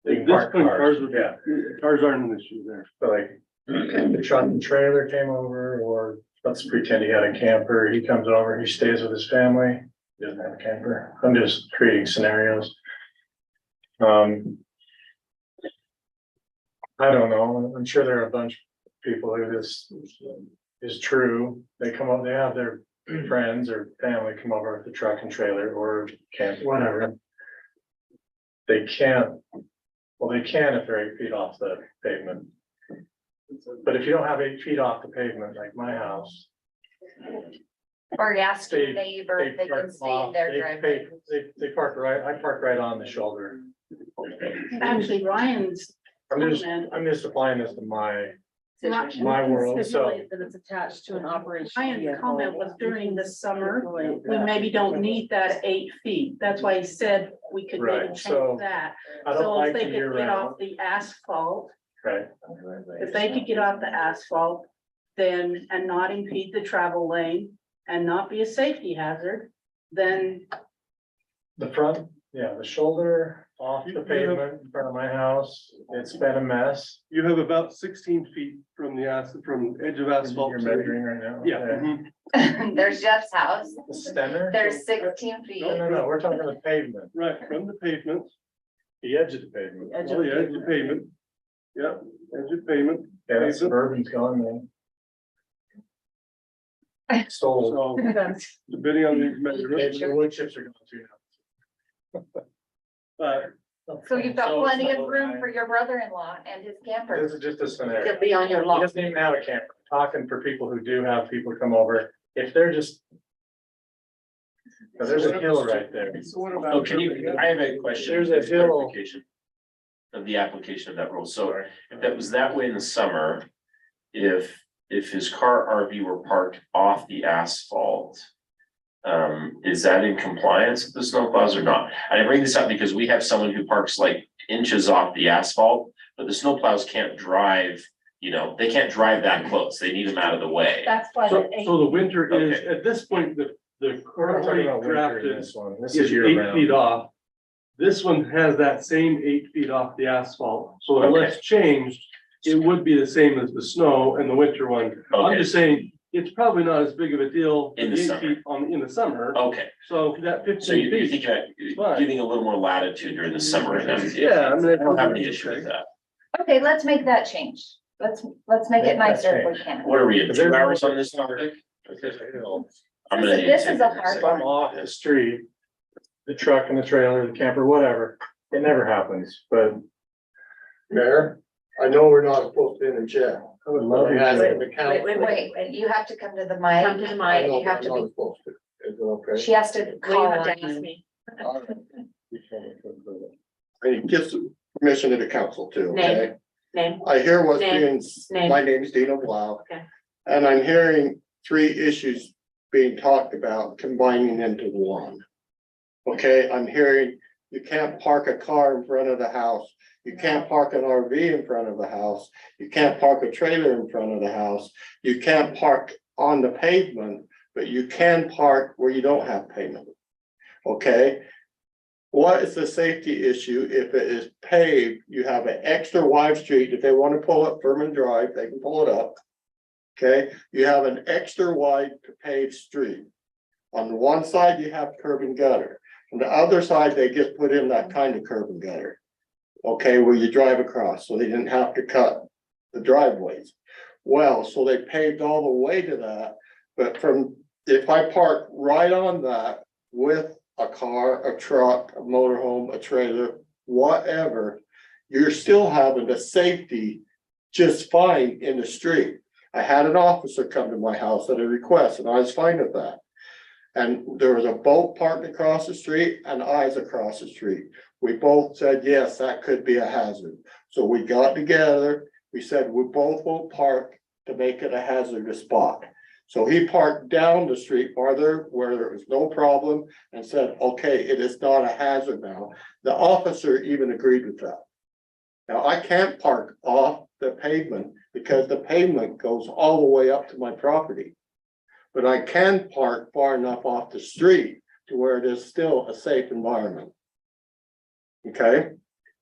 They can At this park point, cars, yeah, cars aren't an issue there. but like, the truck and trailer came over, or let's pretend he had a camper. He comes over, he stays with his family. He doesn't have a camper. I'm just creating scenarios. I don't know. I'm sure there are a bunch of people who this is true. They come up, they have their friends or family come over with the truck and trailer or camp, whatever. They can't, well, they can if they're 8 feet off the pavement. But if you don't have 8 feet off the pavement, like my house. Or ask They- your neighbor if they can park stay in off- their they- driveway. They park right, I park right on the shoulder. Actually, Ryan's I'm just applying this to my Ryan- world, so. That it's attached to an operation. Ryan's comment was during the summer, we maybe don't need that 8 feet. That's why he said we could maybe Right, so change that. I don't So like if they the could year get off round, the asphalt, right? if they could get off the asphalt, then, and not impede the travel lane and not be a safety hazard, then The front, yeah, the shoulder off the pavement in front of my house, it's been a mess. You have about 16 feet from from edge of asphalt. You're measuring right now. Yeah. Okay. There's Jeff's house. The center? There's 16 feet. No, we're talking about pavement, Right, from the pavement, the edge of the pavement. oh, yeah, edge of pavement. Yeah, edge of pavement. Yeah, that suburban's gone, man. Stole. So, depending on these measurements. The wood chips are going too now. So you've got plenty of room for your brother-in-law and his camper. This is just a scenario. It'll be on your He lawn. doesn't even have a camper. Talking for people who do have people come over, if they're just. There's a hill right there. Oh, I have a question. There's a hill. Clarification of the application of that rule. So if that was that way in the summer, if his car RV were parked off the asphalt, is that in compliance with the snowplows or not? And I bring this up because we have someone who parks like inches off the asphalt, but the snowplows can't drive, they can't drive that close. They need them out of the way. that's why So, the 8 so the winter is, Okay. at this point, the We're not currently talking about winter in drafted this one. This is is year 8 feet round. off. This one has that same 8 feet off the asphalt, so unless changed, it would be the same as the snow and the winter one. I'm Okay. just saying, it's probably not as big of a deal. In the 8 summer. feet in the summer, Okay, so that so 15 you're feet. thinking about Fine. giving a little more latitude during the summer. And Yeah, I mean, I don't have any issue with that. Okay, let's make that change. Let's make it nicer if we can. What are we at, 2 hours on this topic? I'm gonna need This to is a take hard If I'm off the street, the truck and the trailer, the camper, whatever, it never happens, but Mayor, I know we're not supposed to be in jail. I would love I had to. it in the council. Wait, you have to come to the Come mic. to the I mic, know, you but have I'm to not be, supposed to. Is it okay? She has to well, call you have to on ask you. me. All right. I need just permission of the council too, okay? Name, I hear what's Name. being, Name. my name's Dino Blau. Okay. And I'm hearing 3 issues being talked about combining into one. Okay, I'm hearing you can't park a car in front of the house. You can't park an RV in front of the house. You can't park a trailer in front of the house. You can't park on the pavement, but you can park where you don't have pavement. Okay? What is the safety issue if it is paved? You have an extra wide street. If they want to pull up Furman Drive, they can pull it up. Okay, you have an extra wide paved street. On the one side, you have curb and gutter. On the other side, they just put in that kind of curb and gutter. Okay, where you drive across, so they didn't have to cut the driveways. Well, so they paved all the way to that, but if I park right on that with a car, a truck, a motorhome, a trailer, whatever, you're still having the safety just fine in the street. I had an officer come to my house at a request and I was fine with that. And there was a boat parked across the street and eyes across the street. We both said, yes, that could be a hazard. So we got together, we said, we both won't park to make it a hazardous spot. So he parked down the street farther where there was no problem and said, okay, it is not a hazard now. The officer even agreed with that. Now, I can't park off the pavement because the pavement goes all the way up to my property. But I can park far enough off the street to where it is still a safe environment. Okay,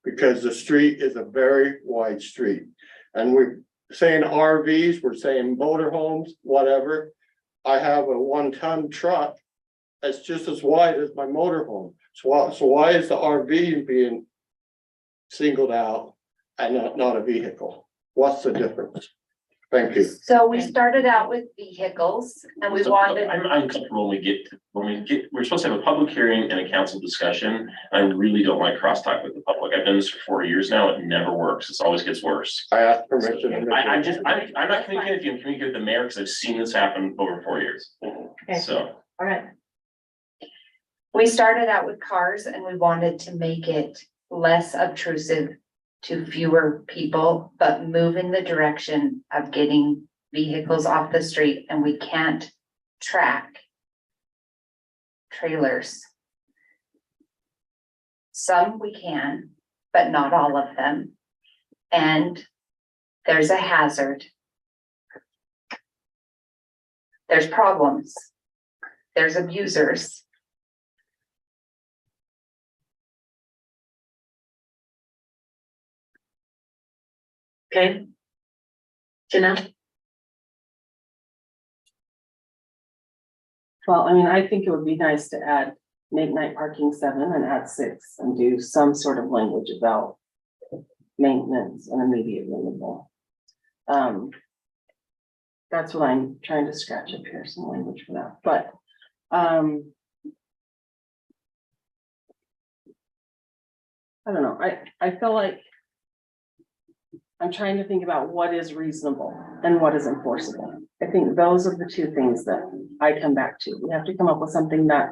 because the street is a very wide street. And we're saying RVs, we're saying motorhomes, whatever. I have a 1-ton truck that's just as wide as my motorhome. So why is the RV being singled out and not a vehicle? What's the difference? Thank you. So we started out with vehicles and we So, wanted, I'm uncomfortable when we're supposed to have a public hearing and a council discussion. I really don't like crosstalk with the public. I've done this for 4 years now. It never works. It always gets worse. I asked permission. I'm not communicating with you. I'm communicating with the mayor because I've seen this happen over 4 years. Okay. So. all right. we started out with cars and we wanted to make it less obtrusive to fewer people, but move in the direction of getting vehicles off the street, and we can't track trailers. Some we can, but not all of them. And there's a hazard. There's problems. There's abusers. Okay. Janelle? Well, I mean, I think it would be nice to add, make night parking 7 and add 6 and do some sort of language about maintenance and immediate removal. That's what I'm trying to scratch up here, some language for that, but, I don't know, I feel like I'm trying to think about what is reasonable and what is enforceable. I think those are the 2 things that I come back to. We have to come up with something that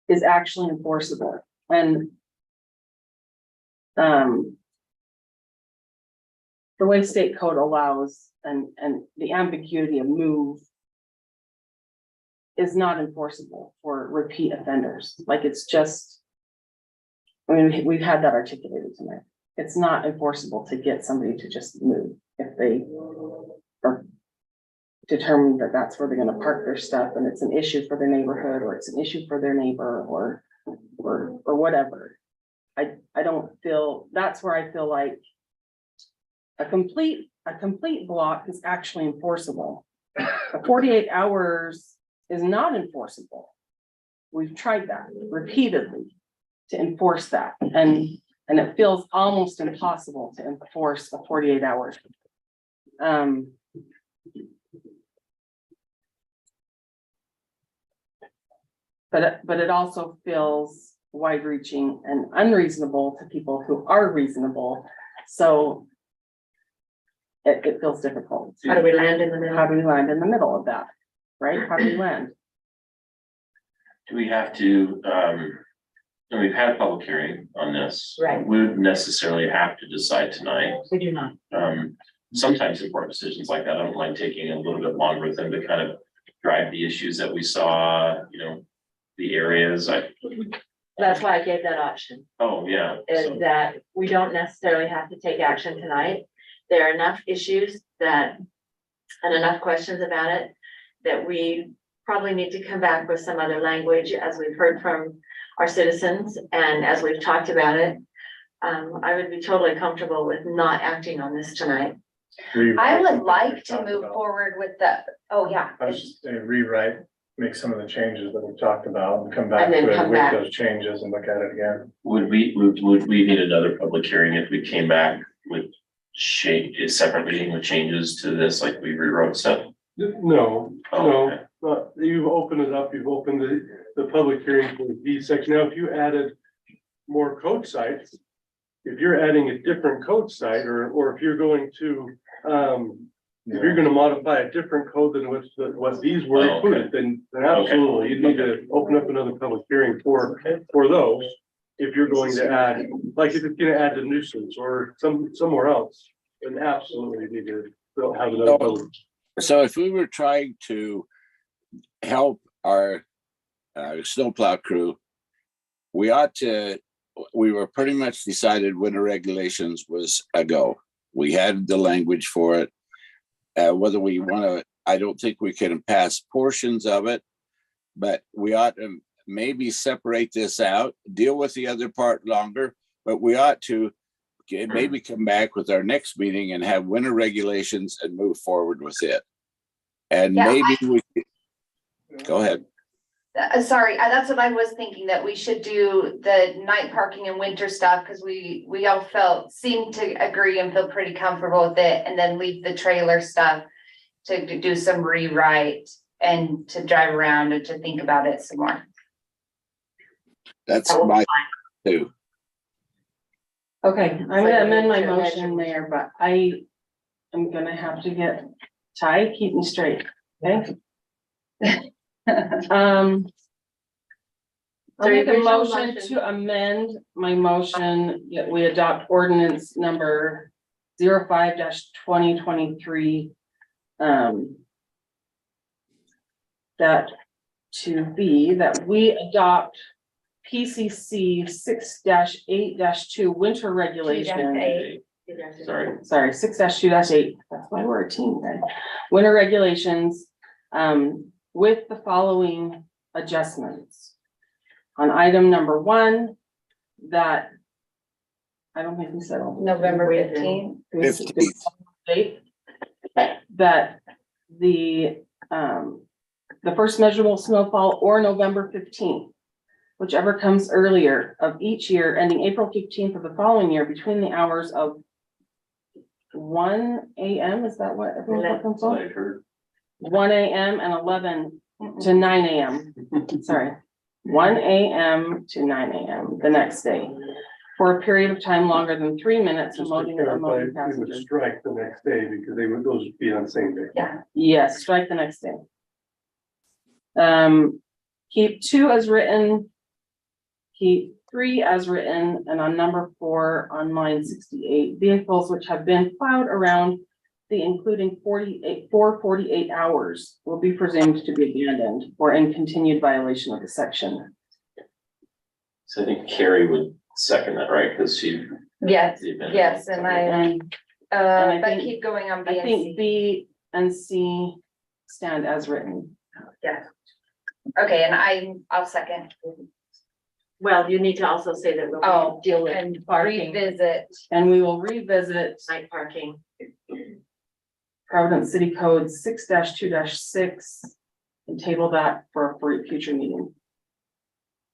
is actually enforceable. And the way state code allows and the ambiguity of move is not enforceable for repeat offenders. Like it's just, I mean, we've had that articulated tonight. It's not enforceable to get somebody to just move if they are determined that that's where they're gonna park their stuff and it's an issue for their neighborhood or it's an issue for their neighbor or whatever. I don't feel, that's where I feel like a complete block is actually enforceable. A 48 hours is not enforceable. We've tried that repeatedly to enforce that. And And it feels almost impossible to enforce a 48 hours. But it also feels wide reaching and unreasonable to people who are reasonable. So it feels difficult. How do we land in the middle? How do we land in the middle of that? Right? How do we land? Do we have to, and we've had a public hearing on this. Right. We would necessarily have to decide tonight. We do not. Sometimes important decisions like that, I don't mind taking a little bit longer with them to kind of drive the issues that we saw, the areas. That's why I gave that option, Oh, yeah. is that we don't necessarily have to take action tonight. There are enough issues and enough questions about it that we probably need to come back with some other language, as we've heard from our citizens and as we've talked about it. I would be totally comfortable with not acting on this tonight. I would like to move forward with I was just saying rewrite, make some of the changes that we talked about and come back And then with come back. those changes and look at it again. Would we need another public hearing if we came back with a separate meeting with changes to this, like we rewrote stuff? No, Oh, no, okay. you've opened it up, you've opened the public hearing for the D section. Now, if you added more code sites, if you're adding a different code site, or if you're going to, if you're gonna modify a different code than what these were Oh, okay. included, then absolutely, you need to open up another public hearing for those. If you're going to add, like if it's gonna add the nuisance or somewhere else, then absolutely you need to have another public. So if we were trying to help our snowplow crew, we were pretty much decided winter regulations was a go. We had the language for it. Whether we want to, I don't think we can pass portions of it, but we ought to maybe separate this out, deal with the other part longer, but we ought to maybe come back with our next meeting and have winter regulations and move forward with it. And Yeah, maybe go ahead. Sorry, that's what I was thinking, that we should do the night parking and winter stuff, because we all seemed to agree and feel pretty comfortable with it, and then leave the trailer stuff to do some rewrite and to drive around and to think about it some more. That's my too. Okay, I'm gonna amend my motion there, but I am gonna have to get Ty, keep me straight, okay? I'll make a motion to amend my motion that we adopt ordinance number 05-2023. That to be that we adopt PCC 6-8-2 winter regulation. Sorry, 6-2-8, that's my word, team, right? Winter regulations, with the following adjustments. On item number 1, that, I don't think we said. November 15th. Date, that the first measurable snowfall or November 15th, whichever comes earlier of each year, ending April 15th of the following year, between the hours of 1 a.m. Is that what everyone's looking for? 1 a.m. and 11 to 9 a.m. Sorry, 1 a.m. to 9 a.m. the next day, for a period of time longer than 3 minutes. Just to clarify, we would strike the next day because those would be on the same day. Yeah. Yes, strike the next day. Keep 2 as written. Keep 3 as written, and on number 4 on line 68, vehicles which have been plowed around the including 48 hours will be presumed to be abandoned or in continued violation of the section. So I think Carrie would second that, right? Because she. Yes, and I but think- keep going on B I and think C. B and C stand as written. Yeah. Okay, and I'll second. Well, you need to also say that we'll deal with And parking, revisit. And we will revisit night parking. Providence City Code 6-2-6 and table that for a future meeting.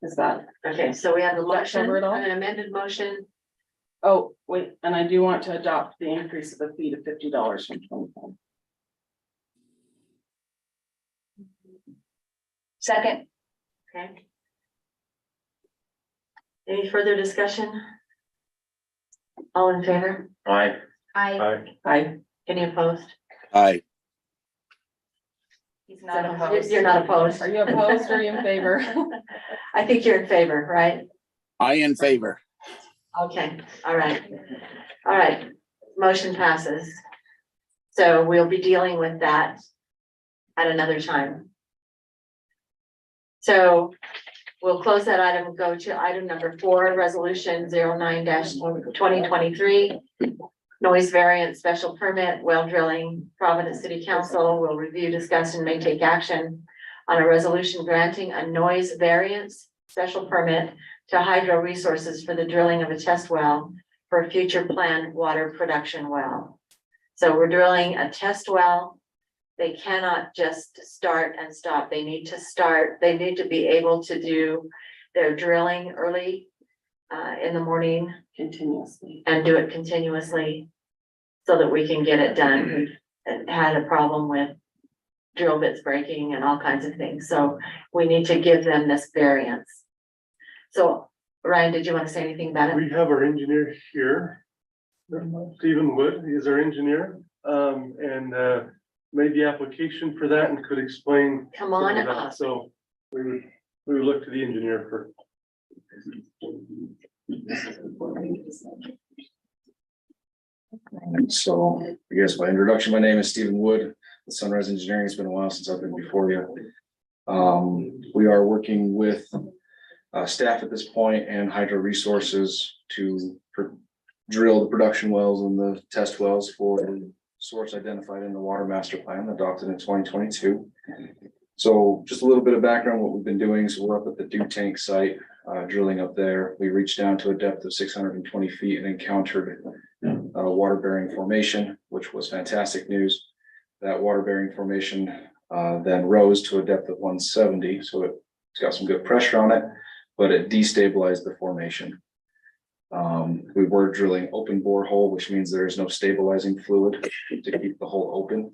Is that? Okay, so we have a Does that motion, cover it all? an amended motion Oh, wait, and I do want to adopt the increase of the fee to $50 from 25. Second. Okay. Any further discussion? All in favor? Aye. Aye. Any opposed? Aye. He's not opposed. You're not opposed. Are you opposed or are you in favor? I think you're in favor, right? I in favor. Okay, all right. All right, motion passes. So we'll be dealing with that at another time. So we'll close that item, go to item number 4, resolution 09-2023. Noise variance special permit, well drilling. Providence City Council will review, discuss, and may take action on a resolution granting a noise variance special permit to Hydro Resources for the drilling of a test well for a future planned water production well. So we're drilling a test well. They cannot just start and stop. They need to start, they need to be able to do their drilling early in the morning Continuously. and do it continuously so that we can get it done. We've had a problem with drill bits breaking and all kinds of things. So we need to give them this variance. So Ryan, did you want to say anything about it? We have our engineer here. Stephen Wood is our engineer, and made the application for that and could explain. Come on some of that. up. So we would look to the engineer for. So I guess my introduction, my name is Stephen Wood with Sunrise Engineering. It's been a while since I've been before you. We are working with staff at this point and Hydro Resources to drill the production wells and the test wells for the source identified in the water master plan adopted in 2022. So just a little bit of background, what we've been doing. So we're up at the Dew Tank site, drilling up there. We reached down to a depth of 620 feet and encountered a water bearing formation, which was fantastic news. That water bearing formation then rose to a depth of 170. So it's got some good pressure on it, but it destabilized the formation. We were drilling open borehole, which means there is no stabilizing fluid to keep the hole open.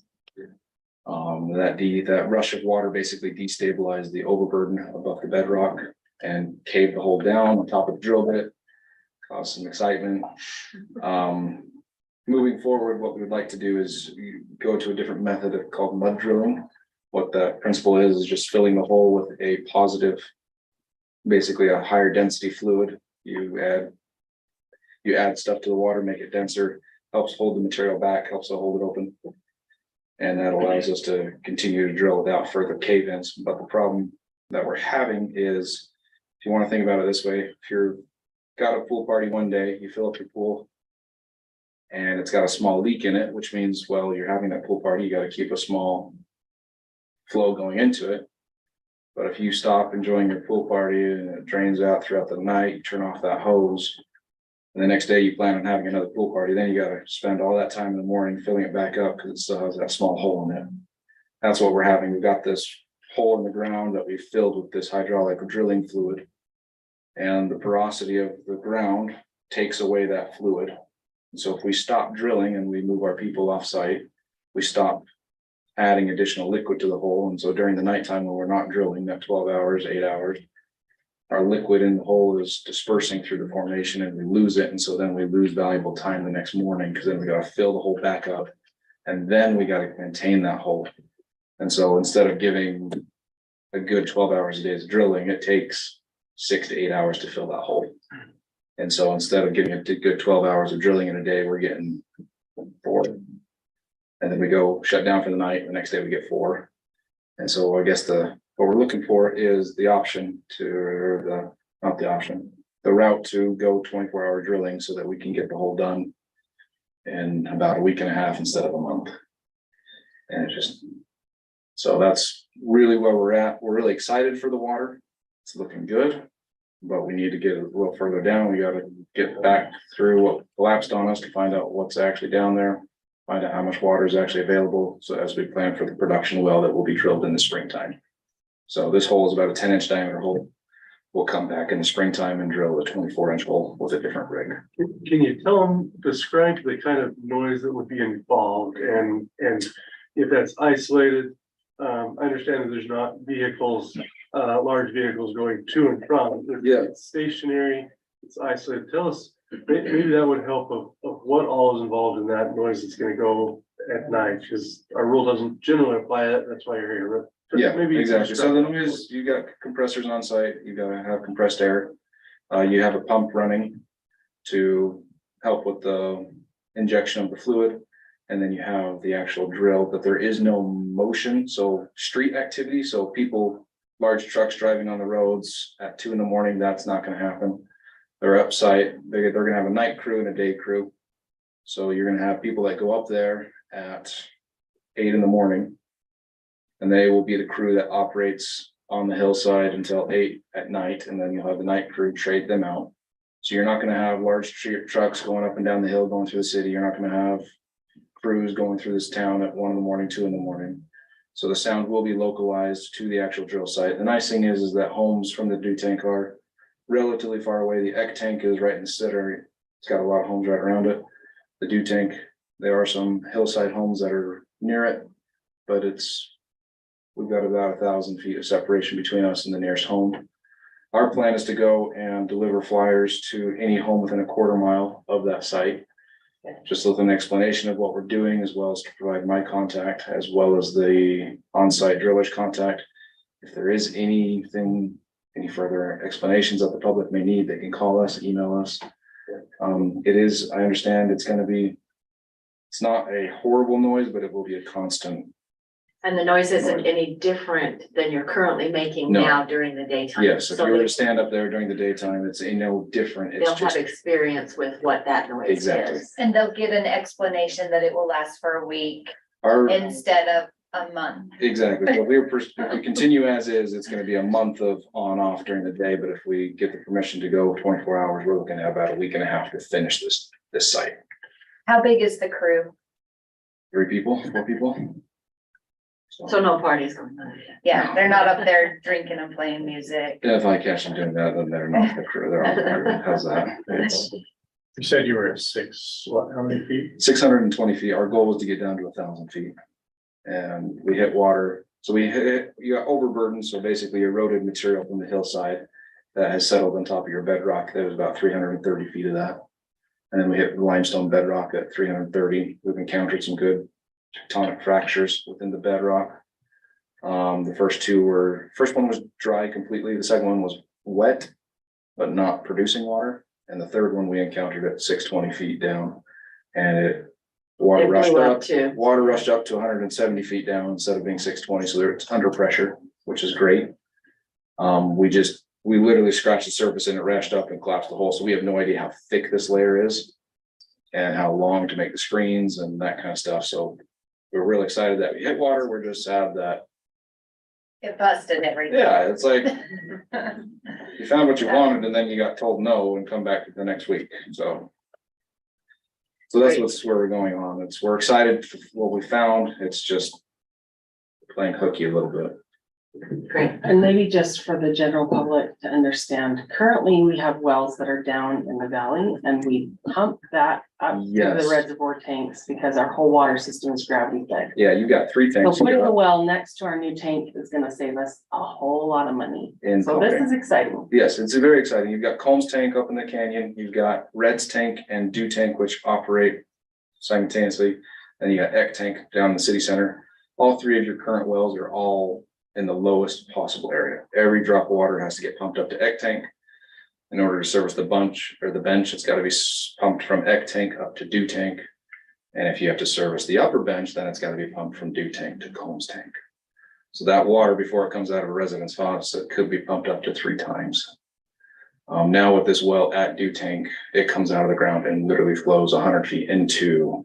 That rush of water basically destabilized the overburden above the bedrock and caved the hole down on top of the drill bit, caused some excitement. Moving forward, what we would like to do is go to a different method called mud drilling. What that principle is just filling the hole with a positive, basically a higher density fluid. You add stuff to the water, make it denser, helps hold the material back, helps to hold it open. And that allows us to continue to drill without further cave-ins. But the problem that we're having is, if you want to think about it this way, if you've got a pool party one day, you fill up your pool and it's got a small leak in it, which means, well, you're having that pool party, you got to keep a small flow going into it. But if you stop enjoying your pool party and it drains out throughout the night, you turn off that hose, and the next day you plan on having another pool party, then you got to spend all that time in the morning filling it back up because it still has that small hole in it. That's what we're having. We've got this hole in the ground that we filled with this hydraulic drilling fluid, and the porosity of the ground takes away that fluid. And so if we stop drilling and we move our people off site, we stop adding additional liquid to the hole. And so during the nighttime when we're not drilling, that 12 hours, 8 hours, our liquid in the hole is dispersing through the formation and we lose it. And so then we lose valuable time the next morning because then we got to fill the hole back up and then we got to maintain that hole. And so instead of giving a good 12 hours a day of drilling, it takes 6 to 8 hours to fill that hole. And so instead of giving a good 12 hours of drilling in a day, we're getting 4. And then we go shut down for the night. The next day we get 4. And so I guess what we're looking for is the option the route to go 24-hour drilling so that we can get the hole done in about a week and a half instead of a month. And so that's really where we're at. We're really excited for the water. It's looking good, but we need to get a little further down. We got to get back through what collapsed on us to find out what's actually down there, find out how much water is actually available. So as we plan for the production well that will be drilled in the springtime. So this hole is about a 10-inch diameter hole. we'll come back in the springtime and drill a 24-inch hole with a different rig. Can you tell them, describe the kind of noise that would be involved and if that's isolated? I understand that there's not vehicles, large vehicles going to and from. Yeah. It's stationary, it's isolated. Tell us, maybe that would help of what all is involved in that noise that's gonna go at night, because our rule doesn't generally apply that, that's why you're here. But Yeah, maybe exactly. So the noise, you got compressors on site, you gotta have compressed air. You have a pump running to help with the injection of the fluid. And then you have the actual drill, but there is no motion, so street activity, so people, large trucks driving on the roads at 2 a.m, that's not gonna happen. They're up site, they're gonna have a night crew and a day crew. So you're gonna have people that go up there at 8 a.m. And they will be the crew that operates on the hillside until 8 at night, and then you'll have the night crew trade them out. So you're not gonna have large trucks going up and down the hill, going through the city, you're not gonna have crews going through this town at 1 a.m, 2 a.m. So the sound will be localized to the actual drill site. The nice thing is that homes from the dew tank are relatively far away. The Eck tank is right in the center. It's got a lot of homes right around it. The dew tank, there are some hillside homes that are near it, but we've got about 1,000 feet of separation between us and the nearest home. Our plan is to go and deliver flyers to any home within a quarter mile of that site. Just with an explanation of what we're doing, as well as to provide my contact, as well as the on-site driller's contact. If there is anything, any further explanations that the public may need, they can call us, email us. It is, I understand it's not a horrible noise, but it will be a constant. And the noise isn't any different than you're currently making No. now during the daytime. Yes, if So you were they- to stand up there during the daytime, it's no different. It's They'll have just, experience with what that noise Exactly. is. And they'll get an explanation that it will last for a week our, instead of a month. exactly. So if we continue as is, it's gonna be a month of on off during the day, but if we get the permission to go 24 hours, we're looking at about a week and a half to finish this site. How big is the crew? 4 people. So no parties going on. Yeah, they're not up there drinking and playing music. If I catch them doing that, then they're not the crew, they're on the crew. How's that? It's You said you were at 6, how many feet? 620 feet. Our goal was to get down to 1,000 feet. And we hit water. So you got overburden, so basically eroded material from the hillside that has settled on top of your bedrock. There was about 330 feet of that. And then we hit limestone bedrock at 330. We've encountered some good tectonic fractures within the bedrock. The first one was dry completely. The second one was wet, but not producing water. And the third one we encountered at 620 feet down, and water It rushed blew up. up too. Water rushed up to 170 feet down instead of being 620, so it's under pressure, which is great. We literally scratched the surface and it rashed up and collapsed the hole, so we have no idea how thick this layer is and how long to make the screens and that kind of stuff. So we're really excited that we hit water. We're just sad that, It busted everything. yeah, it's like you found what you wanted and then you got told no and come back the next week. So that's where we're going on. We're excited for what we found. It's just playing hooky a little bit. Great. And maybe just for the general public to understand, currently we have wells that are down in the valley and we pump that up to Yes. the reservoir tanks because our whole water system is gravity fed. Yeah, you got 3 So things. putting the well next to our new tank is gonna save us a whole lot of money. So this is exciting. Yes, it's very exciting. You've got Combs tank up in the canyon, you've got Red's tank and Dew tank, which operate simultaneously. And you got Eck tank down in the city center. All 3 of your current wells are all in the lowest possible area. Every drop of water has to get pumped up to Eck tank. In order to service the bench, it's got to be pumped from Eck tank up to Dew tank. And if you have to service the upper bench, then it's got to be pumped from Dew tank to Combs tank. So that water, before it comes out of a resident's faucet, could be pumped up to 3 times. Now with this well at Dew tank, it comes out of the ground and literally flows 100 feet into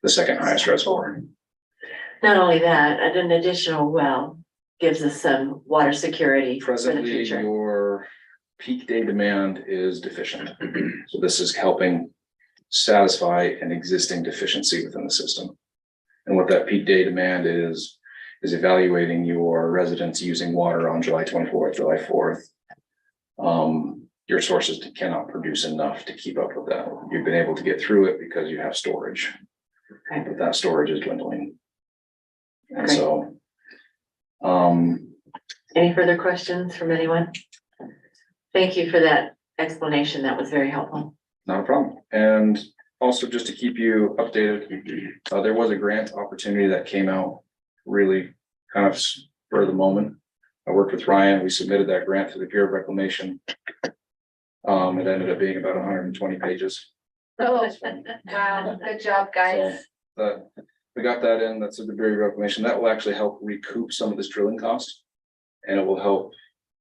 the second highest reservoir. Not only that, an additional well gives us some water security for the Presently, future. your peak day demand is deficient. So this is helping satisfy an existing deficiency within the system. And what that peak day demand is evaluating your residents using water on July 24th, July 4th. your sources cannot produce enough to keep up with that. You've been able to get through it because you have storage. Okay. But that storage is dwindling. And Great. so, Any further questions from anyone? Thank you for that explanation. That was very helpful. not a problem. And also just to keep you updated, there was a grant opportunity that came out really kind of for the moment. I worked with Ryan. We submitted that grant to the Bureau of Reclamation. It ended up being about 120 pages. Oh, wow, good job, guys. We got that in, that's the Bureau of Reclamation. That will actually help recoup some of this drilling cost. And it will help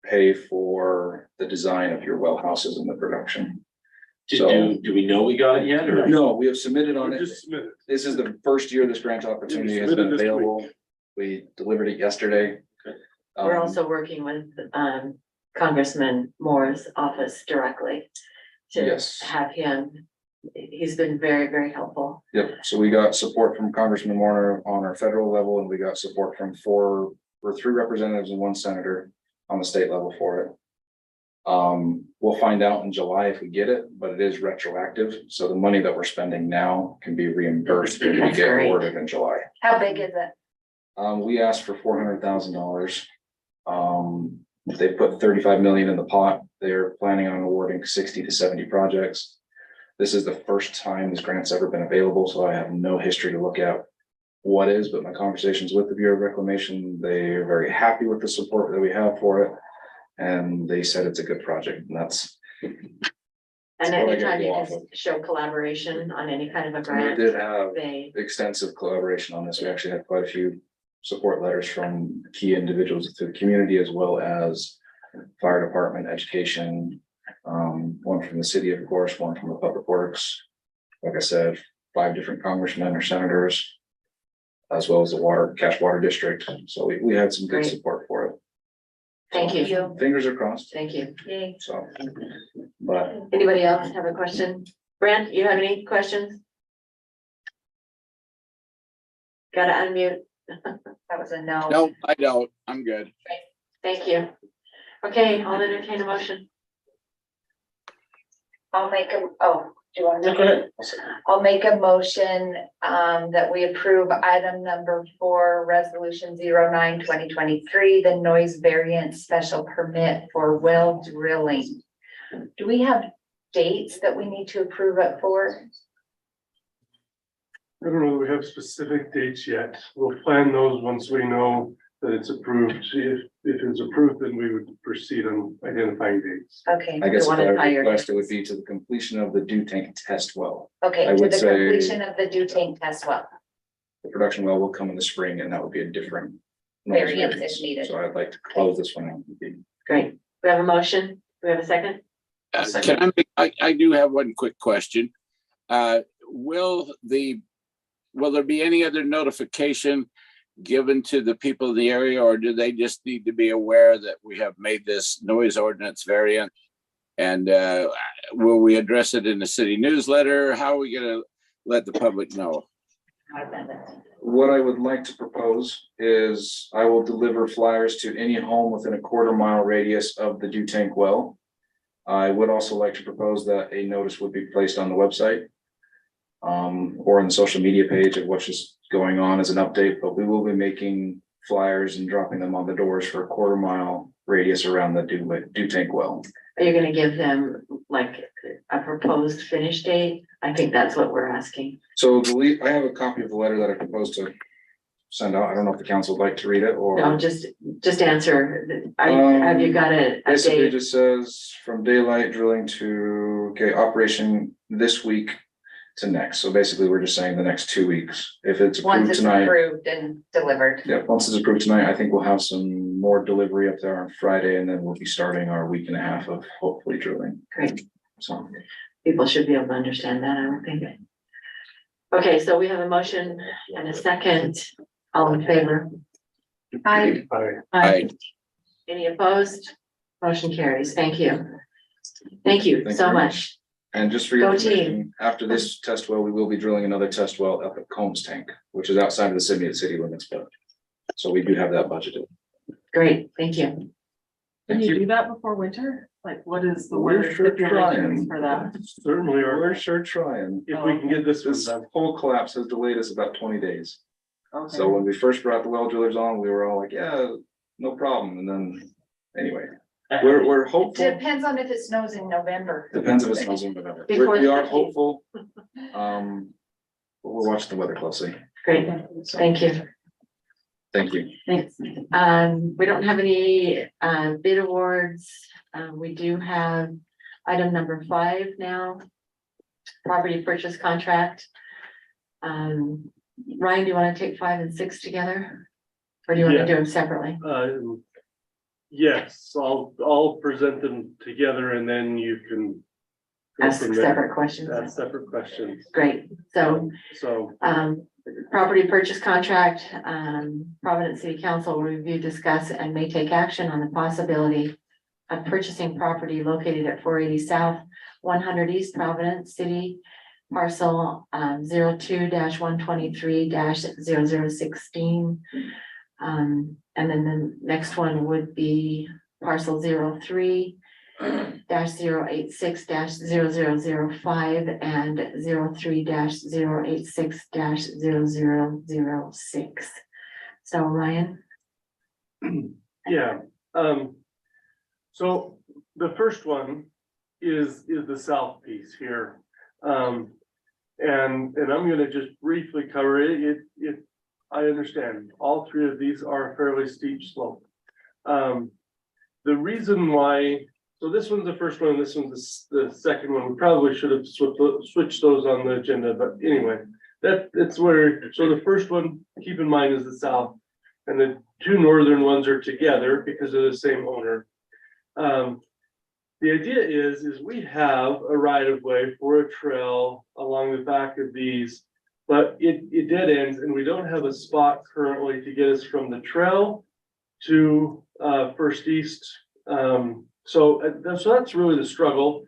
pay for the design of your well houses and the production. So, Do we know we got it yet or? no, we have submitted on it. Just submit it. This is the first year this grant opportunity has submitted been this week. available. We delivered it yesterday. We're also working with Congressman Moore's office directly to Yes. have him. He's been very, very helpful. Yep, so we got support from Congressman Warner on our federal level, and we got support from three representatives and one senator on the state level for it. We'll find out in July if we get it, but it is retroactive, so the money that we're spending now can be reimbursed when we That's get great. awarded in July. How big is it? We asked for $400,000. They put 35 million in the pot. They're planning on awarding 60 to 70 projects. This is the first time this grant's ever been available, so I have no history to look at what is, but my conversations with the Bureau of Reclamation, they are very happy with the support that we have for it. And they said it's a good project, and that's. And what I gotta anytime you go off can of. show collaboration on any kind of a We grant, did have they, extensive collaboration on this. We actually had quite a few support letters from key individuals to the community, as well as fire department, education, one from the city, of course, one from the public works. Like I said, 5 different congressmen or senators, as well as the Cache Water District. So we had some good Great. support for it. thank you. Fingers are crossed. Thank you. Yay. So, but Anybody else have a question? Brent, you have any questions? Gotta unmute. That was a no. No, I don't. I'm good. Thank you. Okay, I'll entertain a motion. I'll make a, oh, do you want to? Go ahead. I'll make a motion, that we approve item number 4, resolution 09-2023, the noise variant special permit for well drilling. Do we have dates that we need to approve it for? I don't know that we have specific dates yet. We'll plan those once we know that it's approved. If it's approved, then we would proceed on identifying dates. Okay. I guess The if one I in Fire request, it would be to the completion of the dew tank test well. Okay, I to would the say- completion of the dew tank test well. The production well will come in the spring, and that would be a different. noise Variance if variance. needed. So I'd like to close this one out. Great. We have a motion. Do we have a second? Can I do have one quick question. Will there be any other notification given to the people in the area, or do they just need to be aware that we have made this noise ordinance variant? And will we address it in the city newsletter? How are we gonna let the public know? What I would like to propose is I will deliver flyers to any home within a 1/4 mile radius of the dew tank well. I would also like to propose that a notice would be placed on the website. Or on the social media page of what's just going on as an update, but we will be making flyers and dropping them on the doors for a 1/4 mile radius around the dew tank well. Are you gonna give them like a proposed finish date? I think that's what we're asking. So I have a copy of the letter that I proposed to send out. I don't know if the council would like to read it or. No, just answer. Have you got a Basically, it date? just says from daylight drilling to, operation this week to next. So basically, we're just saying the next 2 weeks. If it's Once approved it's tonight. approved and delivered. Yeah, once it's approved tonight, I think we'll have some more delivery up there on Friday, and then we'll be starting our 1.5 weeks of hopefully drilling. Great. So, People should be able to understand that, I would think. Okay, so we have a motion and a second. All in favor? Aye. Aye. Any opposed? Motion carries. Thank you. Thank you Thank you so very much. and just for your Go team. information, after this test well, we will be drilling another test well up at Combs Tank, which is outside of the city limits, but. So we do have that budgeted. Great, thank you. Can you do that before winter? Like, what is the We're weather sure stipulations trying. for that? Certainly are, We're sure trying. if we can get this one This done. whole collapse has delayed us about 20 days. Okay. So when we first brought the well drillers on, we were all like, yeah, no problem. And then, anyway, we're hopeful. Depends on if it snows in November. Depends if it snows in November. Before We are the- hopeful. But we're watching the weather closely. Great, thank you. Thank you. Thanks. We don't have any, bid awards. We do have item number 5 now. Property purchase contract. Ryan, do you want to take 5 and 6 together? Or do you want to do them separately? Yes, I'll present them together and then you can. go Ask from there. separate questions. Ask separate questions. Great, so, So, property purchase contract, Providence City Council will review, discuss, and may take action on the possibility of purchasing property located at 480 South, 100 East Providence City, parcel 02-123-0016. And then the next one would be parcel 03-086-0005 and 03-086-0006. So Ryan? yeah, so the first one is the south piece here. And I'm gonna just briefly cover it. I understand all 3 of these are fairly steep slope. The reason why, so this one's the first one, this one's the second one. We probably should have switched those on the agenda, but anyway, that's where, so the first one, keep in mind, is the south. And the 2 northern ones are together because they're the same owner. The idea is we have a right of way for a trail along the back of these. But it dead ends and we don't have a spot currently to get us from the trail to First East. So that's really the struggle.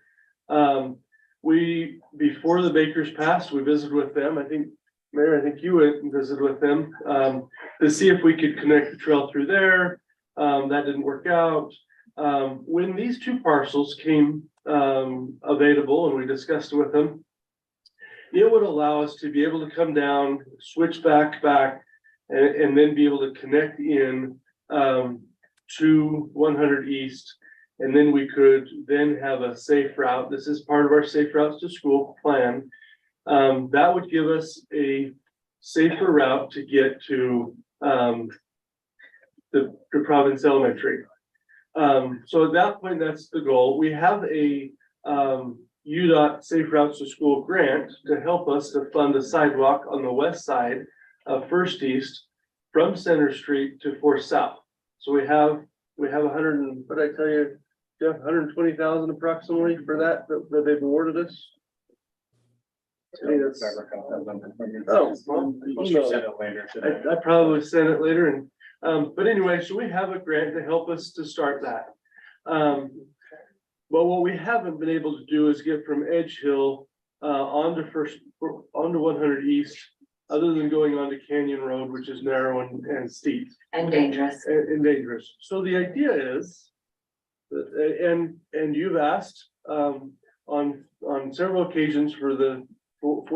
Before the Bakers passed, we visited with them. I think, Mayor, I think you went and visited with them to see if we could connect the trail through there. That didn't work out. When these 2 parcels came available and we discussed it with them, it would allow us to be able to come down, switch back, and then be able to connect in to 100 East. And then we could then have a safe route. This is part of our safe routes to school plan. That would give us a safer route to get to the Providence Elementary. So at that point, that's the goal. We have a UDOT Safe Routes to School grant to help us to fund a sidewalk on the west side of First East from Center Street to 4th South. So we have 100 and, what did I tell you, Jeff, 120,000 approximately for that they've awarded us. I think that's- Oh, well, I probably sent it later and, but anyway, so we have a grant to help us to start that. But what we haven't been able to do is get from Edge Hill onto 100 East, other than going onto Canyon Road, which is narrow and steep. And dangerous. And dangerous. So the idea is, and you've asked on several occasions for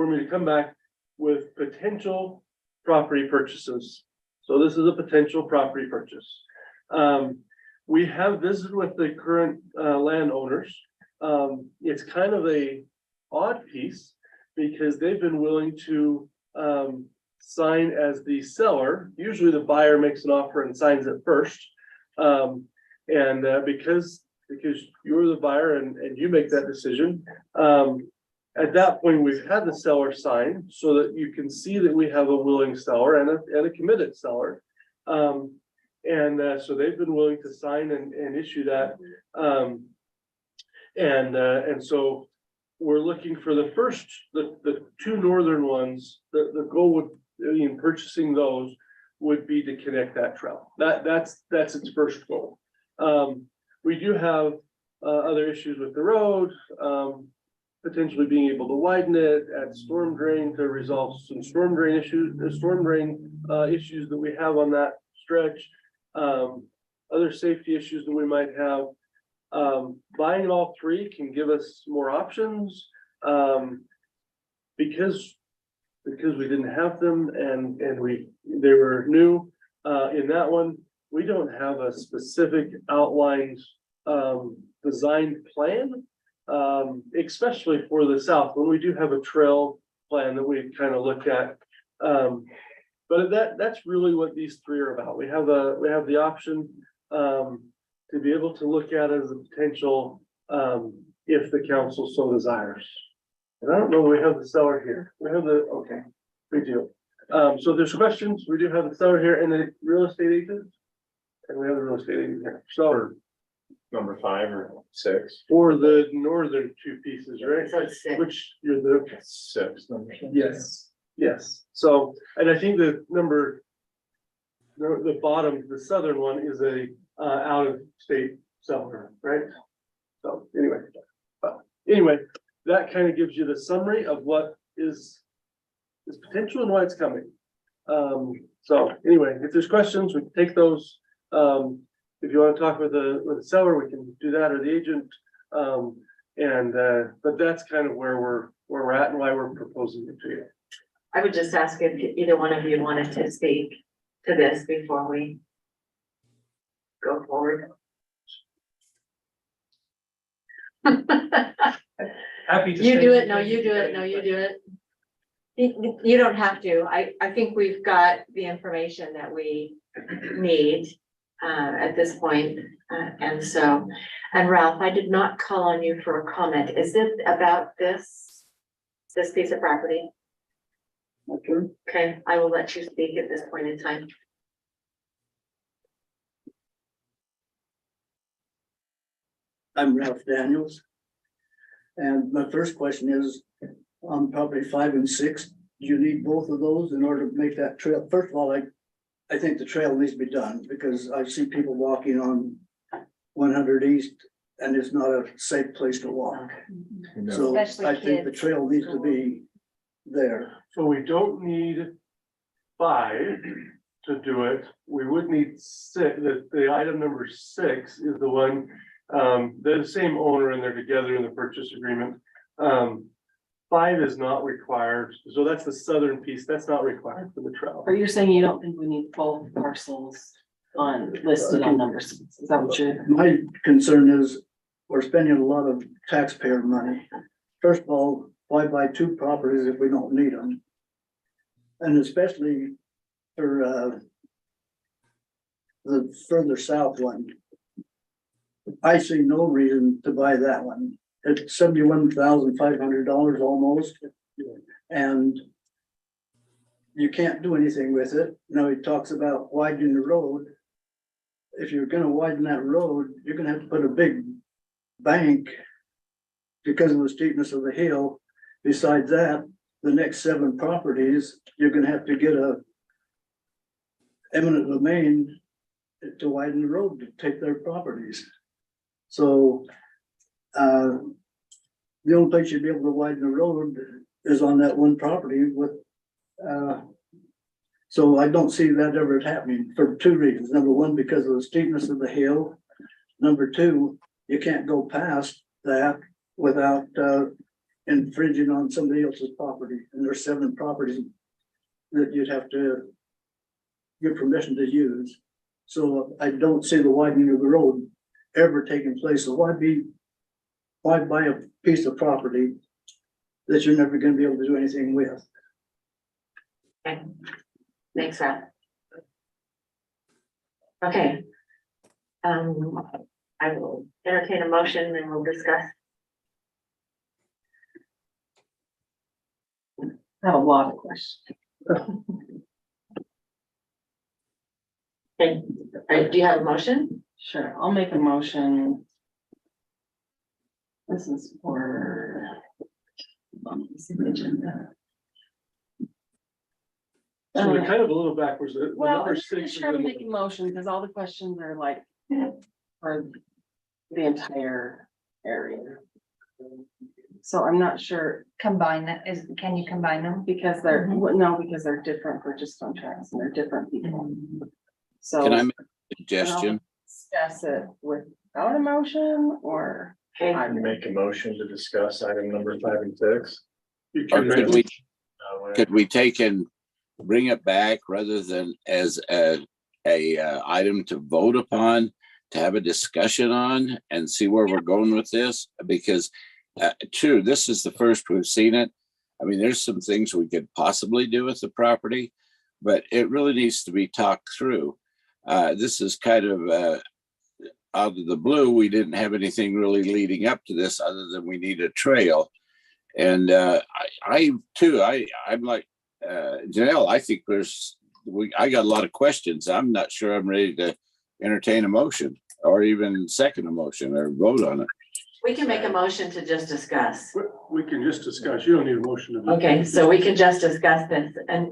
me to come back with potential property purchases. So this is a potential property purchase. We have visited with the current landowners. It's kind of a odd piece because they've been willing to sign as the seller. Usually the buyer makes an offer and signs it first. And because you're the buyer and you make that decision, at that point, we've had the seller sign so that you can see that we have a willing seller and a committed seller. So they've been willing to sign and issue that. And so we're looking for the 2 northern ones. The goal would, in purchasing those, would be to connect that trail. That's its first goal. We do have other issues with the road, potentially being able to widen it, add storm drain to resolve some storm drain issues that we have on that stretch. Other safety issues that we might have. Buying all three can give us more options, because we didn't have them and they were new. In that one, we don't have a specific outlined, design plan. Especially for the south, when we do have a trail plan that we kind of looked at. But that's really what these three are about. We have the option, to be able to look at it as a potential, if the council so desires. And I don't know, we have the seller here. We have okay, we do. So if there's questions, we do have the seller here and the real estate agent. And we have the real estate agent here. So Number 5 or 6? for the northern two pieces, right? So it's 6. Which you're the, 6. Number 6. yes. So, and I think the bottom, the southern one is a, out of state seller, right? So anyway, that kind of gives you the summary of what is potential and why it's coming. So anyway, if there's questions, we can take those. If you want to talk with the seller, we can do that, or the agent. But that's kind of where we're at and why we're proposing it to you. I would just ask if either one of you wanted to speak to this before we go forward. Happy to. You do it, no, you do it, no, you do it. You don't have to. I think we've got the information that we need at this point. And Ralph, I did not call on you for a comment. Is it about this piece of property? Okay. Okay, I will let you speak at this point in time. I'm Ralph Daniels. And my first question is, on property 5 and 6, do you need both of those in order to make that trail? First of all, I think the trail needs to be done because I see people walking on 100 East and it's not a safe place to walk. So Especially I think the kids. trail needs to be there. So we don't need 5 to do it. We would need 6. The item number 6 is the one, they're the same owner and they're together in the purchase agreement. 5 is not required. So that's the southern piece. That's not required for the trail. Or you're saying you don't think we need both parcels listed on number 6? Is that what you're? My concern is we're spending a lot of taxpayer money. First of all, why buy 2 properties if we don't need them? And especially for the further south one. I see no reason to buy that one. It's $71,500 almost. And you can't do anything with it. Now he talks about widening the road. If you're gonna widen that road, you're gonna have to put a big bank because of the steepness of the hill. Besides that, the next 7 properties, you're gonna have to get a eminent domain to widen the road to take their properties. So, the only place you'd be able to widen the road is on that one property with, so I don't see that ever happening for 2 reasons. Number 1, because of the steepness of the hill. Number 2, you can't go past that without, infringing on somebody else's property. And there's 7 properties that you'd have to get permission to use. So I don't see the widening of the road ever taking place. So why buy a piece of property that you're never gonna be able to do anything with? Okay. Thanks, Ralph. Okay. I will entertain a motion and we'll discuss. I have a lot of questions. Okay, do you have a motion? Sure, I'll make a motion. This is for. This is the agenda. So we're kind of a little backwards. The Well, number I'm 6 just is trying to the- make a motion because all the questions are like for the entire area. So I'm not sure Combine that, can you combine them? because they're, no, because they're different purchase contracts and they're different people. So. Can I make a and I'll suggestion? Discuss it with without a motion or? I make a motion to discuss item number 5 and 6. Or could we take and bring it back rather than as a item to vote upon, to have a discussion on and see where we're going with this? Because true, this is the first we've seen it. I mean, there's some things we could possibly do with the property, but it really needs to be talked through. This is kind of out of the blue. We didn't have anything really leading up to this other than we need a trail. And I'm like Janelle, I think I got a lot of questions. I'm not sure I'm ready to entertain a motion or even second a motion or vote on it. We can make a motion to just discuss. We can just discuss. You don't need a motion to. Okay, so we can just discuss this and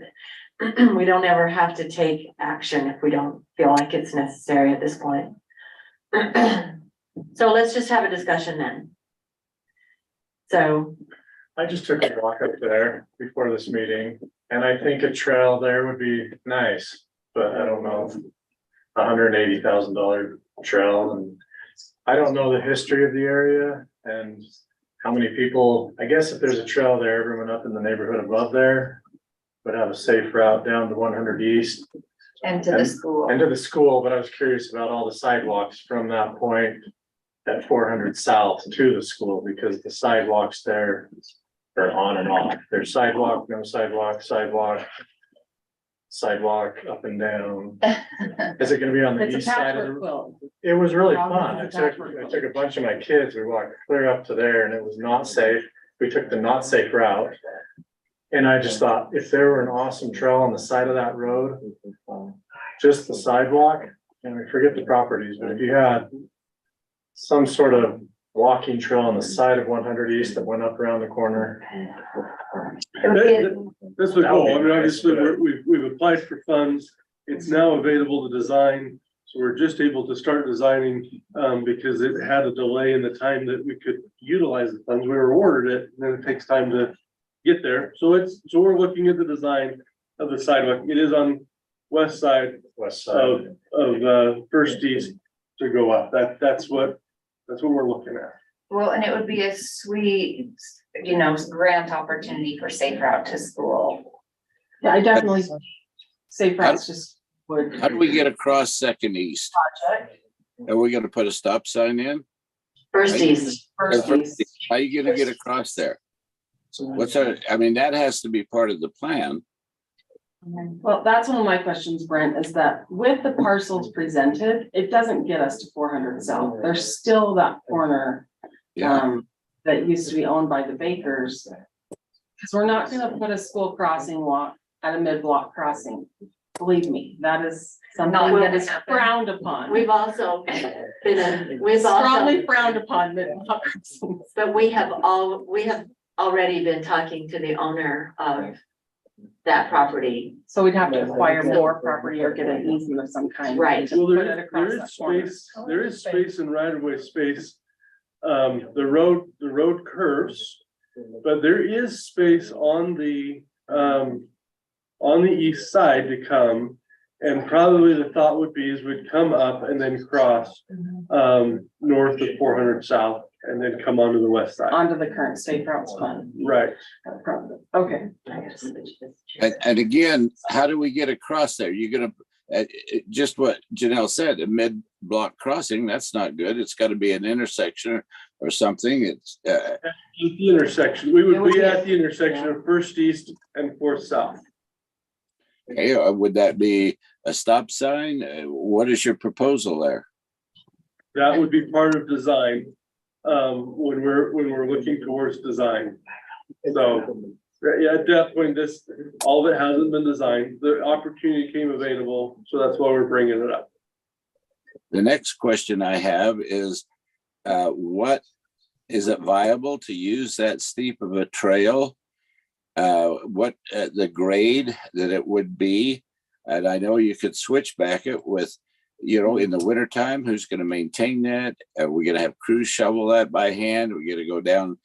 we don't ever have to take action if we don't feel like it's necessary at this point. So let's just have a discussion then. So I just took a walk up there before this meeting, and I think a trail there would be nice, but I don't know. $180,000 trail, and I don't know the history of the area and how many people. I guess if there's a trail there, everyone up in the neighborhood above there would have a safe route down to 100 East. And to the school. And to the school, but I was curious about all the sidewalks from that point at 400 South to the school, because the sidewalks there are on and off. There's sidewalk, no sidewalk, sidewalk, sidewalk up and down. Is it gonna be on the It's a east side of patchwork the? quilt. It was really Robin's fun. is I a took patchwork a bunch of my kids. We walked clear up to there and it was not safe. We took the not safe route. And I just thought if there were an awesome trail on the side of that road, just the sidewalk, and we forget the properties, but if you had some sort of walking trail on the side of 100 East that went up around the corner. That's the goal. I mean, obviously, we've applied for funds. It's now available to design. So we're just able to start designing, because it had a delay in the time that we could utilize the funds. We were awarded it, and then it takes time to get there. So we're looking at the design of the sidewalk. It is on west side of First East to go up. That's what we're looking at. Well, and it would be a sweet, grant opportunity for safe route to school. Yeah, I definitely safe routes just would. How do we get across Second East? Project. Are we gonna put a stop sign in? First East. First East. How are you gonna get across there? I mean, that has to be part of the plan. Well, that's one of my questions, Brent, is that with the parcels presented, it doesn't get us to 400 South. There's still that corner. Yeah. That used to be owned by the Bakers. Because we're not gonna put a school crossing walk at a mid-block crossing. Believe me, that is something that is frowned upon. We've also been, Strongly frowned upon mid-block crossings. but we have already been talking to the owner of that property. So we'd have to acquire more property or get an easement of some kind. Right. to Well, put it across there that is corner. space, there is space and right of way space. The road curves, but there is space on the east side to come. And probably the thought would be is we'd come up and then cross, north of 400 South and then come onto the west side. Onto the current safe routes plan. Right. Okay. And again, how do we get across there? You're gonna, just what Janelle said, a mid-block crossing, that's not good. It's gotta be an intersection or something. It's, At the intersection, we would be at the intersection of First East and Fourth South. okay, would that be a stop sign? What is your proposal there? That would be part of design, when we're looking towards design. So, yeah, at that point, all of it hasn't been designed. The opportunity came available, so that's why we're bringing it up. The next question I have is, what, is it viable to use that steep of a trail? What the grade that it would be? And I know you could switch back it with, in the wintertime, who's gonna maintain that? Are we gonna have crews shovel that by hand? Are we gonna go down,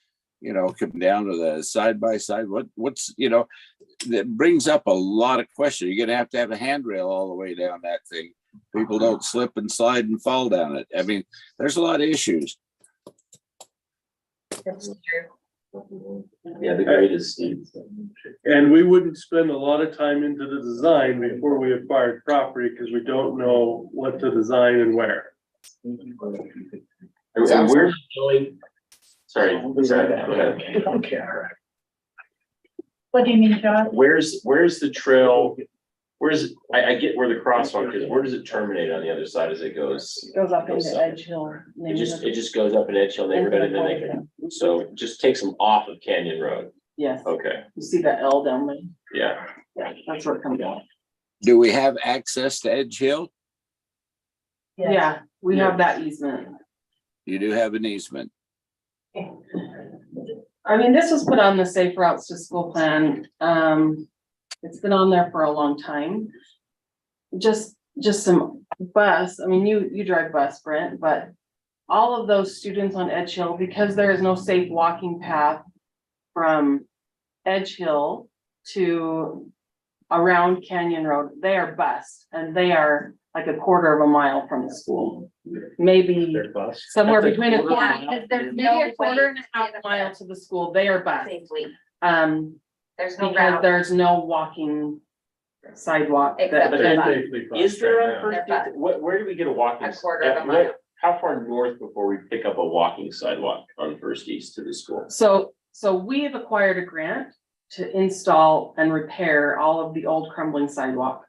come down to the side by side? What's, that brings up a lot of questions. You're gonna have to have a handrail all the way down that thing. People don't slip and slide and fall down it. I mean, there's a lot of issues. Yeah, the grade is steep. And we wouldn't spend a lot of time into the design before we acquired property, because we don't know what to design and where. And where's it going? Sorry, go ahead. Okay, all right. What do you mean, Josh? Where's the trail? I get where the crosswalk is. Where does it terminate on the other side as it goes? It goes up into Edge Hill. It just goes up an Edge Hill neighborhood and then they can, so it just takes them off of Canyon Road. Yes, Okay, you see that L down there? yeah. Yeah, that's where it comes out. Do we have access to Edge Hill? Yeah, we have that easement. You do have an easement. I mean, this was put on the Safe Routes to School plan. It's been on there for a long time. Just some bus, I mean, you drive bus, Brent, but all of those students on Edge Hill, because there is no safe walking path from Edge Hill to around Canyon Road, they are bused, and they are like a quarter of a mile from the school. Maybe somewhere between a quarter, maybe a quarter and a half mile to the school, they are bused. There's no Because route. there's no walking sidewalk. Except But for is there a They're first, where do we get a walking? A quarter of a mile. How far north before we pick up a walking sidewalk on First East to the school? So we have acquired a grant to install and repair all of the old crumbling sidewalk.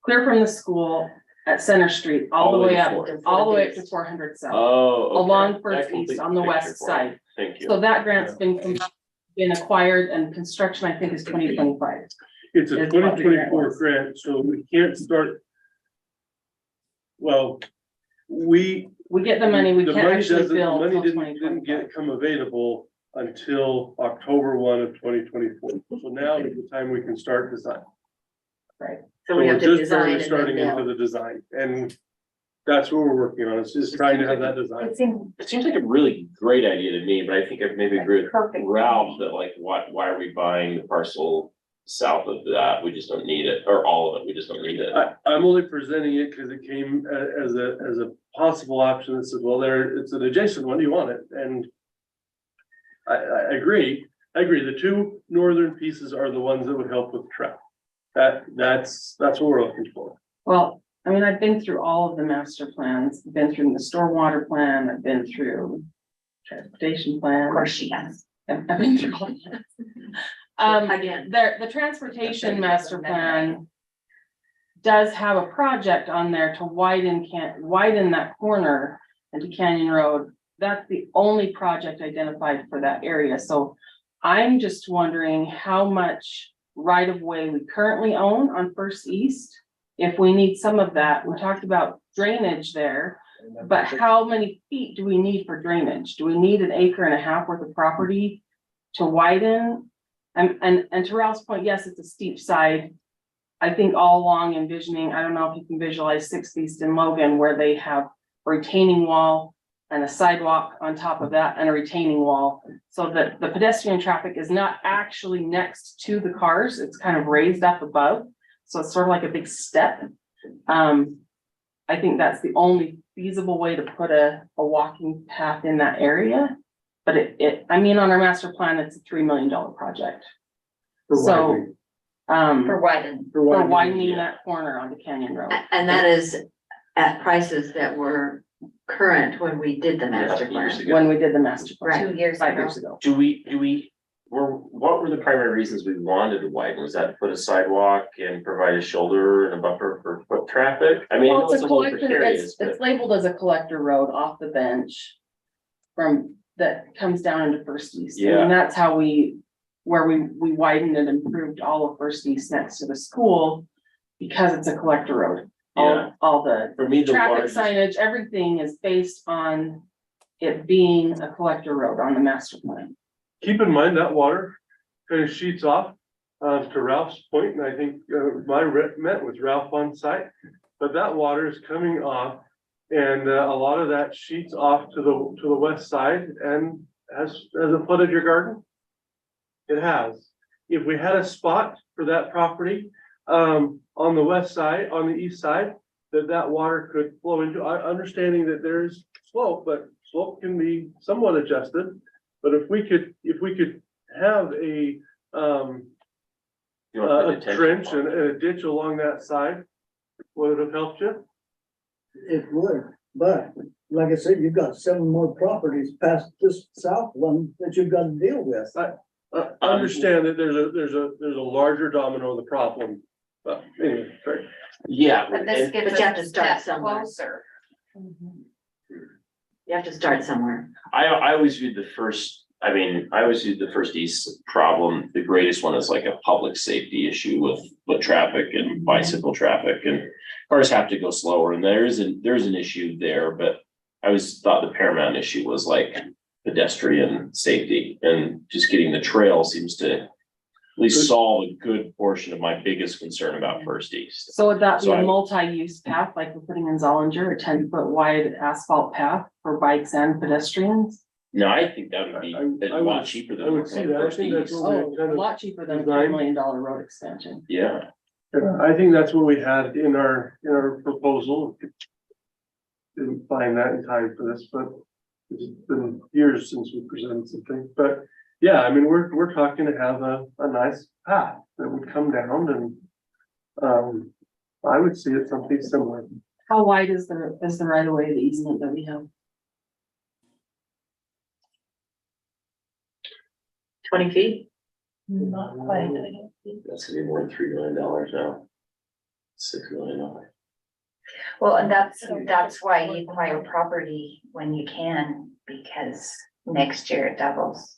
Clear from the school at Center Street, all the way up, all the way up to 400 South. Oh. okay. Along That First completes East on the picture west for me. side. Thank you. So that grant's been acquired, and construction, I think, is 2025. It's a It's what the grant 2024 was. grant, so we can't start. Well, we. We get the money, we the can't money actually doesn't- bill the money till didn't come available until October 1 of 2024. So now is the time we can start design. Right. So we we're have to just design barely and starting then into build. the design, and that's what we're working on. It's just trying to have that design. It seems It seems like a really great idea to me, but I think I maybe agree with perfect. Ralph that like, why are we buying the parcel south of that? We just don't need it, or all of it. We just don't need it. I'm only presenting it because it came as a possible option that says, well, it's an adjacent one, do you want it? And I agree. The two northern pieces are the ones that would help with traffic. That's what we're looking for. Well, I mean, I've been through all of the master plans, I've been through the stormwater plan, I've been through transportation plan. Of course she has. I've been through all of that. Again. The transportation master plan does have a project on there to widen that corner into Canyon Road. That's the only project identified for that area. So I'm just wondering how much right of way we currently own on First East. If we need some of that, we talked about drainage there, but how many feet do we need for drainage? Do we need 1.5 acres worth of property to widen? And to Ralph's point, yes, it's a steep side. I think all along envisioning, I don't know if you can visualize 6th East and Logan, where they have a retaining wall and a sidewalk on top of that and a retaining wall. So that the pedestrian traffic is not actually next to the cars, it's kind of raised up above. So it's sort of like a big step. I think that's the only feasible way to put a walking path in that area. But I mean, on our master plan, it's a $3 million project. So, For widen. for widening that corner onto Canyon Road. And that is at prices that were current when we did the master plan. When we did the master plan. Right. 2 years 5 ago. years ago. What were the primary reasons we wanted to widen? Was that to put a sidewalk and provide a shoulder and a buffer for foot traffic? I mean, I know Well, it's a little precarious, but. it's labeled as a collector road off the bench that comes down into First East. Yeah. And that's how we widened and improved all of First East next to the school because it's a collector road. Yeah. All the For me, the traffic largest, signage, everything is based on it being a collector road on the master plan. Keep in mind that water kind of sheets off to Ralph's point, and I think met with Ralph on site. But that water is coming off, and a lot of that sheets off to the west side and has it flooded your garden? It has. If we had a spot for that property on the west side, on the east side, that water could flow into, understanding that there's slope, but slope can be somewhat adjusted. But if we could have a trench and a ditch along that side, would it have helped you? It would, but like I said, you've got 7 more properties past this south one that you've got to deal with. I understand that there's a larger domino of the problem, but anyway, sorry. Yeah. But this gives But you have to us a start step somewhere. closer. You have to start somewhere. I always viewed the first, I always viewed the first east problem, the greatest one is like a public safety issue with foot traffic and bicycle traffic, and cars have to go slower, and there's an issue there, but I always thought the paramount issue was like pedestrian safety, and just getting the trail seems to at least solve a good portion of my biggest concern about First East. So would that be So a I- multi-use path, like we're putting in Zollinger, a 10-foot wide asphalt path for bikes and pedestrians? No, I think that would be I a would- lot cheaper than. I would see that. I First think that's East. what Oh, we kind a of, lot cheaper than a design. $3 million road extension. Yeah, I think that's what we had in our proposal. Didn't find that in time for this, but it's been years since we presented something, but yeah, I mean, we're talking to have a nice path that would come down and I would see it something similar. How wide is the right of way, the easement that we have? 20 feet? Not quite. that's gonna be more than $3 million now. $6 million. Well, and that's why you acquire property when you can, because next year it doubles.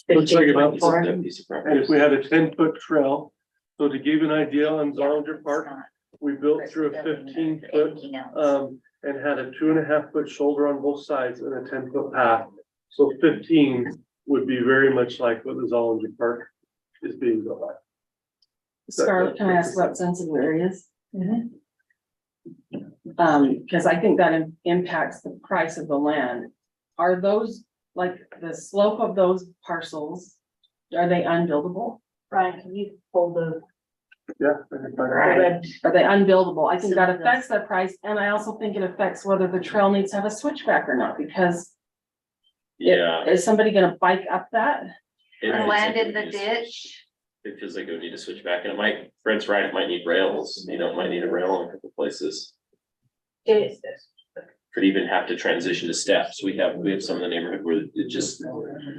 Looks like about, 15.4. and if we had a 10-foot trail, so to give you an idea on Zollinger Park, we built through a 15-foot, and had a 2.5-foot shoulder on both sides and a 10-foot path. So 15 would be very much like what the Zollinger Park is being built like. Scarlett, can I ask about sensitive areas? Because I think that impacts the price of the land. Are those, like, the slope of those parcels, are they unbuildable? Brian, can you pull the Yeah. red? Are they unbuildable? I think that affects the price, and I also think it affects whether the trail needs to have a switchback or not, because Yeah. is somebody gonna bike up that? It feels Land like in it the needs- ditch. It feels like it would need to switch back, and it might, Brent's right, it might need rails, it might need a rail in a couple places. Could even have to transition to steps, we have some in the neighborhood where it just,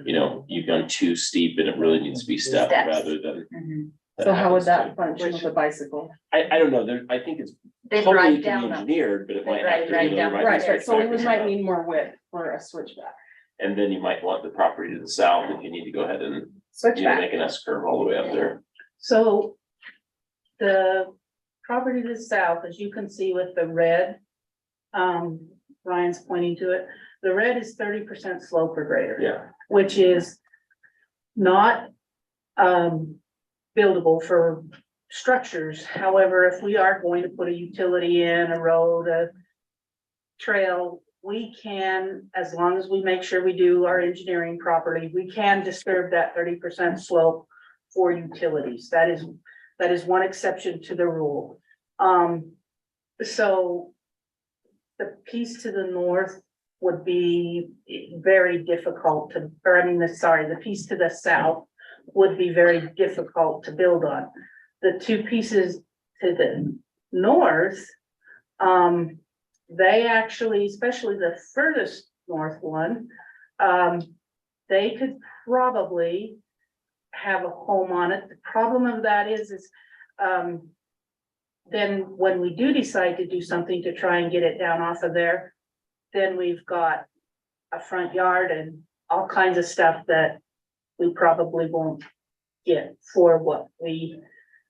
you've gone too steep and it really needs to be stepped Steps. rather than. Mhm. So how would happens that function with a bicycle? I don't know, I think it's They totally drive can down be them. engineered, but it They might have to. drive be, down. there might be Right, so we switchbacks might and need more width for a switchback. And then you might want the property to the south if you need to go ahead and, Switchback. make an S curve all the way up there. So the property to the south, as you can see with the red, Ryan's pointing to it, the red is 30% slope or greater. Yeah. Which is not buildable for structures. However, if we are going to put a utility in, a road, a trail, we can, as long as we make sure we do our engineering properly, we can disturb that 30% slope for utilities. That is one exception to the rule. So the piece to the north would be very difficult to, the piece to the south would be very difficult to build on. The two pieces to the north, they actually, especially the furthest north one, they could probably have a home on it. The problem of that is then when we do decide to do something to try and get it down off of there, then we've got a front yard and all kinds of stuff that we probably won't get for what we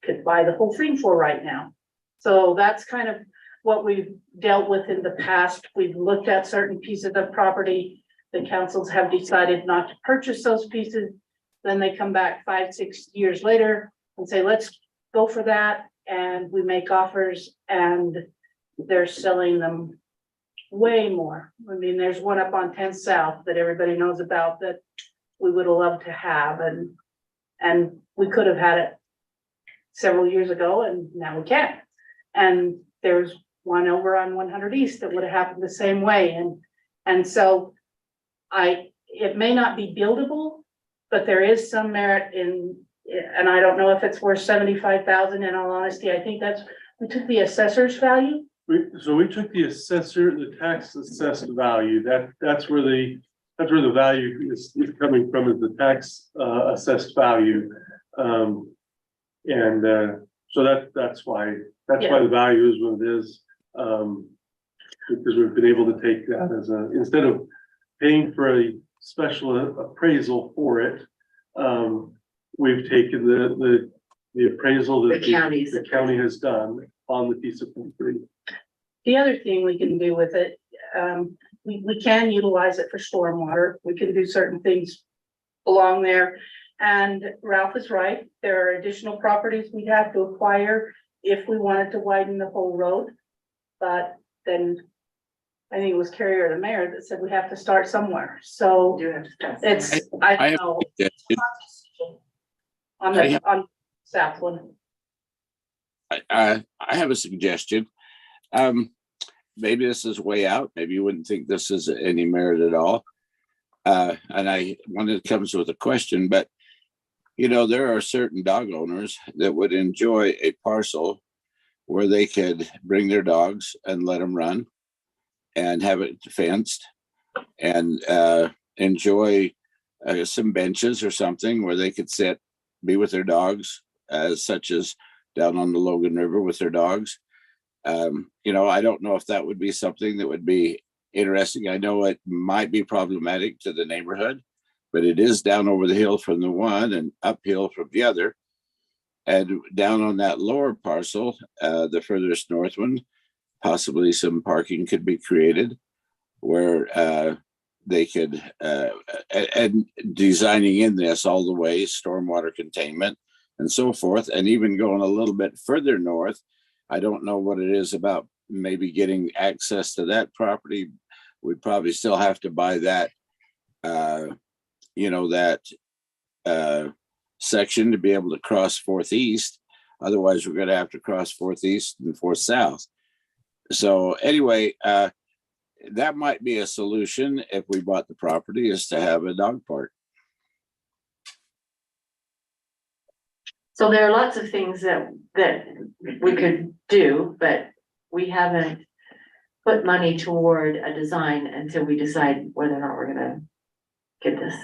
could buy the whole thing for right now. So that's kind of what we've dealt with in the past. We've looked at certain pieces of property. The councils have decided not to purchase those pieces. Then they come back 5-6 years later and say, let's go for that. And we make offers and they're selling them way more. I mean, there's one up on 10th South that everybody knows about that we would have loved to have, and we could have had it several years ago and now we can't. And there's one over on 100 East that would have happened the same way. And so it may not be buildable, but there is some merit in, and I don't know if it's worth 75,000 in all honesty. I think we took the assessor's value. So we took the tax assessed value, that's where the value is coming from, is the tax assessed value. So that's why the value is what it is. Because we've been able to take that as instead of paying for a special appraisal for it, we've taken the appraisal that the county has done on the piece of property. The other thing we can do with it, we can utilize it for stormwater. We can do certain things along there. And Ralph is right. There are additional properties we'd have to acquire if we wanted to widen the whole road. But then I think it was Carrie or the mayor that said we have to start somewhere. So it's, I don't know. On South one. I have a suggestion. Maybe this is way out. Maybe you wouldn't think this is any merit at all. And when it comes with a question, but you know, there are certain dog owners that would enjoy a parcel where they could bring their dogs and let them run and have it fenced and enjoy some benches or something where they could sit, be with their dogs, such as down on the Logan River with their dogs. You know, I don't know if that would be something that would be interesting. I know it might be problematic to the neighborhood, but it is down over the hill from the one and uphill from the other. And down on that lower parcel, the furthest north one, possibly some parking could be created where they could, and designing in this all the way, stormwater containment and so forth, and even going a little bit further north. I don't know what it is about maybe getting access to that property. We'd probably still have to buy that, you know, that section to be able to cross 4th East. Otherwise, we're going to have to cross 4th East and 4th South. So anyway, that might be a solution if we bought the property, is to have a dog park. So there are lots of things that we could do, but we haven't put money toward a design until we decide whether or not we're gonna get this.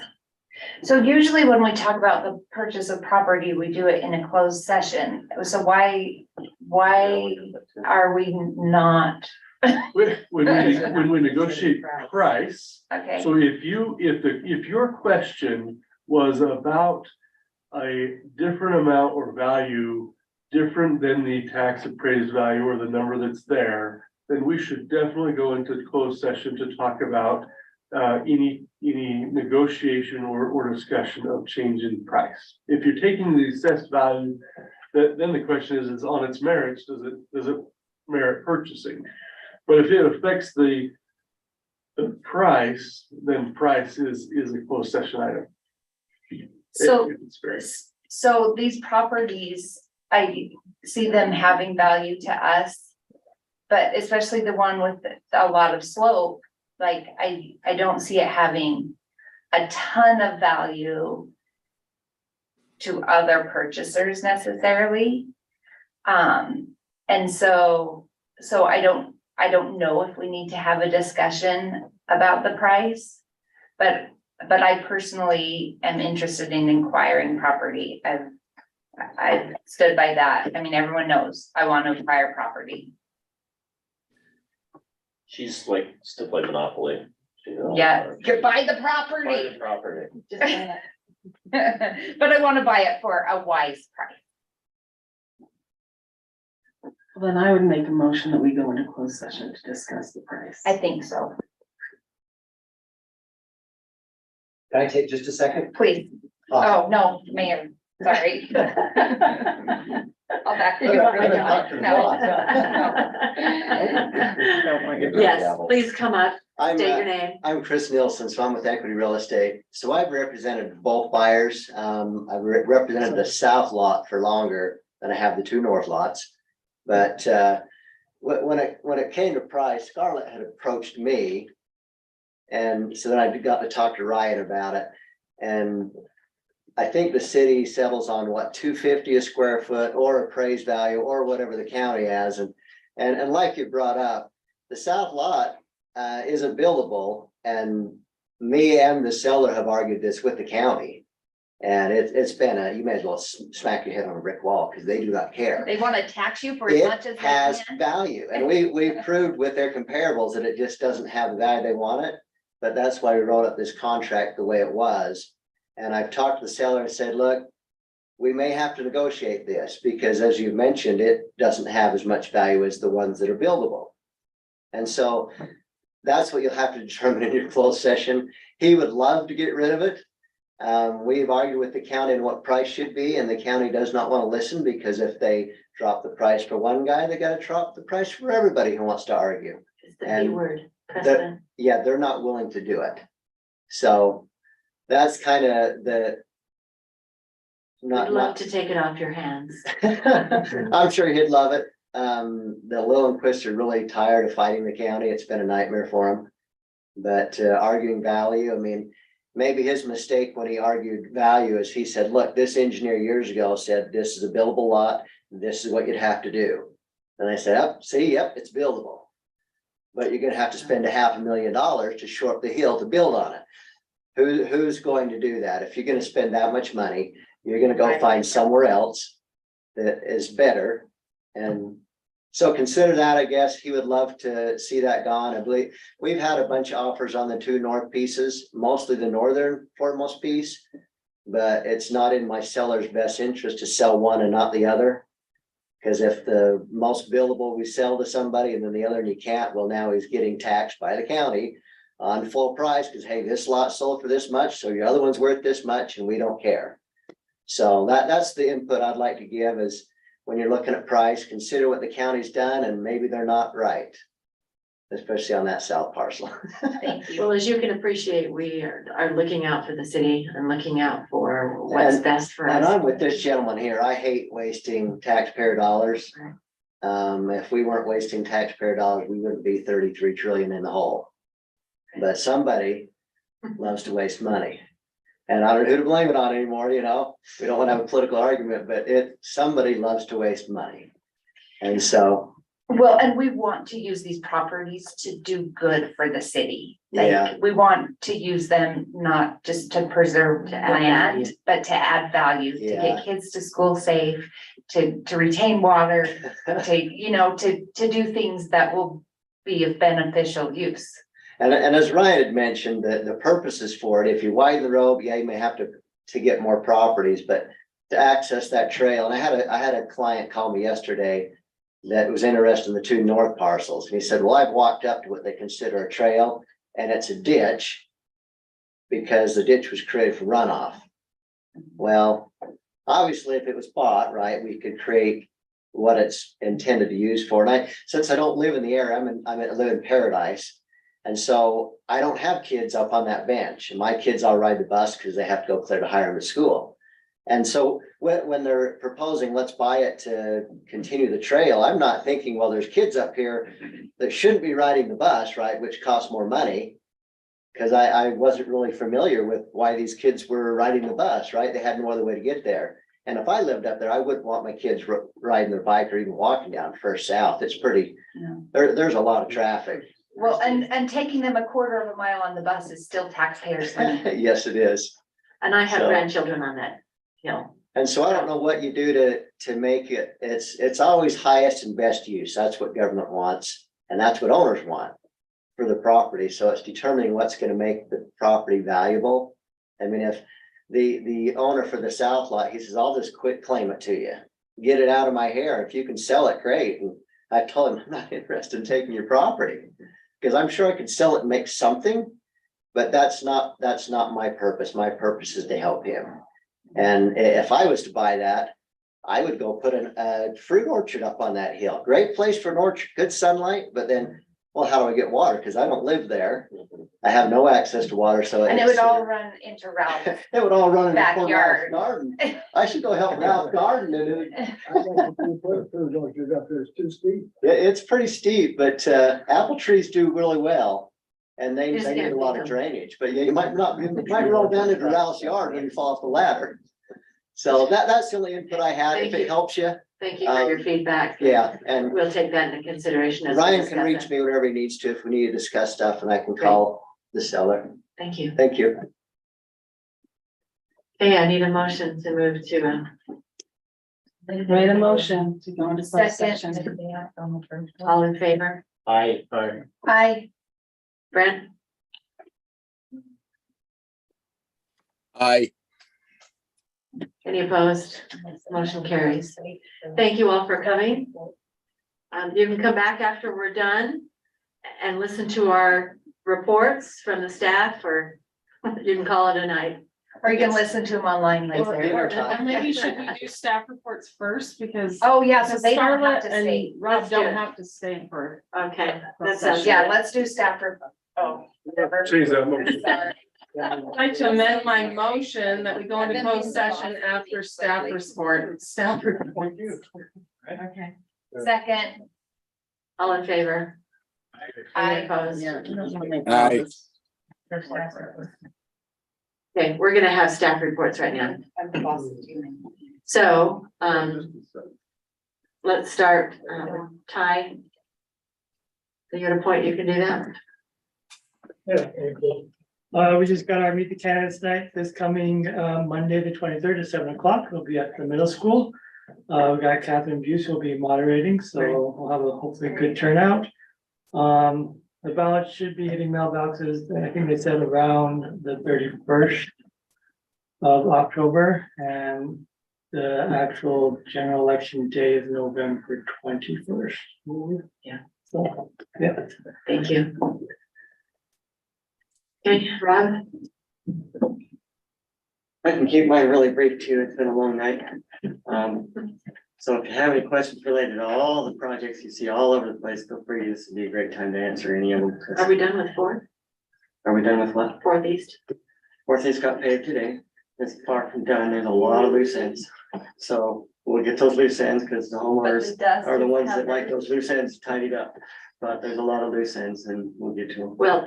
So usually when we talk about the purchase of property, we do it in a closed session. So why are we not? When we negotiate price. Okay. So if your question was about a different amount or value different than the tax appraised value or the number that's there, then we should definitely go into closed session to talk about any negotiation or discussion of change in price. If you're taking the assessed value, then the question is on its merits, does it merit purchasing? But if it affects the price, then price is a closed session item. So these properties, I see them having value to us, but especially the one with a lot of slope, like I don't see it having a ton of value to other purchasers necessarily. And so I don't know if we need to have a discussion about the price, but I personally am interested in acquiring property. I've stood by that. I mean, everyone knows I want to acquire property. She's like to play Monopoly. Yeah, you buy the property. Buy the property. Just buy it. But I want to buy it for a wise price. Then I would make a motion that we go into closed session to discuss the price. I think so. Can I take just a second? Please. Oh, no, Mayor, sorry. I'll back you up right now. Yes, please come up, state your name. I'm Chris Nielsen, so I'm with Equity Real Estate. So I've represented both buyers. I've represented the south lot for longer. and I have the 2 north lots. But when it came to price, Scarlett had approached me. And so then I got to talk to Ryan about it. And I think the city settles on what, $250 a square foot or appraised value or whatever the county has. And like you brought up, the south lot isn't buildable. And me and the seller have argued this with the county. And it's been you may as well smack your head on a brick wall because they do not care. They want to tax you for as much as It has they can. value, and we've proved with their comparables that it just doesn't have the value they want it. But that's why we wrote up this contract the way it was. And I've talked to the seller and said, look, we may have to negotiate this because as you mentioned, it doesn't have as much value as the ones that are buildable. And so that's what you'll have to determine in your closed session. He would love to get rid of it. We've argued with the county on what price should be, and the county does not want to listen because if they drop the price for one guy, they got to drop the price for everybody who wants to argue. It's the B And word, precedent. yeah, they're not willing to do it. So that's kind of the. I'd love to take it off your hands. I'm sure he'd love it. The Lillenquists are really tired of fighting the county. It's been a nightmare for them. But arguing value, I mean, maybe his mistake when he argued value is he said, look, this engineer years ago said this is a buildable lot. This is what you'd have to do. And I said, yep, see, yep, it's buildable. But you're gonna have to spend $500,000 to shore up the hill to build on it. Who's going to do that? If you're gonna spend that much money, you're gonna go find somewhere else that is better. And so consider that, I guess. He would love to see that gone. I believe we've had a bunch of offers on the 2 north pieces, mostly the northern foremost piece. But it's not in my seller's best interest to sell one and not the other. Because if the most buildable we sell to somebody and then the other and you can't, well, now he's getting taxed by the county on full price because, hey, this lot sold for this much, so your other one's worth this much and we don't care. So that's the input I'd like to give is when you're looking at price, consider what the county's done and maybe they're not right. Especially on that south parcel. Thank you. Well, as you can appreciate, we are looking out for the city and looking out for what's best for And us. I'm with this gentleman here. I hate wasting taxpayer dollars. If we weren't wasting taxpayer dollars, we wouldn't be 33 trillion in the hole. But somebody loves to waste money. And I don't know who to blame it on anymore, you know, we don't want to have a political argument, but somebody loves to waste money. And so. Well, and we want to use these properties to do good for the city. Yeah. Like, we want to use them not just to preserve land, but to add value, to Yeah. get kids to school safe, to retain water, to do things that will be of beneficial use. And as Ryan had mentioned, the purposes for it, if you widen the road, yeah, you may have to get more properties, but to access that trail, and I had a client call me yesterday that was interested in the 2 north parcels. And he said, well, I've walked up to what they consider a trail and it's a ditch because the ditch was created for runoff. Well, obviously if it was bought, right, we could create what it's intended to use for. And since I don't live in the area, I live in Paradise. And so I don't have kids up on that bench and my kids all ride the bus because they have to go clear to Hiram at school. And so when they're proposing, let's buy it to continue the trail, I'm not thinking, well, there's kids up here that shouldn't be riding the bus, right, which costs more money. Because I wasn't really familiar with why these kids were riding the bus, right? They had no other way to get there. And if I lived up there, I wouldn't want my kids riding their bike or even walking down First South. It's pretty, there's a lot of traffic. Well, and taking them a quarter of a mile on the bus is still taxpayers' money. Yes, it is. And I have grandchildren on that hill. And so I don't know what you do to make it, it's always highest and best use. That's what government wants. And that's what owners want for the property. So it's determining what's going to make the property valuable. I mean, if the owner for the south lot, he says, I'll just quit claim it to you. Get it out of my hair. If you can sell it, great. And I told him I'm not interested in taking your property because I'm sure I could sell it and make something, but that's not my purpose. My purpose is to help him. And if I was to buy that, I would go put a fruit orchard up on that hill. Great place for an orchard, good sunlight, but then well, how do I get water? Cause I don't live there. I have no access to water, so. And it would it's, all run into Ralph's It would all run in the poor backyard. Ralph's garden. I should go help Ralph garden and It's too steep. it's pretty steep, but apple trees do really well. And they Just need can't a lot beat of them. drainage, but yeah, you might roll down into Ralph's yard when you fall off the ladder. So that's the only input I had. If Thank you. it helps you, Thank you for your feedback. yeah, and We'll take that into consideration as we Ryan can discuss reach it. me whenever he needs to if we need to discuss stuff, and I can call the seller. Thank you. Thank you. Okay, I need a motion to move to Made a motion to go into closed session. all in favor? Aye. Hi. Brent? Aye. Any opposed? Motion carries. Thank you all for coming. You can come back after we're done and listen to our reports from the staff, or you can call it a night. Or you can listen to them online later. Or maybe should we do staff reports first, because. Oh, yeah, so they don't have Charlotte to and stay. Rob Let's do don't it. have to stay for. Okay, that sounds Yeah, good. let's do staff report. Oh. whatever. Change that motion. Sorry. I'd like to amend my motion that we go into closed session after staff report. Okay. Second. All in favor? Any Aye. opposed? Aye. Okay, we're gonna have staff reports right now. So, let's start, Ty. Are you at a point you can do that? Yeah. We just got our Meet the Candidates night this coming Monday, the 23rd at 7 o'clock. It'll be at the middle school. We got Catherine Buse who'll be moderating, so we'll have a hopefully good turnout. The ballot should be hitting mailboxes, I think they said around the 31st of October, and the actual general election day is November 21st. Yeah. So, yeah. Thank you. Okay, Rob? I can keep mine really brief too. It's been a long night. So if you have any questions related to all the projects you see all over the place, feel free. This would be a great time to answer any of them. Are we done with fourth? Are we done with what? Fourth East? Fourth East got paved today. It's far from done. There's a lot of loose ends. So we'll get those loose ends because the homeowners are the ones that like those loose ends tidied up. But there's a lot of loose ends and we'll get to them. Well,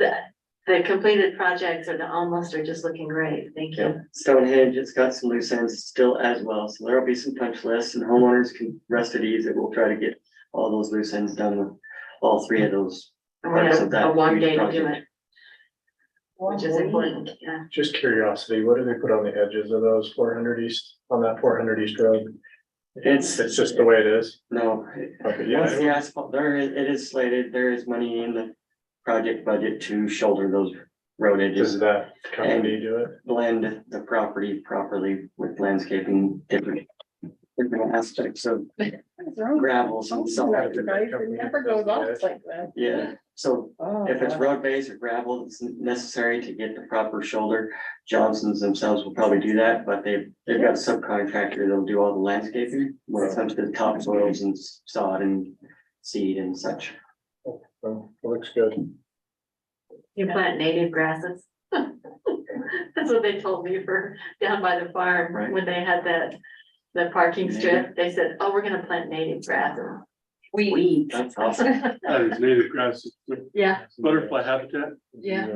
the completed projects or the almost are just looking great. Thank you. Stonehenge, it's got some loose ends still as well, so there'll be some punch lists and homeowners can rest at ease that we'll try to get all those loose ends done with all three of those. And we parts have of that a one huge day to do project. it. Which is important, yeah. Just curiosity, what do they put on the edges of those 400 East, on that 400 East Road? It's just the way it is. No. Okay, yeah. Once the asphalt, it is slated, there is money in the project budget to shoulder those road edges. Does that company do it? Blend the property properly with landscaping, different aspects of gravels and so on. It never goes off like that. Yeah, so if it's road base or gravel that's necessary to get the proper shoulder, Johnsons themselves will probably do that, but they've got a subcontractor that'll do all the landscaping when it comes to the topsoils and sod and seed and such. Well, it looks good. You plant native grasses. That's what they told me for down by the farm, Right. when they had the parking strip. They said, oh, we're gonna plant native grasses. Weeds. That's awesome. That is native grasses, Yeah, butterfly habitat. yeah.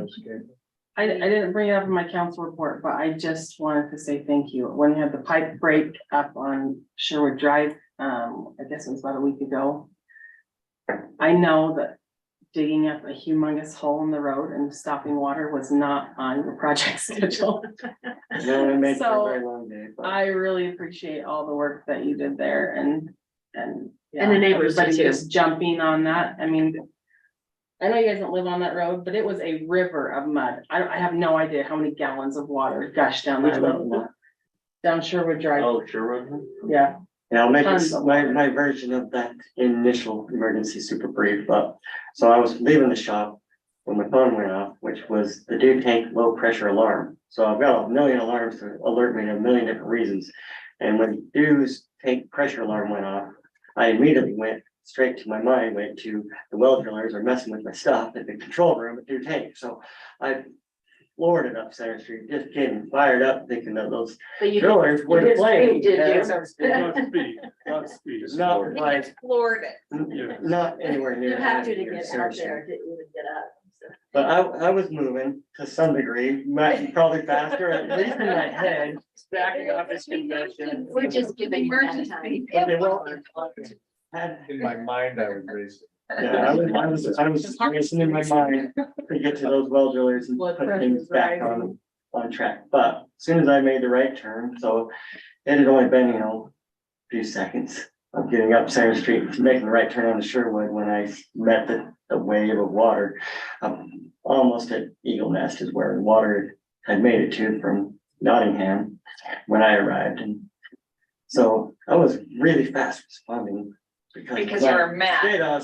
I didn't bring it up in my council report, but I just wanted to say thank you. When we had the pipe break up on Sherwood Drive, I guess it was about a week ago. I know that digging up a humongous hole in the road and stopping water was not on your project schedule. No, it made for a So, very long day, but I really appreciate all the work that you did there and. And the neighbors did everybody too. just jumping on that. I mean. I know you guys don't live on that road, but it was a river of mud. I have no idea how many gallons of water gushed down that road. Down Sherwood Drive. Oh, sure. Yeah. yeah, I'll make Tons this of my version of that initial emergency super brief, but so I was leaving the shop when my phone went off, which was the dew tank low pressure alarm. So I've got a million alarms to alert me in a million different reasons. And when dew's tank pressure alarm went off, I immediately went straight to my mind went to the well drillers are messing with my stuff at the control room at Dew Tank. So I floored it up Center Street, just getting fired up, thinking that those But you drillers you would did play. speak, did you? Not speed, not speed. Not like, Floored. not anywhere near. You have to near get Center out Street. there to even get up. So. But I was moving to some degree, probably faster, at least in my head. Backing up his convention. We're just giving you that time. Okay, well, had- In my mind, I was racing. Yeah, I was racing in my mind to get to those well drillers and Blood put pressure things is back rising. on track. But as soon as I made the right turn, so it had only been, a few seconds of getting up Center Street, making the right turn on the Sherwood when I met the wave of water. Almost at Eagle Nest is where the water had made it to from Nottingham when I arrived. And so I was really fast responding. Because you were mad. I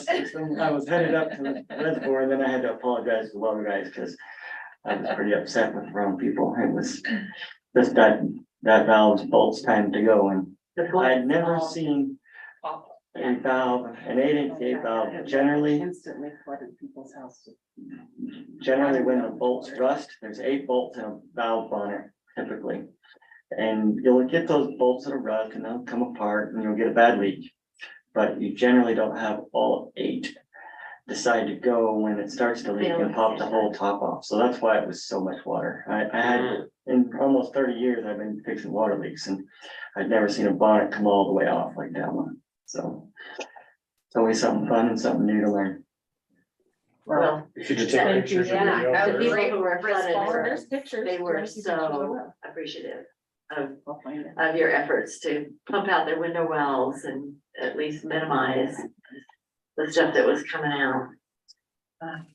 was headed up to the reservoir and then I had to apologize to the water guys because I was pretty upset with the wrong people. It was just that valve's bolts time to go and I'd never seen a valve, an 8-inch gate valve, generally Instantly flooded people's houses. when the bolts rust, there's 8 bolts in a valve on it typically. And you'll get those bolts that are rust and they'll come apart and you'll get a bad leak. But you generally don't have all 8 decide to go when it starts to leak and pop the whole top off. So that's why it was so much water. I had, in almost 30 years, I've been fixing water leaks and I'd never seen a bonnet come all the way off like that one. So it's always something fun and something new to learn. Well, Should you take pictures? of yeah, yourself the people there? who were flooded There's pictures. they were There's pictures of so it. appreciative I'll find it. of your efforts to pump out their window wells and at least minimize the stuff that was coming out.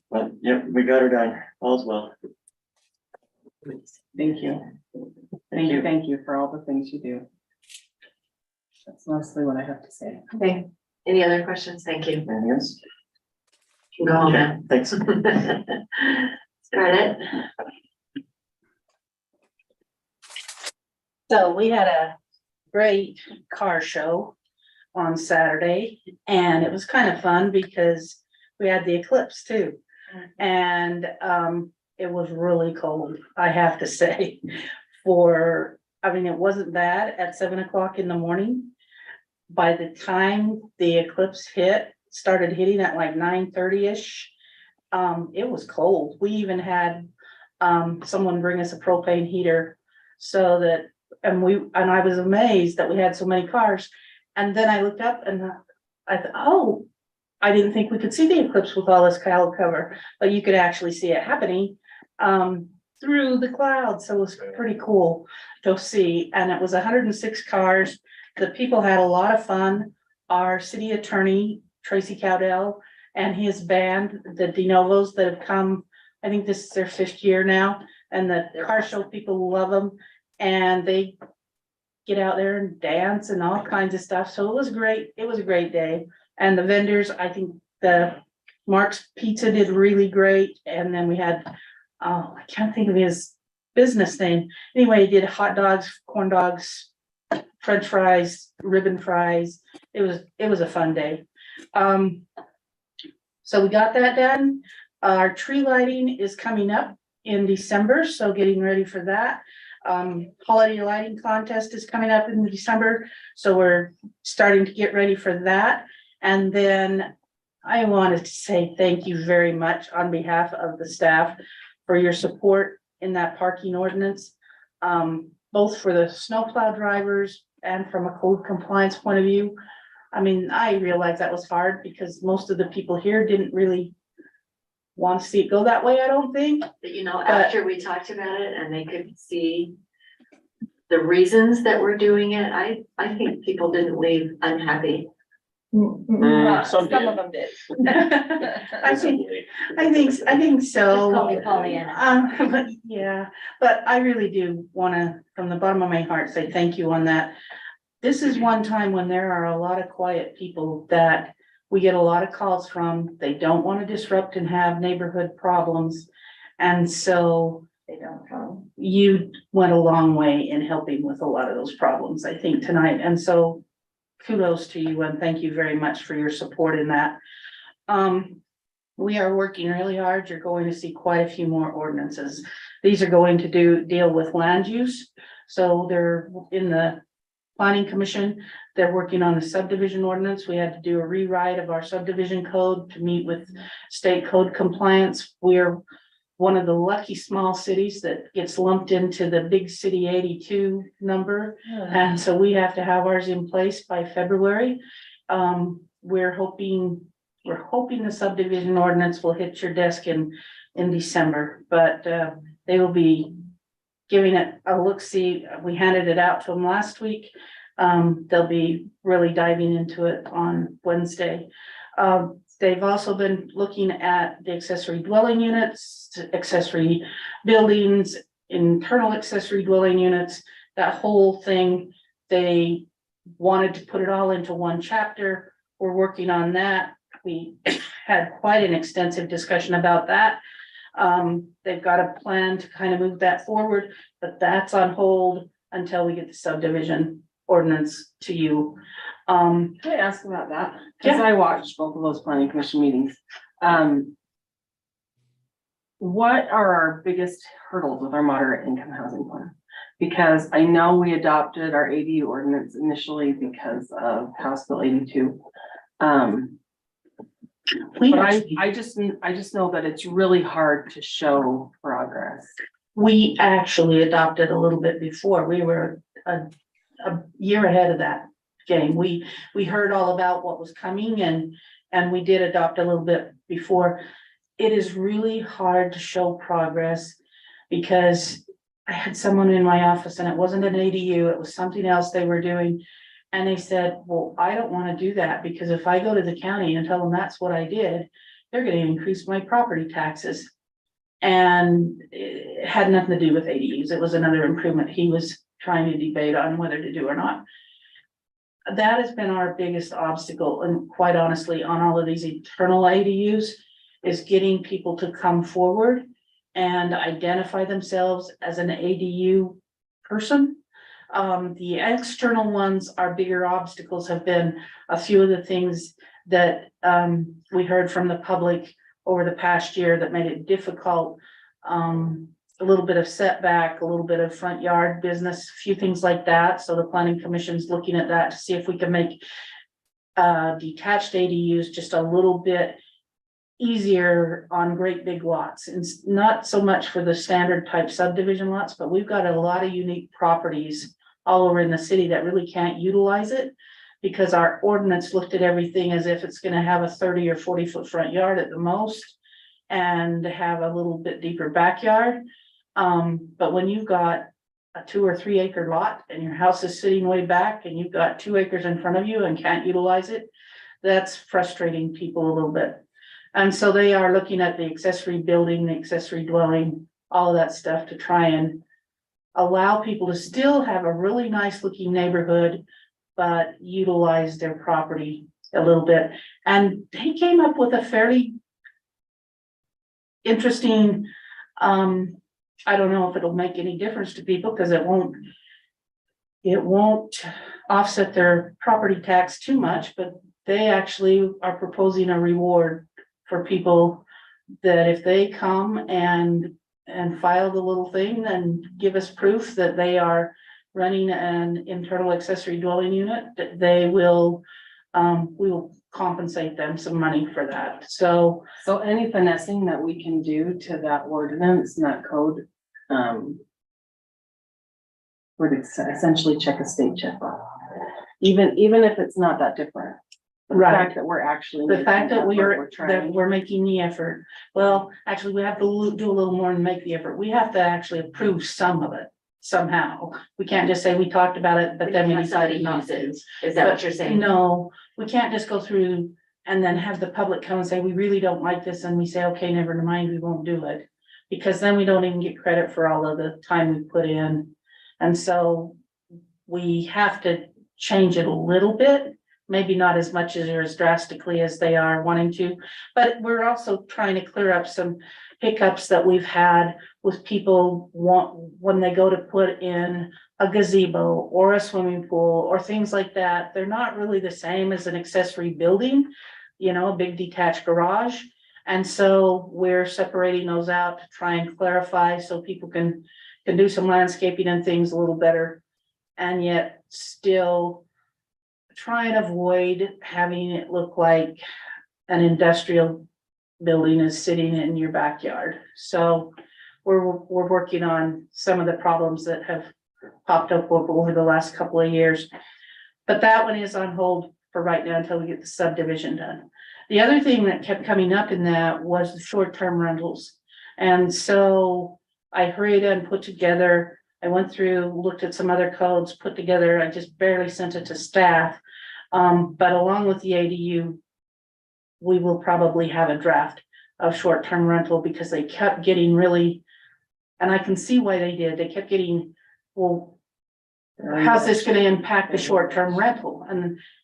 But yep, we got her done. All's well. Thank you. Thank you for all the things you do. That's mostly what I have to say. Okay, any other questions? Thank you. Anything else? You can go home now. Thanks. Start it. So we had a great car show on Saturday and it was kind of fun because we had the eclipse too. And it was really cold, I have to say, it wasn't bad at 7 o'clock in the morning. By the time the eclipse started hitting at like 9:30-ish, it was cold. We even had someone bring us a propane heater so that, and I was amazed that we had so many cars. And then I looked up and I thought, oh, I didn't think we could see the eclipse with all this cloud cover, but you could actually see it happening through the clouds. So it was pretty cool to see. And it was 106 cars. The people had a lot of fun. Our city attorney, Tracy Cowdell, and his band, the De Novos that have come, I think this is their 5th year now, and the car show people love them. And they get out there and dance and all kinds of stuff. So it was great. It was a great day. And the vendors, I think the Mark's Pizza did really great. And then we had, I can't think of his business name. Anyway, he did hot dogs, corn dogs, French fries, ribbon fries. It was a fun day. So we got that done. Our tree lighting is coming up in December, so getting ready for that. Holiday lighting contest is coming up in December, so we're starting to get ready for that. And then I wanted to say thank you very much on behalf of the staff for your support in that parking ordinance, both for the snowplow drivers and from a code compliance point of view. I mean, I realized that was hard because most of the people here didn't really want to see it go that way, I don't think. But after we talked about it and they could see the reasons that we're doing it, I think people didn't leave unhappy. Some of them did. I think so. Call me Pollyanna. But yeah, but I really do wanna, from the bottom of my heart, say thank you on that. This is one time when there are a lot of quiet people that we get a lot of calls from. They don't want to disrupt and have neighborhood problems. And so They don't come. you went a long way in helping with a lot of those problems, I think, tonight. And so kudos to you and thank you very much for your support in that. We are working really hard. You're going to see quite a few more ordinances. These are going to deal with land use. So they're in the planning commission. They're working on the subdivision ordinance. We had to do a rewrite of our subdivision code to meet with state code compliance. We're one of the lucky small cities that gets lumped into the big city 82 number. And so we have to have ours in place by February. We're hoping the subdivision ordinance will hit your desk in December, but they will be giving it a look-see. We handed it out to them last week. They'll be really diving into it on Wednesday. They've also been looking at the accessory dwelling units, accessory buildings, internal accessory dwelling units, that whole thing. They wanted to put it all into one chapter. We're working on that. We had quite an extensive discussion about that. They've got a plan to kind of move that forward, but that's on hold until we get the subdivision ordinance to you. Can I ask about that? Because I watched both of those planning commission meetings. What are our biggest hurdles with our moderate income housing plan? Because I know we adopted our ADU ordinance initially because of House Bill 82. But I just know that it's really hard to show progress. We actually adopted a little bit before. We were a year ahead of that game. We heard all about what was coming and we did adopt a little bit before. It is really hard to show progress because I had someone in my office and it wasn't an ADU, it was something else they were doing. And they said, well, I don't want to do that because if I go to the county and tell them that's what I did, they're going to increase my property taxes. And it had nothing to do with ADUs. It was another improvement he was trying to debate on whether to do or not. That has been our biggest obstacle. And quite honestly, on all of these internal ADUs is getting people to come forward and identify themselves as an ADU person. The external ones, our bigger obstacles have been a few of the things that we heard from the public over the past year that made it difficult. A little bit of setback, a little bit of front yard business, a few things like that. So the planning commission's looking at that to see if we can make detached ADUs just a little bit easier on great big lots. And not so much for the standard type subdivision lots, but we've got a lot of unique properties all over in the city that really can't utilize it because our ordinance looked at everything as if it's going to have a 30 or 40 foot front yard at the most and have a little bit deeper backyard. But when you've got a 2 or 3 acre lot and your house is sitting way back and you've got 2 acres in front of you and can't utilize it, that's frustrating people a little bit. And so they are looking at the accessory building, the accessory dwelling, all of that stuff to try and allow people to still have a really nice looking neighborhood, but utilize their property a little bit. And he came up with a fairly interesting, I don't know if it'll make any difference to people because it won't offset their property tax too much, but they actually are proposing a reward for people that if they come and file the little thing and give us proof that they are running an internal accessory dwelling unit, that they will, we will compensate them some money for that. So any finessing that we can do to that ordinance and that code, would essentially check a state check off. Even if it's not that different. The fact that we're actually. The fact that we're making the effort. Well, actually, we have to do a little more and make the effort. We have to actually approve some of it somehow. We can't just say we talked about it, but then we decided not to. Is that what you're saying? No, we can't just go through and then have the public come and say, we really don't like this. And we say, okay, never mind, we won't do it. Because then we don't even get credit for all of the time we put in. And so we have to change it a little bit. maybe not as much as drastically as they are wanting to. But we're also trying to clear up some hiccups that we've had with people when they go to put in a gazebo or a swimming pool or things like that. They're not really the same as an accessory building, you know, a big detached garage. And so we're separating those out to try and clarify so people can do some landscaping and things a little better. And yet still try and avoid having it look like an industrial building is sitting in your backyard. So we're working on some of the problems that have popped up over the last couple of years. But that one is on hold for right now until we get the subdivision done. The other thing that kept coming up in that was the short-term rentals. And so I hurried and put together, I went through, looked at some other codes, put together, I just barely sent it to staff. But along with the ADU, we will probably have a draft of short-term rental because they kept getting really, and I can see why they did, they kept getting, well, how's this gonna impact the short-term rental?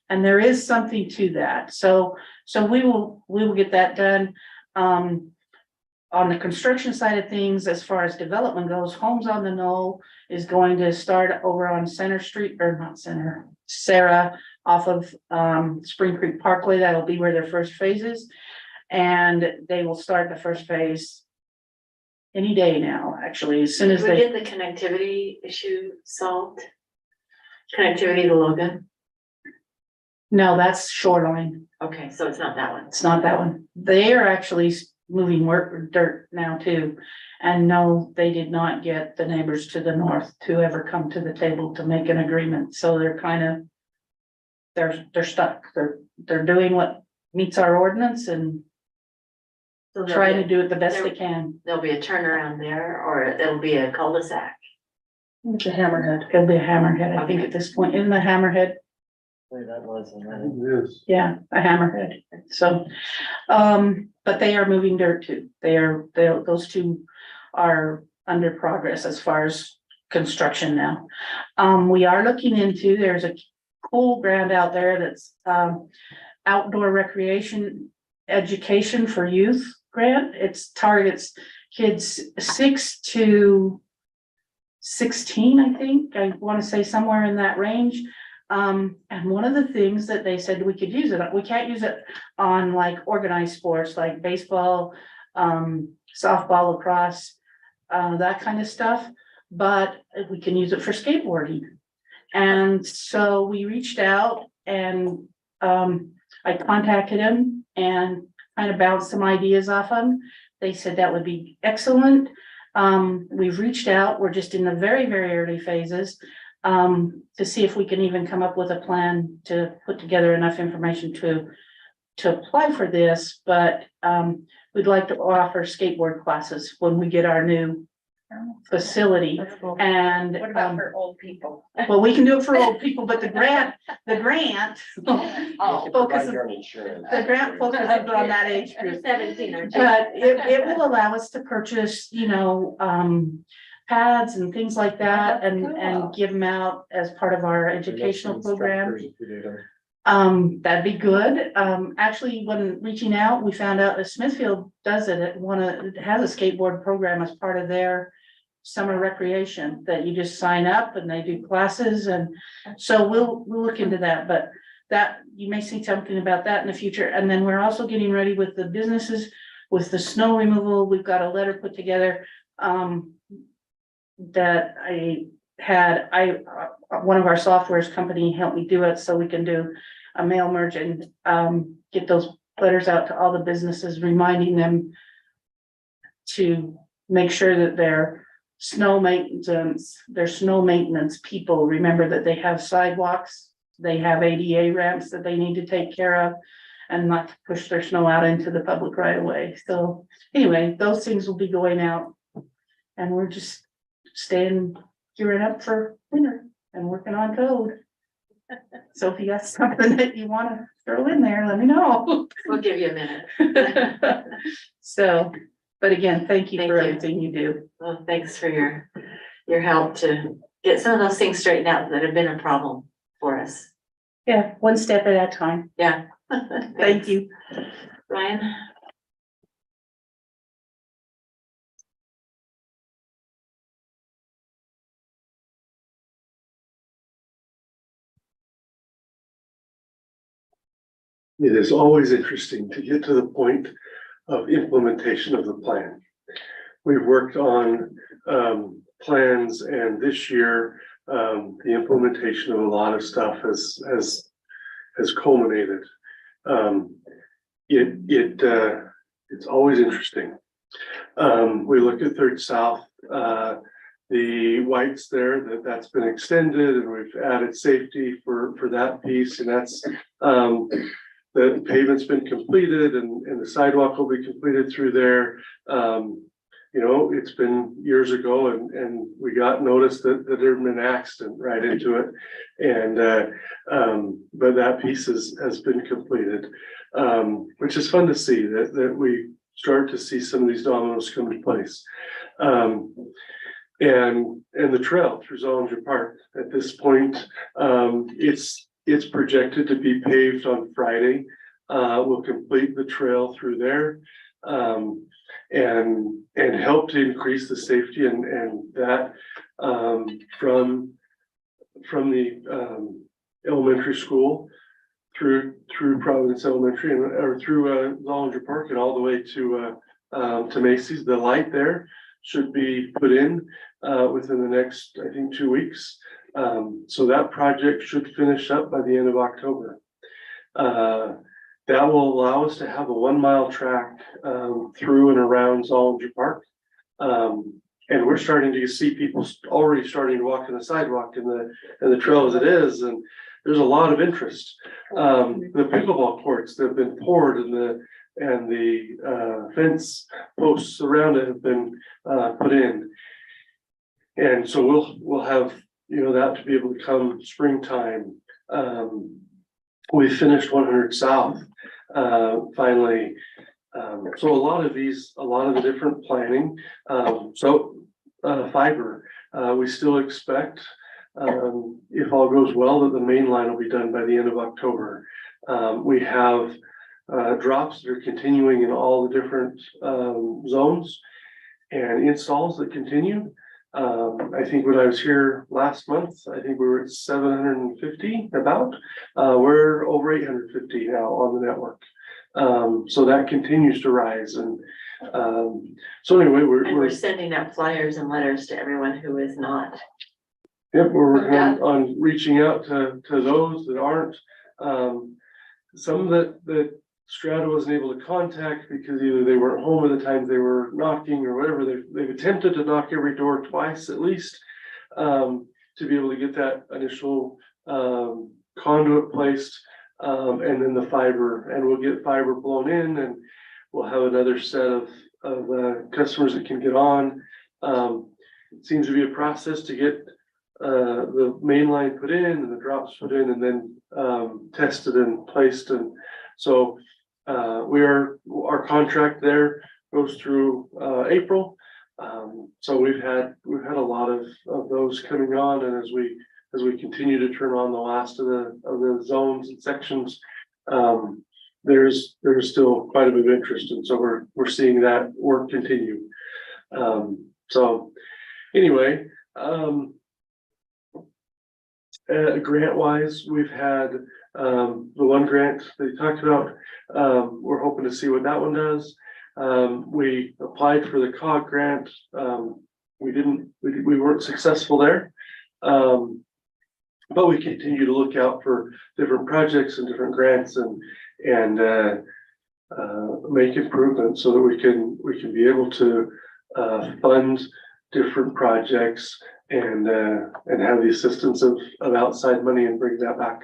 And there is something to that. So we will get that done. On the construction side of things, as far as development goes, Homes on the Knoll is going to start over on Center Street, or not Center, Sarah, off of Spring Creek Parkway. That'll be where their first phase is. And they will start the first phase any day now, actually, as soon as Did we they. get the connectivity issue solved? Connectivity to Logan? No, that's Shoreline. Okay, so it's not that one. It's not that one. They are actually moving dirt now too. And no, they did not get the neighbors to the north to ever come to the table to make an agreement. So they're kind of, they're stuck. They're doing what meets our ordinance and So there'll trying be to do it the best there- they can. There'll be a turnaround there, or it'll be a cul-de-sac. It's a hammerhead. It'll be a hammerhead, I think, at this point. Isn't the hammerhead? That was. Yeah, a hammerhead. So, but they are moving dirt too. Those two are under progress as far as construction now. We are looking into, there's a cool grant out there that's, outdoor recreation education for youth grant. It's targets kids 6 to 16, I think. I want to say somewhere in that range. And one of the things that they said we could use it, we can't use it on like organized sports like baseball, softball, lacrosse, that kind of stuff, but we can use it for skateboarding. And so we reached out and I contacted him and kind of bounced some ideas off them. They said that would be excellent. We've reached out, we're just in the very, very early phases. To see if we can even come up with a plan to put together enough information to apply for this, but we'd like to offer skateboard classes when we get our new facility. And What about for old people? well, we can do it for old people, but the grant Oh. focuses, the grant focuses on that age group. 17, aren't you? But it will allow us to purchase, you know, pads and things like that and give them out as part of our educational program. That'd be good. Actually, when reaching out, we found out that Smithfield does it. It has a skateboard program as part of their summer recreation that you just sign up and they do classes. And so we'll look into that, but that you may see something about that in the future. And then we're also getting ready with the businesses with the snow removal. We've got a letter put together, that one of our software's company helped me do it so we can do a mail merge and get those letters out to all the businesses, reminding them to make sure that their snow maintenance people remember that they have sidewalks, they have ADA ramps that they need to take care of, and not to push their snow out into the public right away. So anyway, those things will be going out, and we're just gearing up for winter and working on code. So if you got something that you want to throw in there, let me know. We'll give you a minute. So, but again, thank you Thank for you. everything you do. Well, thanks for your help to get some of those things straightened out that have been a problem for us. Yeah, one step at a time. Yeah. Thank you. Ryan? It is always interesting to get to the point of implementation of the plan. We've worked on plans, and this year the implementation of a lot of stuff has culminated. It's always interesting. We look at Third South, the whites there, that's been extended, and we've added safety for that piece, and that's the pavement's been completed, and the sidewalk will be completed through there. You know, it's been years ago, and we got notice that there'd been an accident right into it. And but that piece has been completed, which is fun to see that we start to see some of these dominoes come into place. And the trail through Zollinger Park at this point, it's projected to be paved on Friday. We'll complete the trail through there. And help to increase the safety and that from the elementary school through Providence Elementary or through Zollinger Park and all the way to Macy's. The light there should be put in within the next, I think, 2 weeks. So that project should finish up by the end of October. That will allow us to have a 1 mile track through and around Zollinger Park. And we're starting to see people already starting to walk on the sidewalk and the trail as it is, and there's a lot of interest. The pickleball courts that have been poured and the fence posts around it have been put in. And so we'll have, you know, that to be able to come springtime. We finished 100 South finally. So a lot of the different planning. Fiber, we still expect, if all goes well, that the main line will be done by the end of October. We have drops that are continuing in all the different zones and installs that continue. I think when I was here last month, I think we were at 750 about. We're over 850 now on the network. So that continues to rise. And so anyway, we're sending out flyers and letters to everyone who is not. Yep, we're working on reaching out to those that aren't. Some that Strata wasn't able to contact because either they weren't home at the time they were knocking or whatever. They've attempted to knock every door twice at least to be able to get that initial conduit placed, and then the fiber, and we'll get fiber blown in, and we'll have another set of customers that can get on. It seems to be a process to get the main line put in and the drops put in and then tested and placed, and so our contract there goes through April. So we've had a lot of those coming on, and as we continue to turn on the last of the zones and sections, there's still quite a bit of interest, and so we're seeing that work continue. So anyway, grant wise, we've had the one grant that you talked about. We're hoping to see what that one does. We applied for the COG grant. We weren't successful there. But we continue to look out for different projects and different grants and make improvements so that we can be able to fund different projects and have the assistance of outside money and bring that back.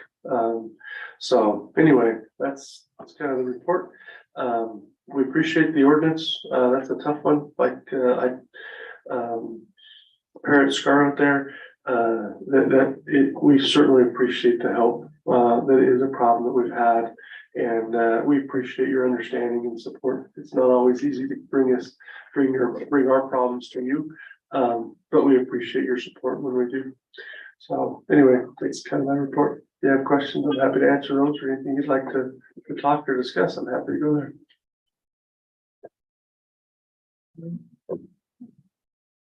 So anyway, that's kind of the report. We appreciate the ordinance. That's a tough one. Like Parrot Scar out there. We certainly appreciate the help. That is a problem that we've had, and we appreciate your understanding and support. It's not always easy to bring our problems to you, but we appreciate your support when we do. So anyway, that's kind of my report. you have questions, I'm happy to answer those, or anything you'd like to talk or discuss, I'm happy to go there.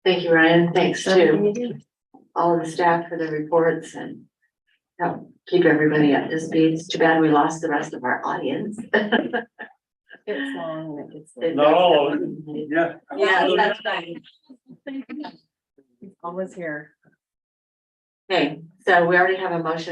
Thank you, Ryan. Thanks to all of the staff for the reports and help keep everybody up to speed. It's too bad we lost the rest of our audience. It's long and it gets. Not all of it, yeah. Yeah, that's right. Always here. Okay, so we already have a motion